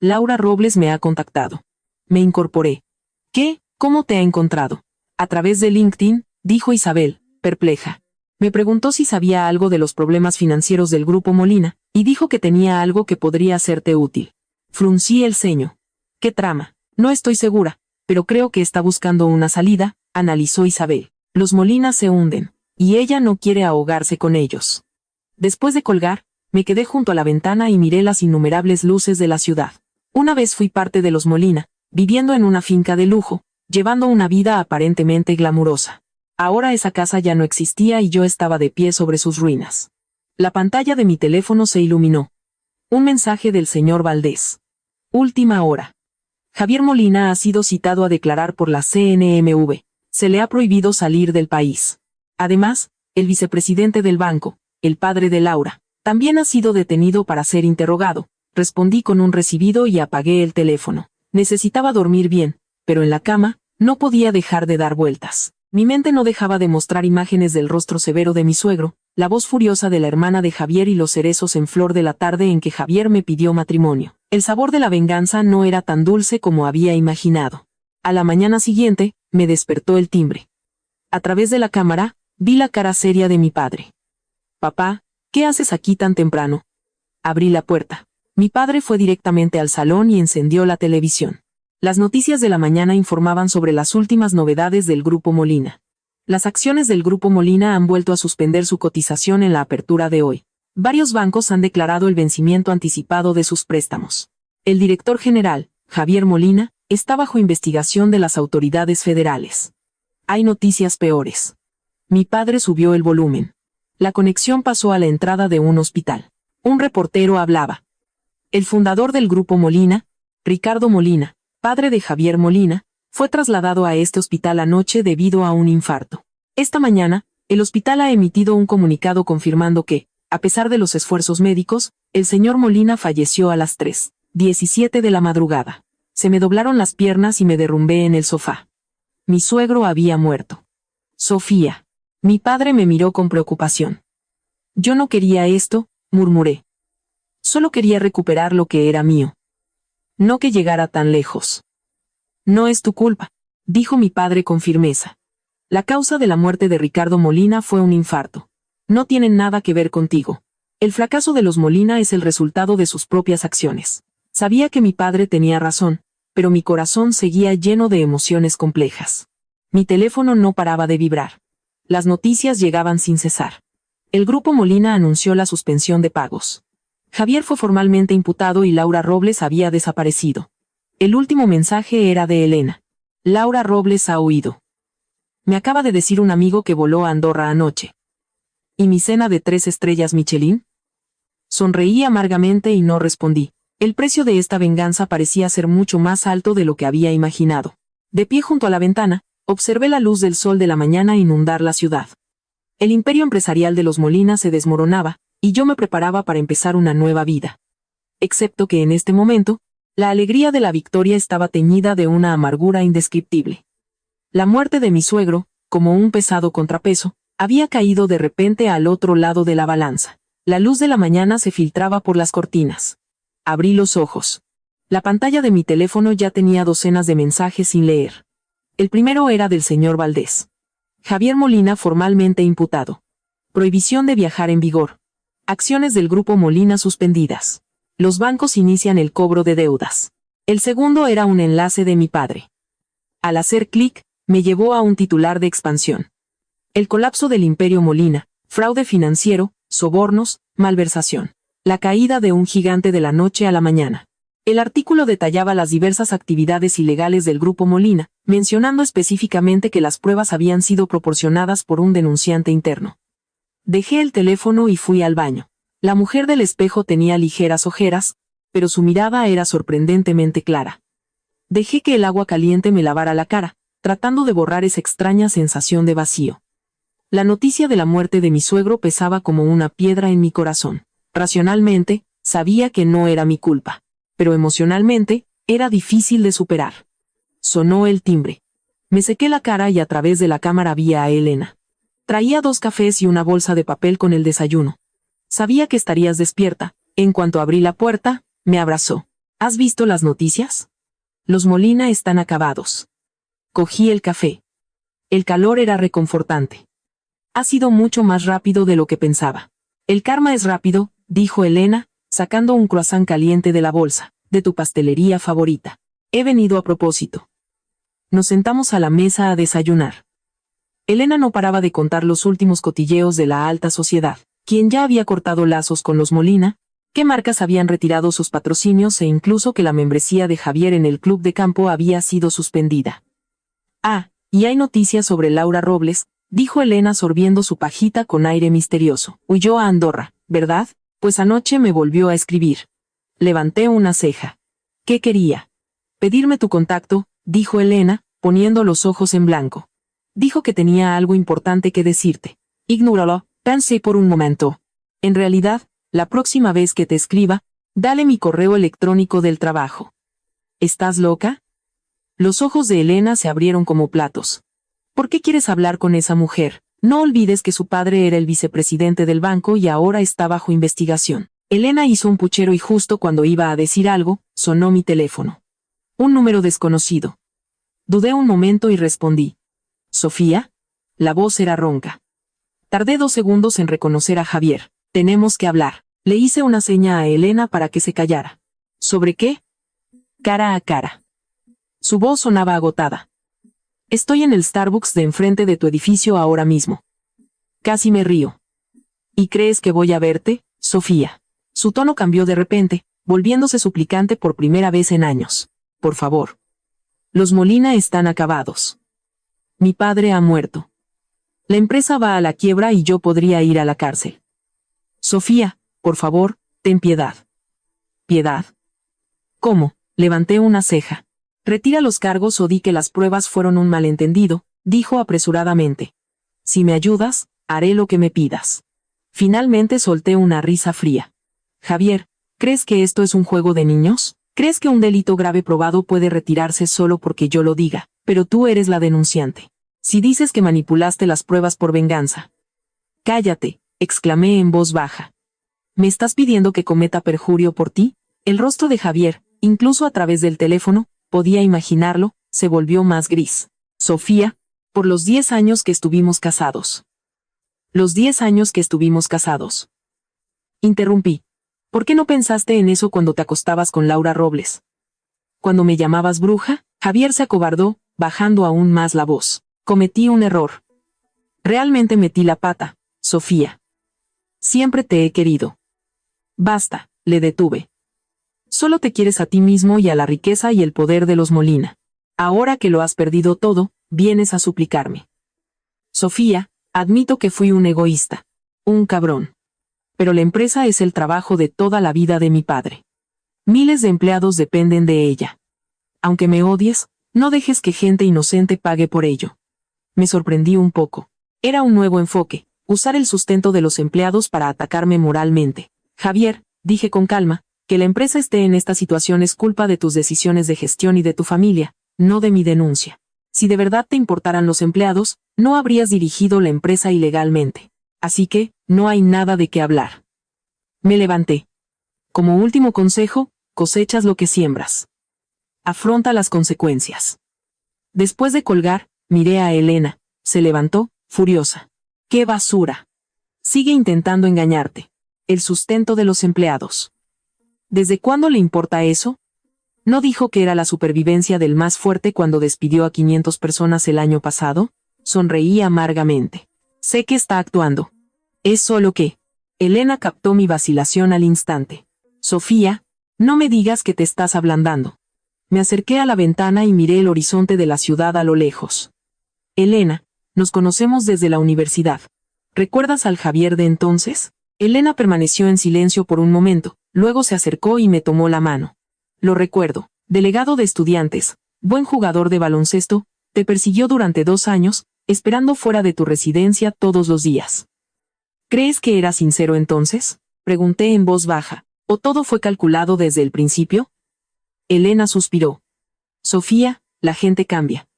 [SPEAKER 1] Laura Robles me ha contactado. Me incorporé. ¿Qué? ¿Cómo te ha encontrado? A través de LinkedIn, dijo Isabel, perpleja. Me preguntó si sabía algo de los problemas financieros del Grupo Molina, y dijo que tenía algo que podría serte útil. Fruncí el ceño. ¿Qué trama? No estoy segura, pero creo que está buscando una salida, analizó Isabel. Los Molina se hunden, y ella no quiere ahogarse con ellos. Después de colgar, Me quedé junto a la ventana y miré las innumerables luces de la ciudad. Una vez fui parte de los Molina, viviendo en una finca de lujo, llevando una vida aparentemente glamurosa. Ahora esa casa ya no existía y yo estaba de pie sobre sus ruinas. La pantalla de mi teléfono se iluminó. Un mensaje del señor Valdés. Última hora. Javier Molina ha sido citado a declarar por la CNMV. Se le ha prohibido salir del país. Además, el vicepresidente del banco, el padre de Laura, también ha sido detenido para ser interrogado. Respondí con un recibido y apagué el teléfono. Necesitaba dormir bien, pero en la cama, no podía dejar de dar vueltas. Mi mente no dejaba de mostrar imágenes del rostro severo de mi suegro, la voz furiosa de la hermana de Javier y los cerezos en flor de la tarde en que Javier me pidió matrimonio. El sabor de la venganza no era tan dulce como había imaginado. A la mañana siguiente, me despertó el timbre. A través de la cámara, vi la cara seria de mi padre. «Papá, ¿qué haces aquí tan temprano?» Abrí la puerta. Mi padre fue directamente al salón y encendió la televisión. Las noticias de la mañana informaban sobre las últimas novedades del Grupo Molina. Las acciones del Grupo Molina han vuelto a suspender su cotización en la apertura de hoy. Varios bancos han declarado el vencimiento anticipado de sus préstamos. El director general, Javier Molina, está bajo investigación de las autoridades federales. Hay noticias peores. Mi padre subió el volumen. La conexión pasó a la entrada de un hospital. Un reportero hablaba. El fundador del Grupo Molina, Ricardo Molina, padre de Javier Molina, fue trasladado a este hospital anoche debido a un infarto. Esta mañana, el hospital ha emitido un comunicado confirmando que, a pesar de los esfuerzos médicos, el señor Molina falleció a las 3:17 de la madrugada. Se me doblaron las piernas y me derrumbé en el sofá. Mi suegro había muerto. Sofía. Mi padre me miró con preocupación. Yo no quería esto, murmuré. Solo quería recuperar lo que era mío. No que llegara tan lejos. No es tu culpa, dijo mi padre con firmeza. La causa de la muerte de Ricardo Molina fue un infarto. No tienen nada que ver contigo. El fracaso de los Molina es el resultado de sus propias acciones. Sabía que mi padre tenía razón, pero mi corazón seguía lleno de emociones complejas. Mi teléfono no paraba de vibrar. Las noticias llegaban sin cesar. El Grupo Molina anunció la suspensión de pagos. Javier fue formalmente imputado y Laura Robles había desaparecido. El último mensaje era de Elena. Laura Robles ha huido. Me acaba de decir un amigo que voló a Andorra anoche. ¿Y mi cena de 3 estrellas Michelin? Sonreí amargamente y no respondí. El precio de esta venganza parecía ser mucho más alto de lo que había imaginado. De pie junto a la ventana, observé la luz del sol de la mañana inundar la ciudad. El imperio empresarial de los Molina se desmoronaba, y yo me preparaba para empezar una nueva vida. Excepto que en este momento, la alegría de la victoria estaba teñida de una amargura indescriptible. La muerte de mi suegro, como un pesado contrapeso, había caído de repente al otro lado de la balanza. La luz de la mañana se filtraba por las cortinas. Abrí los ojos. La pantalla de mi teléfono ya tenía docenas de mensajes sin leer. El primero era del señor Valdés. Javier Molina formalmente imputado. Prohibición de viajar en vigor. Acciones del Grupo Molina suspendidas. Los bancos inician el cobro de deudas. El segundo era un enlace de mi padre. Al hacer clic, me llevó a un titular de expansión. El colapso del imperio Molina, fraude financiero, sobornos, malversación. La caída de un gigante de la noche a la mañana. El artículo detallaba las diversas actividades ilegales del Grupo Molina, mencionando específicamente que las pruebas habían sido proporcionadas por un denunciante interno. Dejé el teléfono y fui al baño. La mujer del espejo tenía ligeras ojeras, pero su mirada era sorprendentemente clara. Dejé que el agua caliente me lavara la cara, tratando de borrar esa extraña sensación de vacío. La noticia de la muerte de mi suegro pesaba como una piedra en mi corazón. Racionalmente, sabía que no era mi culpa, pero emocionalmente, era difícil de superar. Sonó el timbre. Me sequé la cara y a través de la cámara vi a Elena. Traía 2 cafés y una bolsa de papel con el desayuno. Sabía que estarías despierta. En cuanto abrí la puerta, me abrazó. ¿Has visto las noticias? Los Molina están acabados. Cogí el café. El calor era reconfortante. Ha sido mucho más rápido de lo que pensaba. El karma es rápido, dijo Elena, sacando un croissant caliente de la bolsa, de tu pastelería favorita. He venido a propósito. Nos sentamos a la mesa a desayunar. Elena no paraba de contar los últimos cotilleos de la alta sociedad. quien ya había cortado lazos con los Molina, qué marcas habían retirado sus patrocinios e incluso que la membresía de Javier en el club de campo había sido suspendida. Ah, y hay noticias sobre Laura Robles, dijo Elena sorbiendo su pajita con aire misterioso. Huyó a Andorra, ¿verdad? Pues anoche me volvió a escribir. Levanté una ceja. ¿Qué quería? Pedirme tu contacto, dijo Elena, poniendo los ojos en blanco. Dijo que tenía algo importante que decirte. Ignóralo, pensé por un momento. En realidad, la próxima vez que te escriba, dale mi correo electrónico del trabajo. ¿Estás loca? Los ojos de Elena se abrieron como platos. ¿Por qué quieres hablar con esa mujer? No olvides que su padre era el vicepresidente del banco y ahora está bajo investigación. Elena hizo un puchero y justo cuando iba a decir algo, sonó mi teléfono. Un número desconocido. Dudé un momento y respondí. ¿Sofía? La voz era ronca. Tardé 2 segundos en reconocer a Javier. Tenemos que hablar. Le hice una seña a Elena para que se callara. ¿Sobre qué? Cara a cara. Su voz sonaba agotada. Estoy en el Starbucks de enfrente de tu edificio ahora mismo. Casi me río. ¿Y crees que voy a verte, Sofía? Su tono cambió de repente, volviéndose suplicante por primera vez en años. Por favor. Los Molina están acabados. Mi padre ha muerto. La empresa va a la quiebra y yo podría ir a la cárcel. Sofía, por favor, ten piedad. ¿Piedad? ¿Cómo? Levanté una ceja. Retira los cargos o di que las pruebas fueron un malentendido, dijo apresuradamente. Si me ayudas, haré lo que me pidas. Finalmente solté una risa fría. Javier, ¿crees que esto es un juego de niños? ¿Crees que un delito grave probado puede retirarse solo porque yo lo diga? Pero tú eres la denunciante. Si dices que manipulaste las pruebas por venganza. Cállate, exclamé en voz baja. ¿Me estás pidiendo que cometa perjurio por ti? El rostro de Javier, incluso a través del teléfono, podía imaginarlo, se volvió más gris. Sofía, por los 10 años que estuvimos casados. Los 10 años que estuvimos casados. Interrumpí. ¿Por qué no pensaste en eso cuando te acostabas con Laura Robles? Cuando me llamabas bruja, Javier se acobardó, bajando aún más la voz. Cometí un error. Realmente metí la pata, Sofía. Siempre te he querido. Basta, le detuve. Solo te quieres a ti mismo y a la riqueza y el poder de los Molina. Ahora que lo has perdido todo, vienes a suplicarme. Sofía, admito que fui un egoísta. Un cabrón. Pero la empresa es el trabajo de toda la vida de mi padre. Miles de empleados dependen de ella. Aunque me odies, no dejes que gente inocente pague por ello. Me sorprendí un poco. Era un nuevo enfoque, usar el sustento de los empleados para atacarme moralmente. Javier, dije con calma, que la empresa esté en esta situación es culpa de tus decisiones de gestión y de tu familia, no de mi denuncia. Si de verdad te importaran los empleados, no habrías dirigido la empresa ilegalmente. Así que, no hay nada de qué hablar. Me levanté. Como último consejo, cosechas lo que siembras. Afronta las consecuencias. Después de colgar, miré a Elena. Se levantó, furiosa. ¡Qué basura! Sigue intentando engañarte. El sustento de los empleados. ¿Desde cuándo le importa eso? ¿No dijo que era la supervivencia del más fuerte cuando despidió a 500 personas el año pasado? Sonreí amargamente. Sé que está actuando. Es solo que... Elena captó mi vacilación al instante. Sofía, no me digas que te estás ablandando. Me acerqué a la ventana y miré el horizonte de la ciudad a lo lejos. Elena, nos conocemos desde la universidad. ¿Recuerdas al Javier de entonces? Elena permaneció en silencio por un momento, luego se acercó y me tomó la mano. Lo recuerdo, delegado de estudiantes, buen jugador de baloncesto, te persiguió durante 2 años, esperando fuera de tu residencia todos los días. ¿Crees que era sincero entonces? Pregunté en voz baja. ¿O todo fue calculado desde el principio? Elena suspiró. Sofía, la gente cambia.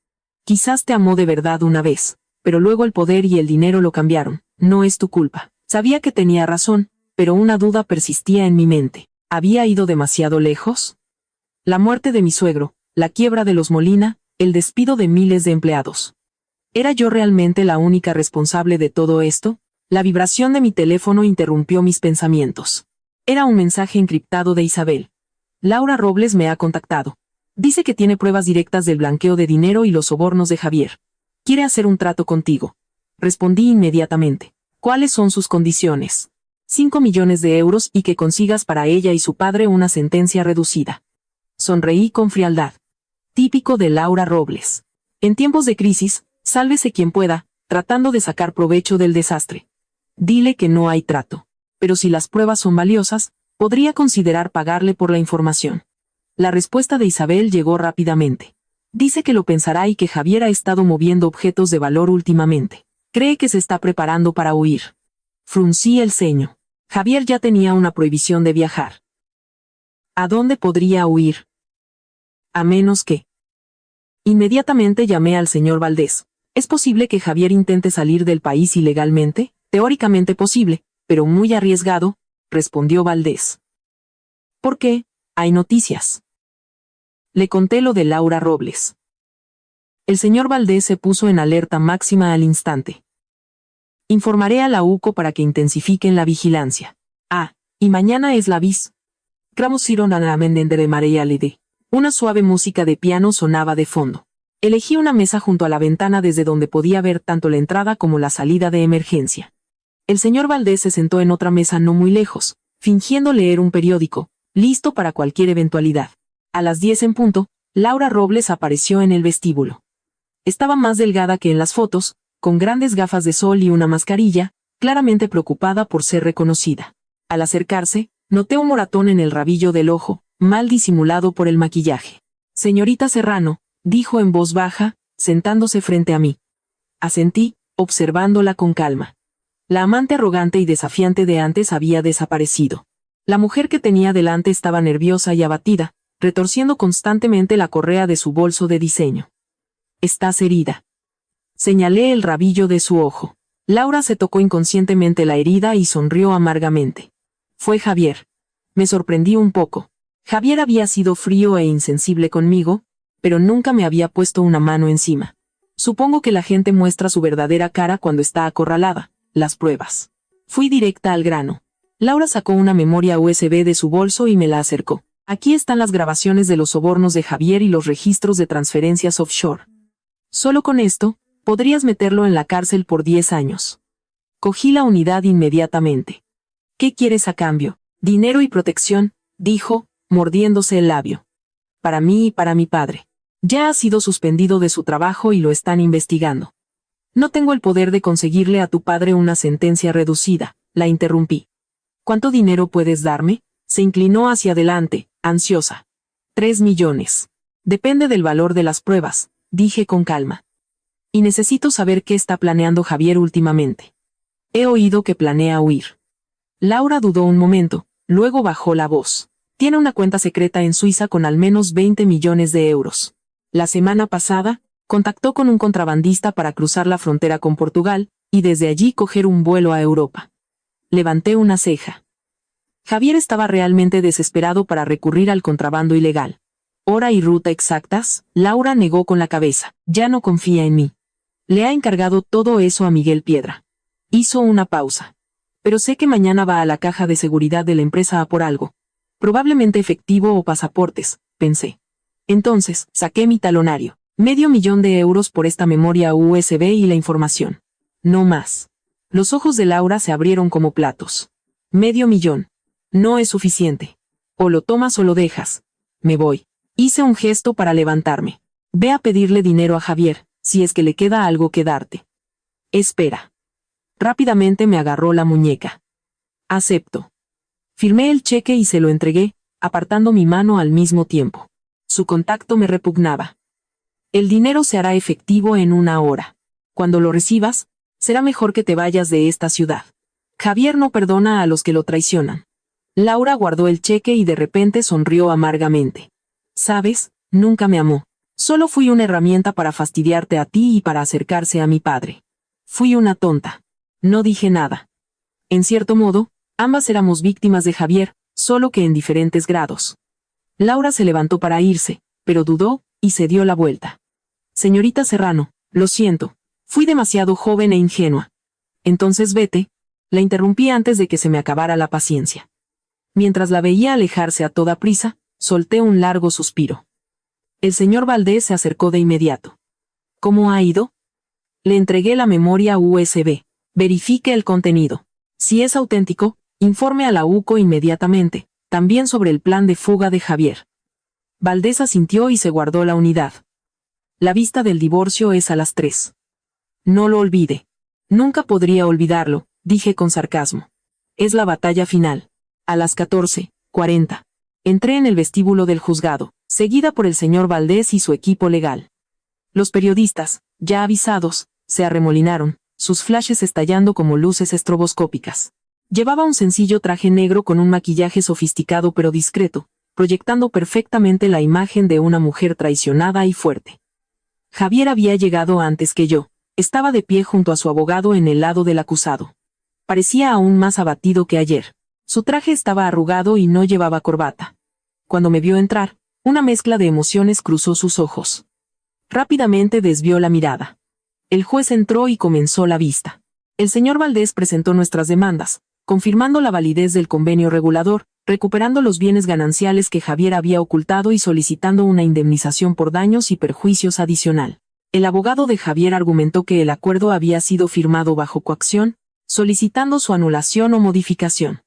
[SPEAKER 1] Quizás te amó de verdad una vez, pero luego el poder y el dinero lo cambiaron. No es tu culpa. Sabía que tenía razón, pero una duda persistía en mi mente. ¿Había ido demasiado lejos? La muerte de mi suegro, la quiebra de los Molina, el despido de miles de empleados. ¿Era yo realmente la única responsable de todo esto? La vibración de mi teléfono interrumpió mis pensamientos. Era un mensaje encriptado de Isabel. Laura Robles me ha contactado. Dice que tiene pruebas directas del blanqueo de dinero y los sobornos de Javier. Quiere hacer un trato contigo. Respondí inmediatamente. ¿Cuáles son sus condiciones? 5 millones de euros y que consigas para ella y su padre una sentencia reducida. Sonreí con frialdad. Típico de Laura Robles. En tiempos de crisis, sálvese quien pueda, tratando de sacar provecho del desastre. Dile que no hay trato. Pero si las pruebas son valiosas, podría considerar pagarle por la información. La respuesta de Isabel llegó rápidamente. Dice que lo pensará y que Javier ha estado moviendo objetos de valor últimamente. Cree que se está preparando para huir. Fruncí el ceño. Javier ya tenía una prohibición de viajar. ¿A dónde podría huir? A menos que... Inmediatamente llamé al señor Valdés. ¿Es posible que Javier intente salir del país ilegalmente? Teóricamente posible, pero muy arriesgado, respondió Valdés. ¿Por qué? Hay noticias. Le conté lo de Laura Robles. El señor Valdés se puso en alerta máxima al instante. Informaré a la UCO para que intensifiquen la vigilancia. Ah, y mañana es la bis. Cramosieron a la mendendere marealide. Una suave música de piano sonaba de fondo. Elegí una mesa junto a la ventana desde donde podía ver tanto la entrada como la salida de emergencia. El señor Valdés se sentó en otra mesa no muy lejos, fingiendo leer un periódico, listo para cualquier eventualidad. A las 10 en punto, Laura Robles apareció en el vestíbulo. Estaba más delgada que en las fotos, con grandes gafas de sol y una mascarilla, claramente preocupada por ser reconocida. Al acercarse, noté un moratón en el rabillo del ojo, mal disimulado por el maquillaje. Señorita Serrano, dijo en voz baja, sentándose frente a mí. Asentí, observándola con calma. La amante arrogante y desafiante de antes había desaparecido. La mujer que tenía delante estaba nerviosa y abatida, retorciendo constantemente la correa de su bolso de diseño. «Estás herida». Señalé el rabillo de su ojo. Laura se tocó inconscientemente la herida y sonrió amargamente. Fue Javier. Me sorprendí un poco. Javier había sido frío e insensible conmigo, pero nunca me había puesto una mano encima. Supongo que la gente muestra su verdadera cara cuando está acorralada. Las pruebas. Fui directa al grano. Laura sacó una memoria USB de su bolso y me la acercó. Aquí están las grabaciones de los sobornos de Javier y los registros de transferencias offshore. Solo con esto, podrías meterlo en la cárcel por 10 años. Cogí la unidad inmediatamente. ¿Qué quieres a cambio? Dinero y protección, dijo, mordiéndose el labio. Para mí y para mi padre. Ya ha sido suspendido de su trabajo y lo están investigando. No tengo el poder de conseguirle a tu padre una sentencia reducida, la interrumpí. ¿Cuánto dinero puedes darme? Se inclinó hacia adelante, ansiosa. 3 millones. Depende del valor de las pruebas, dije con calma. Y necesito saber qué está planeando Javier últimamente. He oído que planea huir. Laura dudó un momento, luego bajó la voz. Tiene una cuenta secreta en Suiza con al menos 20 millones de euros. La semana pasada, contactó con un contrabandista para cruzar la frontera con Portugal, y desde allí coger un vuelo a Europa. Levanté una ceja. Javier estaba realmente desesperado para recurrir al contrabando ilegal. ¿Hora y ruta exactas? Laura negó con la cabeza. Ya no confía en mí. Le ha encargado todo eso a Miguel Piedra. Hizo una pausa. Pero sé que mañana va a la caja de seguridad de la empresa a por algo. Probablemente efectivo o pasaportes, pensé. Entonces, saqué mi talonario. $500,000 por esta memoria USB y la información. No más. Los ojos de Laura se abrieron como platos. $500,000. No es suficiente. O lo tomas o lo dejas. Me voy. Hice un gesto para levantarme. Ve a pedirle dinero a Javier, si es que le queda algo que darte. Espera. Rápidamente me agarró la muñeca. Acepto. Firmé el cheque y se lo entregué, apartando mi mano al mismo tiempo. Su contacto me repugnaba. El dinero se hará efectivo en 1 hora. Cuando lo recibas, será mejor que te vayas de esta ciudad. Javier no perdona a los que lo traicionan. Laura guardó el cheque y de repente sonrió amargamente. Sabes, nunca me amó. Solo fui una herramienta para fastidiarte a ti y para acercarse a mi padre. Fui una tonta. No dije nada. En cierto modo, ambas éramos víctimas de Javier, solo que en diferentes grados. Laura se levantó para irse, pero dudó, y se dio la vuelta. Señorita Serrano, lo siento. Fui demasiado joven e ingenua. Entonces vete. La interrumpí antes de que se me acabara la paciencia. Mientras la veía alejarse a toda prisa, solté un largo suspiro. El señor Valdés se acercó de inmediato. ¿Cómo ha ido? Le entregué la memoria USB. Verifique el contenido. Si es auténtico, Informe a la UCO inmediatamente, también sobre el plan de fuga de Javier. Valdés asintió y se guardó la unidad. La vista del divorcio es a las 3. No lo olvide. Nunca podría olvidarlo, dije con sarcasmo. Es la batalla final. A las 14:40. Entré en el vestíbulo del juzgado, seguida por el señor Valdés y su equipo legal. Los periodistas, ya avisados, se arremolinaron, sus flashes estallando como luces estroboscópicas. Llevaba un sencillo traje negro con un maquillaje sofisticado pero discreto, proyectando perfectamente la imagen de una mujer traicionada y fuerte. Javier había llegado antes que yo. Estaba de pie junto a su abogado en el lado del acusado. Parecía aún más abatido que ayer. Su traje estaba arrugado y no llevaba corbata. Cuando me vio entrar, una mezcla de emociones cruzó sus ojos. Rápidamente desvió la mirada. El juez entró y comenzó la vista. El señor Valdés presentó nuestras demandas, confirmando la validez del convenio regulador, recuperando los bienes gananciales que Javier había ocultado y solicitando una indemnización por daños y perjuicios adicional. El abogado de Javier argumentó que el acuerdo había sido firmado bajo coacción, solicitando su anulación o modificación.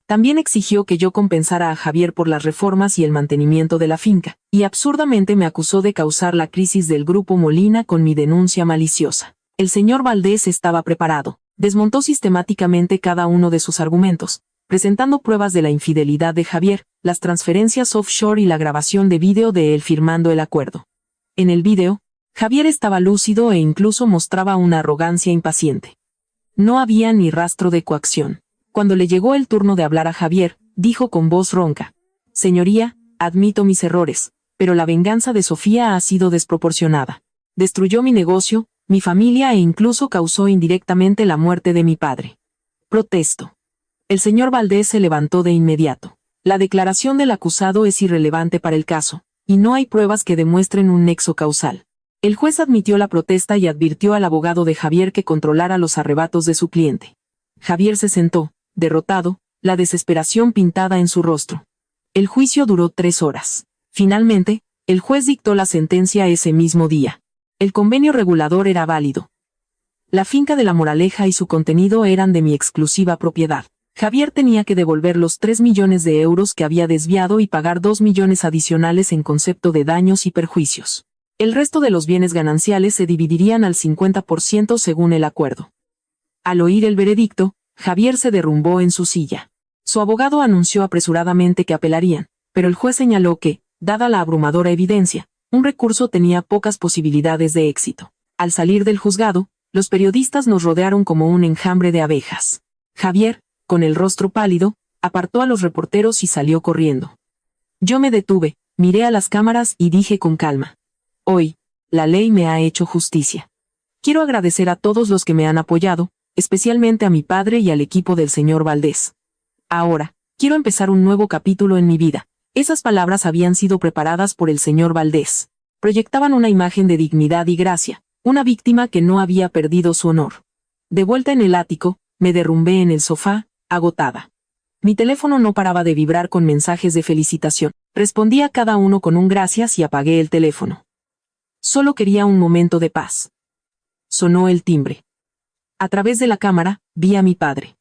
[SPEAKER 1] También exigió que yo compensara a Javier por las reformas y el mantenimiento de la finca, y absurdamente me acusó de causar la crisis del Grupo Molina con mi denuncia maliciosa. El señor Valdés estaba preparado, desmontó sistemáticamente cada uno de sus argumentos, presentando pruebas de la infidelidad de Javier, las transferencias offshore y la grabación de vídeo de él firmando el acuerdo. En el vídeo, Javier estaba lúcido e incluso mostraba una arrogancia impaciente. No había ni rastro de coacción. Cuando le llegó el turno de hablar a Javier, dijo con voz ronca: «Señoría, admito mis errores, pero la venganza de Sofía ha sido desproporcionada. Destruyó mi negocio, mi familia e incluso causó indirectamente la muerte de mi padre. Protesto». El señor Valdés se levantó de inmediato. La declaración del acusado es irrelevante para el caso, y no hay pruebas que demuestren un nexo causal. El juez admitió la protesta y advirtió al abogado de Javier que controlara los arrebatos de su cliente. Javier se sentó, derrotado, la desesperación pintada en su rostro. El juicio duró 3 horas. Finalmente, el juez dictó la sentencia ese mismo día. El convenio regulador era válido. La finca de La Moraleja y su contenido eran de mi exclusiva propiedad. Javier tenía que devolver los 3 millones de euros que había desviado y pagar 2 millones adicionales en concepto de daños y perjuicios. El resto de los bienes gananciales se dividirían al 50% según el acuerdo. Al oír el veredicto, Javier se derrumbó en su silla. Su abogado anunció apresuradamente que apelarían, pero el juez señaló que, dada la abrumadora evidencia, un recurso tenía pocas posibilidades de éxito. Al salir del juzgado, los periodistas nos rodearon como un enjambre de abejas. Javier, con el rostro pálido, apartó a los reporteros y salió corriendo. Yo me detuve, miré a las cámaras y dije con calma: «Hoy, la ley me ha hecho justicia. Quiero agradecer a todos los que me han apoyado, especialmente a mi padre y al equipo del señor Valdés. Ahora, quiero empezar un nuevo capítulo en mi vida». Esas palabras habían sido preparadas por el señor Valdés. Proyectaban una imagen de dignidad y gracia, una víctima que no había perdido su honor. De vuelta en el ático, me derrumbé en el sofá, agotada. Mi teléfono no paraba de vibrar con mensajes de felicitación. Respondí a cada uno con un gracias y apagué el teléfono. Solo quería un momento de paz. Sonó el timbre. A través de la cámara, vi a mi padre.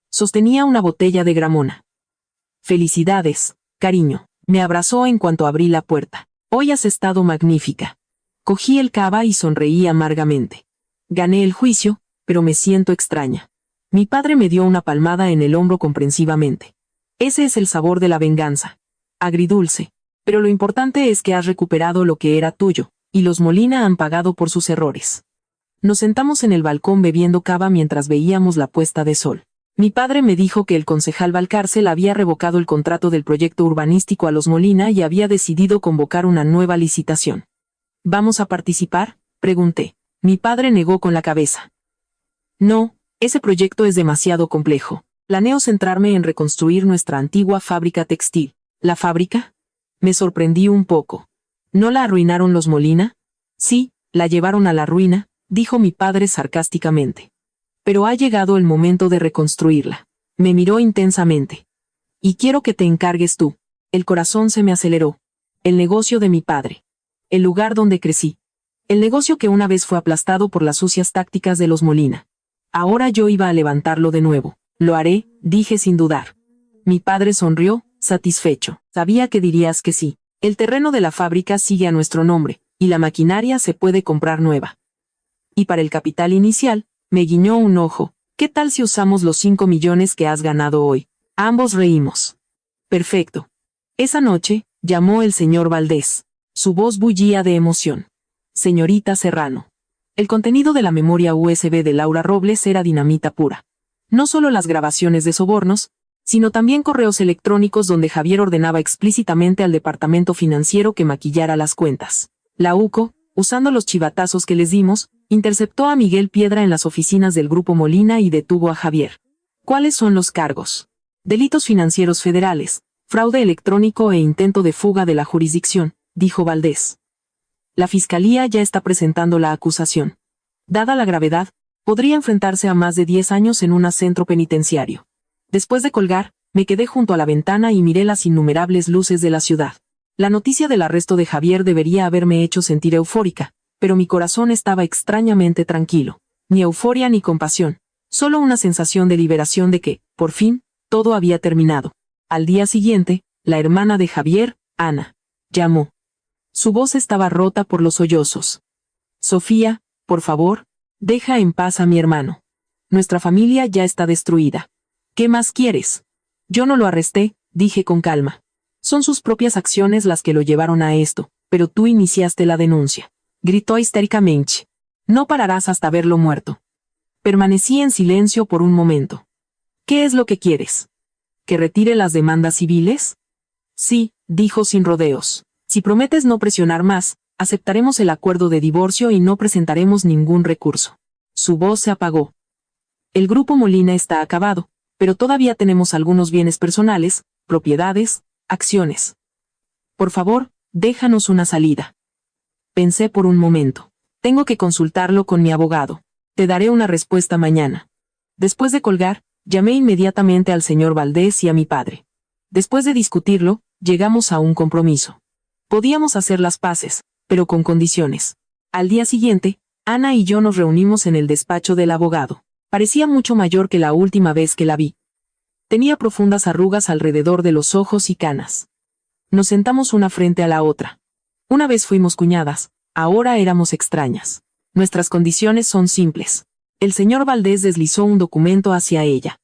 [SPEAKER 1] Sostenía una botella de Gramona. «Felicidades, cariño», me abrazó en cuanto abrí la puerta. «Hoy has estado magnífica». Cogí el cava y sonreí amargamente. Gané el juicio, pero me siento extraña. Mi padre me dio una palmada en el hombro comprensivamente. «Ese es el sabor de la venganza. Agridulce. Pero lo importante es que has recuperado lo que era tuyo, y los Molina han pagado por sus errores». Nos sentamos en el balcón bebiendo cava mientras veíamos la puesta de sol. Mi padre me dijo que el concejal Valcárcel había revocado el contrato del proyecto urbanístico a los Molina y había decidido convocar una nueva licitación. «¿Vamos a participar?», pregunté. Mi padre negó con la cabeza. «No, ese proyecto es demasiado complejo. Planeo centrarme en reconstruir nuestra antigua fábrica textil». «¿La fábrica?». Me sorprendí un poco. ¿No la arruinaron los Molina? «Sí, la llevaron a la ruina», dijo mi padre sarcásticamente. «Pero ha llegado el momento de reconstruirla». Me miró intensamente. «Y quiero que te encargues tú». El corazón se me aceleró. El negocio de mi padre. El lugar donde crecí. El negocio que una vez fue aplastado por las sucias tácticas de los Molina. Ahora yo iba a levantarlo de nuevo. «Lo haré», dije sin dudar. Mi padre sonrió, satisfecho. Sabía que dirías que sí. El terreno de la fábrica sigue a nuestro nombre, y la maquinaria se puede comprar nueva. Y para el capital inicial, me guiñó un ojo. ¿Qué tal si usamos los 5 millones que has ganado hoy? Ambos reímos. Perfecto. Esa noche, llamó el señor Valdés. Su voz bullía de emoción. Señorita Serrano. El contenido de la memoria USB de Laura Robles era dinamita pura. No solo las grabaciones de sobornos, sino también correos electrónicos donde Javier ordenaba explícitamente al departamento financiero que maquillara las cuentas. La UCO, usando los chivatazos que les dimos, interceptó a Miguel Piedra en las oficinas del Grupo Molina y detuvo a Javier. ¿Cuáles son los cargos? Delitos financieros federales, fraude electrónico e intento de fuga de la jurisdicción, dijo Valdés. La Fiscalía ya está presentando la acusación. Dada la gravedad, podría enfrentarse a más de 10 años en un centro penitenciario. Después de colgar, me quedé junto a la ventana y miré las innumerables luces de la ciudad. La noticia del arresto de Javier debería haberme hecho sentir eufórica, pero mi corazón estaba extrañamente tranquilo. Ni euforia ni compasión, solo una sensación de liberación de que, por fin, todo había terminado. Al día siguiente, la hermana de Javier, Ana, llamó. Su voz estaba rota por los sollozos. Sofía, por favor, deja en paz a mi hermano. Nuestra familia ya está destruida. ¿Qué más quieres? Yo no lo arresté, dije con calma. Son sus propias acciones las que lo llevaron a esto, pero tú iniciaste la denuncia. Gritó histéricamente. No pararás hasta verlo muerto. Permanecí en silencio por un momento. ¿Qué es lo que quieres? ¿Que retire las demandas civiles? Sí, dijo sin rodeos. Si prometes no presionar más, aceptaremos el acuerdo de divorcio y no presentaremos ningún recurso. Su voz se apagó. El Grupo Molina está acabado, pero todavía tenemos algunos bienes personales, propiedades, acciones. Por favor, déjanos una salida. Pensé por un momento. Tengo que consultarlo con mi abogado. Te daré una respuesta mañana. Después de colgar, llamé inmediatamente al señor Valdés y a mi padre. Después de discutirlo, llegamos a un compromiso. Podíamos hacer las paces, pero con condiciones. Al día siguiente, Ana y yo nos reunimos en el despacho del abogado. Parecía mucho mayor que la última vez que la vi. Tenía profundas arrugas alrededor de los ojos y canas. Nos sentamos una frente a la otra. Una vez fuimos cuñadas, ahora éramos extrañas. Nuestras condiciones son simples. El señor Valdés deslizó un documento hacia ella.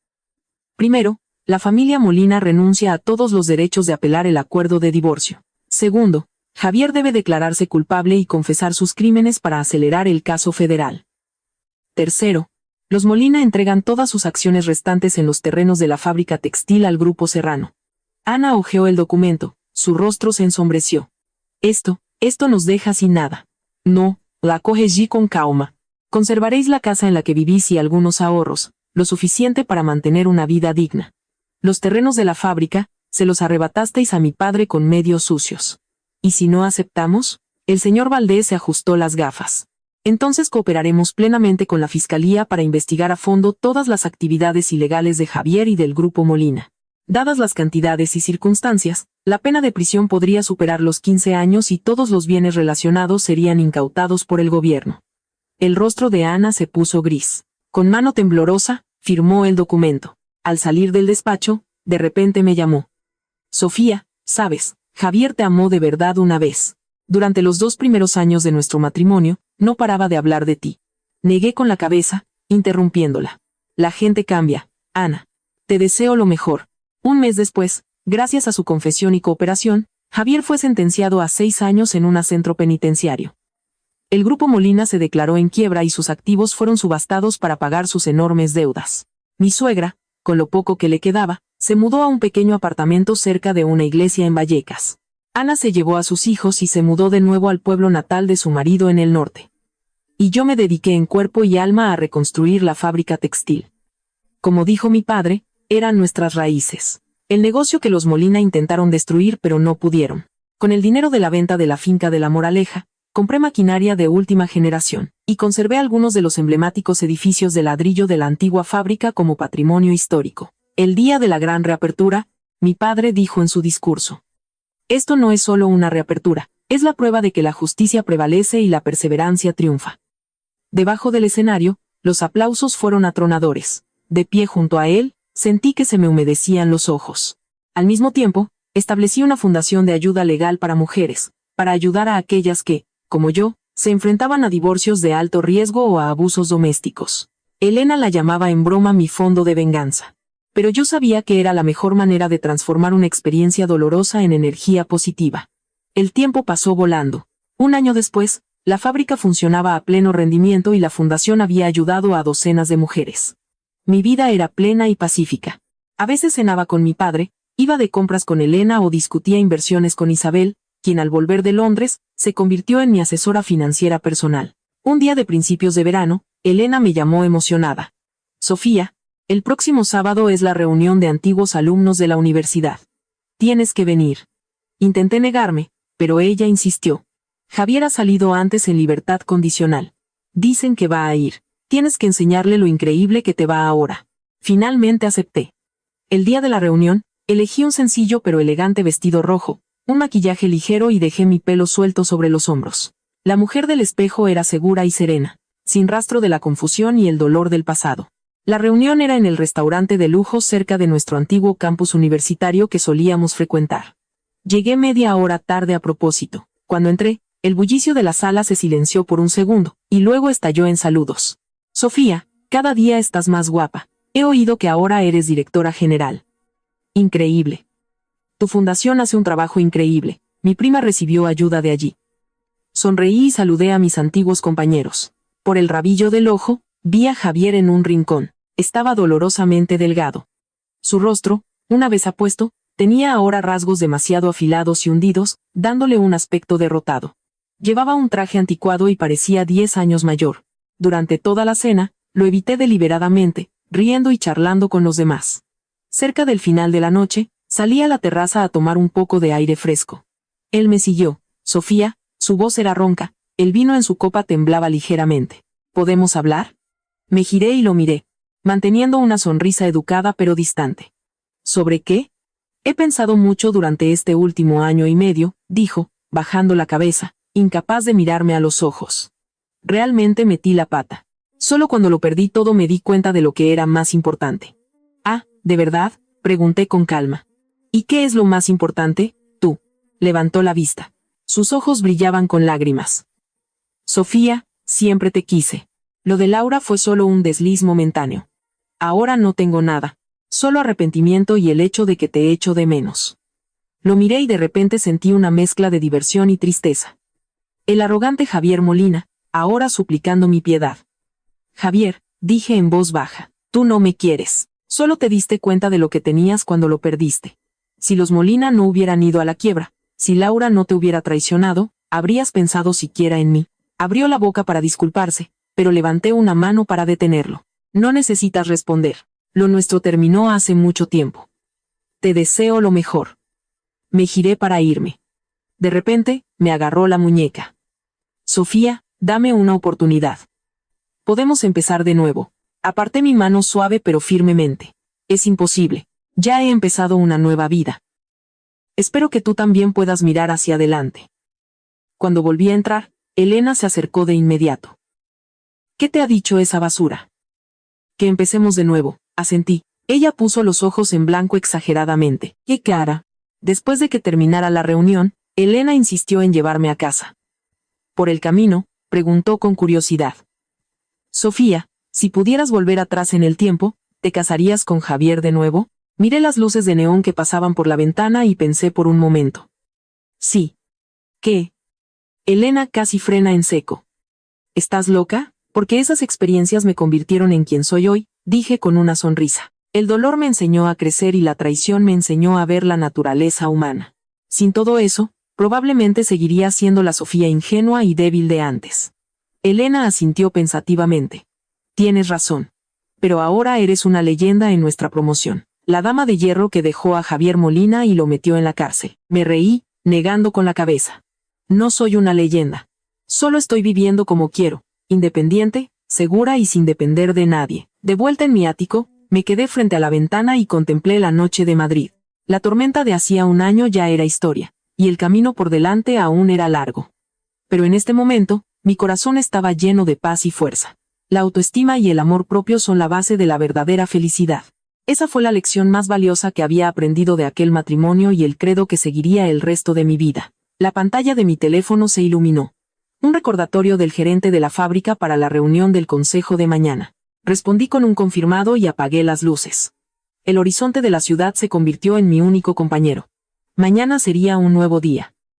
[SPEAKER 1] Primero, la familia Molina renuncia a todos los derechos de apelar el acuerdo de divorcio. Segundo, Javier debe declararse culpable y confesar sus crímenes para acelerar el caso federal. Tercero, los Molina entregan todas sus acciones restantes en los terrenos de la fábrica textil al Grupo Serrano. Ana hojeó el documento, su rostro se ensombreció. Esto nos deja sin nada. No, la corregí con calma. Conservaréis la casa en la que vivís y algunos ahorros, lo suficiente para mantener una vida digna. Los terrenos de la fábrica, se los arrebatasteis a mi padre con medios sucios. ¿Y si no aceptamos? El señor Valdés se ajustó las gafas. Entonces cooperaremos plenamente con la Fiscalía para investigar a fondo todas las actividades ilegales de Javier y del Grupo Molina. Dadas las cantidades y circunstancias, la pena de prisión podría superar los 15 años y todos los bienes relacionados serían incautados por el gobierno. El rostro de Ana se puso gris. Con mano temblorosa, firmó el documento. Al salir del despacho, de repente me llamó. Sofía, sabes, Javier te amó de verdad una vez. Durante los 2 primeros años de nuestro matrimonio, no paraba de hablar de ti. Negué con la cabeza, interrumpiéndola. La gente cambia, Ana. Te deseo lo mejor. Un mes después, gracias a su confesión y cooperación, Javier fue sentenciado a 6 años en un centro penitenciario. El Grupo Molina se declaró en quiebra y sus activos fueron subastados para pagar sus enormes deudas. Mi suegra, con lo poco que le quedaba, se mudó a un pequeño apartamento cerca de una iglesia en Vallecas. Ana se llevó a sus hijos y se mudó de nuevo al pueblo natal de su marido en el norte. Y yo me dediqué en cuerpo y alma a reconstruir la fábrica textil. Como dijo mi padre, eran nuestras raíces. El negocio que los Molina intentaron destruir pero no pudieron. Con el dinero de la venta de la finca de La Moraleja, compré maquinaria de última generación, y conservé algunos de los emblemáticos edificios de ladrillo de la antigua fábrica como patrimonio histórico. El día de la gran reapertura, mi padre dijo en su discurso. Esto no es solo una reapertura, es la prueba de que la justicia prevalece y la perseverancia triunfa. Debajo del escenario, los aplausos fueron atronadores. De pie junto a él, Sentí que se me humedecían los ojos. Al mismo tiempo, establecí una fundación de ayuda legal para mujeres, para ayudar a aquellas que, como yo, se enfrentaban a divorcios de alto riesgo o a abusos domésticos. Elena la llamaba en broma mi fondo de venganza. Pero yo sabía que era la mejor manera de transformar una experiencia dolorosa en energía positiva. El tiempo pasó volando. Un año después, la fábrica funcionaba a pleno rendimiento y la fundación había ayudado a docenas de mujeres. Mi vida era plena y pacífica. A veces cenaba con mi padre, iba de compras con Elena o discutía inversiones con Isabel, quien al volver de Londres, se convirtió en mi asesora financiera personal. Un día de principios de verano, Elena me llamó emocionada. Sofía, el próximo sábado es la reunión de antiguos alumnos de la universidad. Tienes que venir. Intenté negarme, pero ella insistió. Javier ha salido antes en libertad condicional. Dicen que va a ir. Tienes que enseñarle lo increíble que te va ahora. Finalmente acepté. El día de la reunión, elegí un sencillo pero elegante vestido rojo, un maquillaje ligero y dejé mi pelo suelto sobre los hombros. La mujer del espejo era segura y serena, sin rastro de la confusión y el dolor del pasado. La reunión era en el restaurante de lujo cerca de nuestro antiguo campus universitario que solíamos frecuentar. Llegué media hora tarde a propósito. Cuando entré, el bullicio de la sala se silenció por un segundo, y luego estalló en saludos. Sofía, cada día estás más guapa. He oído que ahora eres directora general. Increíble. Tu fundación hace un trabajo increíble. Mi prima recibió ayuda de allí. Sonreí y saludé a mis antiguos compañeros. Por el rabillo del ojo, vi a Javier en un rincón. Estaba dolorosamente delgado. Su rostro, una vez apuesto, tenía ahora rasgos demasiado afilados y hundidos, dándole un aspecto derrotado. Llevaba un traje anticuado y parecía 10 años mayor. Durante toda la cena, lo evité deliberadamente, riendo y charlando con los demás. Cerca del final de la noche, salí a la terraza a tomar un poco de aire fresco. Él me siguió. Sofía, su voz era ronca, el vino en su copa temblaba ligeramente. ¿Podemos hablar? Me giré y lo miré, manteniendo una sonrisa educada pero distante. ¿Sobre qué? He pensado mucho durante este último año y medio, dijo, bajando la cabeza, incapaz de mirarme a los ojos. Realmente metí la pata. Solo cuando lo perdí todo me di cuenta de lo que era más importante. Ah, ¿de verdad? Pregunté con calma. ¿Y qué es lo más importante? Tú. Levantó la vista. Sus ojos brillaban con lágrimas. Sofía, siempre te quise. Lo de Laura fue solo un desliz momentáneo. Ahora no tengo nada. Solo arrepentimiento y el hecho de que te echo de menos. Lo miré y de repente sentí una mezcla de diversión y tristeza. El arrogante Javier Molina, ahora suplicando mi piedad. Javier, dije en voz baja, tú no me quieres. Solo te diste cuenta de lo que tenías cuando lo perdiste. Si los Molina no hubieran ido a la quiebra, si Laura no te hubiera traicionado, habrías pensado siquiera en mí. Abrió la boca para disculparse, pero levanté una mano para detenerlo. No necesitas responder. Lo nuestro terminó hace mucho tiempo. Te deseo lo mejor. Me giré para irme. De repente, me agarró la muñeca. Sofía, dame una oportunidad. Podemos empezar de nuevo. Aparté mi mano suave pero firmemente. Es imposible. Ya he empezado una nueva vida. Espero que tú también puedas mirar hacia adelante. Cuando volví a entrar, Elena se acercó de inmediato. ¿Qué te ha dicho esa basura? Que empecemos de nuevo, asentí. Ella puso los ojos en blanco exageradamente. ¡Qué cara! Después de que terminara la reunión, Elena insistió en llevarme a casa. Por el camino, preguntó con curiosidad. Sofía, si pudieras volver atrás en el tiempo, ¿te casarías con Javier de nuevo? Miré las luces de neón que pasaban por la ventana y pensé por un momento. Sí. ¿Qué? Elena casi frena en seco. ¿Estás loca? Porque esas experiencias me convirtieron en quien soy hoy, dije con una sonrisa. El dolor me enseñó a crecer y la traición me enseñó a ver la naturaleza humana. Sin todo eso, probablemente seguiría siendo la Sofía ingenua y débil de antes. Elena asintió pensativamente. Tienes razón. Pero ahora eres una leyenda en nuestra promoción. La dama de hierro que dejó a Javier Molina y lo metió en la cárcel. Me reí, negando con la cabeza. No soy una leyenda. Solo estoy viviendo como quiero, independiente, segura y sin depender de nadie. De vuelta en mi ático, me quedé frente a la ventana y contemplé la noche de Madrid. La tormenta de hacía un año ya era historia, y el camino por delante aún era largo. Pero en este momento, mi corazón estaba lleno de paz y fuerza. La autoestima y el amor propio son la base de la verdadera felicidad. Esa fue la lección más valiosa que había aprendido de aquel matrimonio y el credo que seguiría el resto de mi vida. La pantalla de mi teléfono se iluminó. Un recordatorio del gerente de la fábrica para la reunión del consejo de mañana. Respondí con un confirmado y apagué las luces. El horizonte de la ciudad se convirtió en mi único compañero. Mañana sería un nuevo día.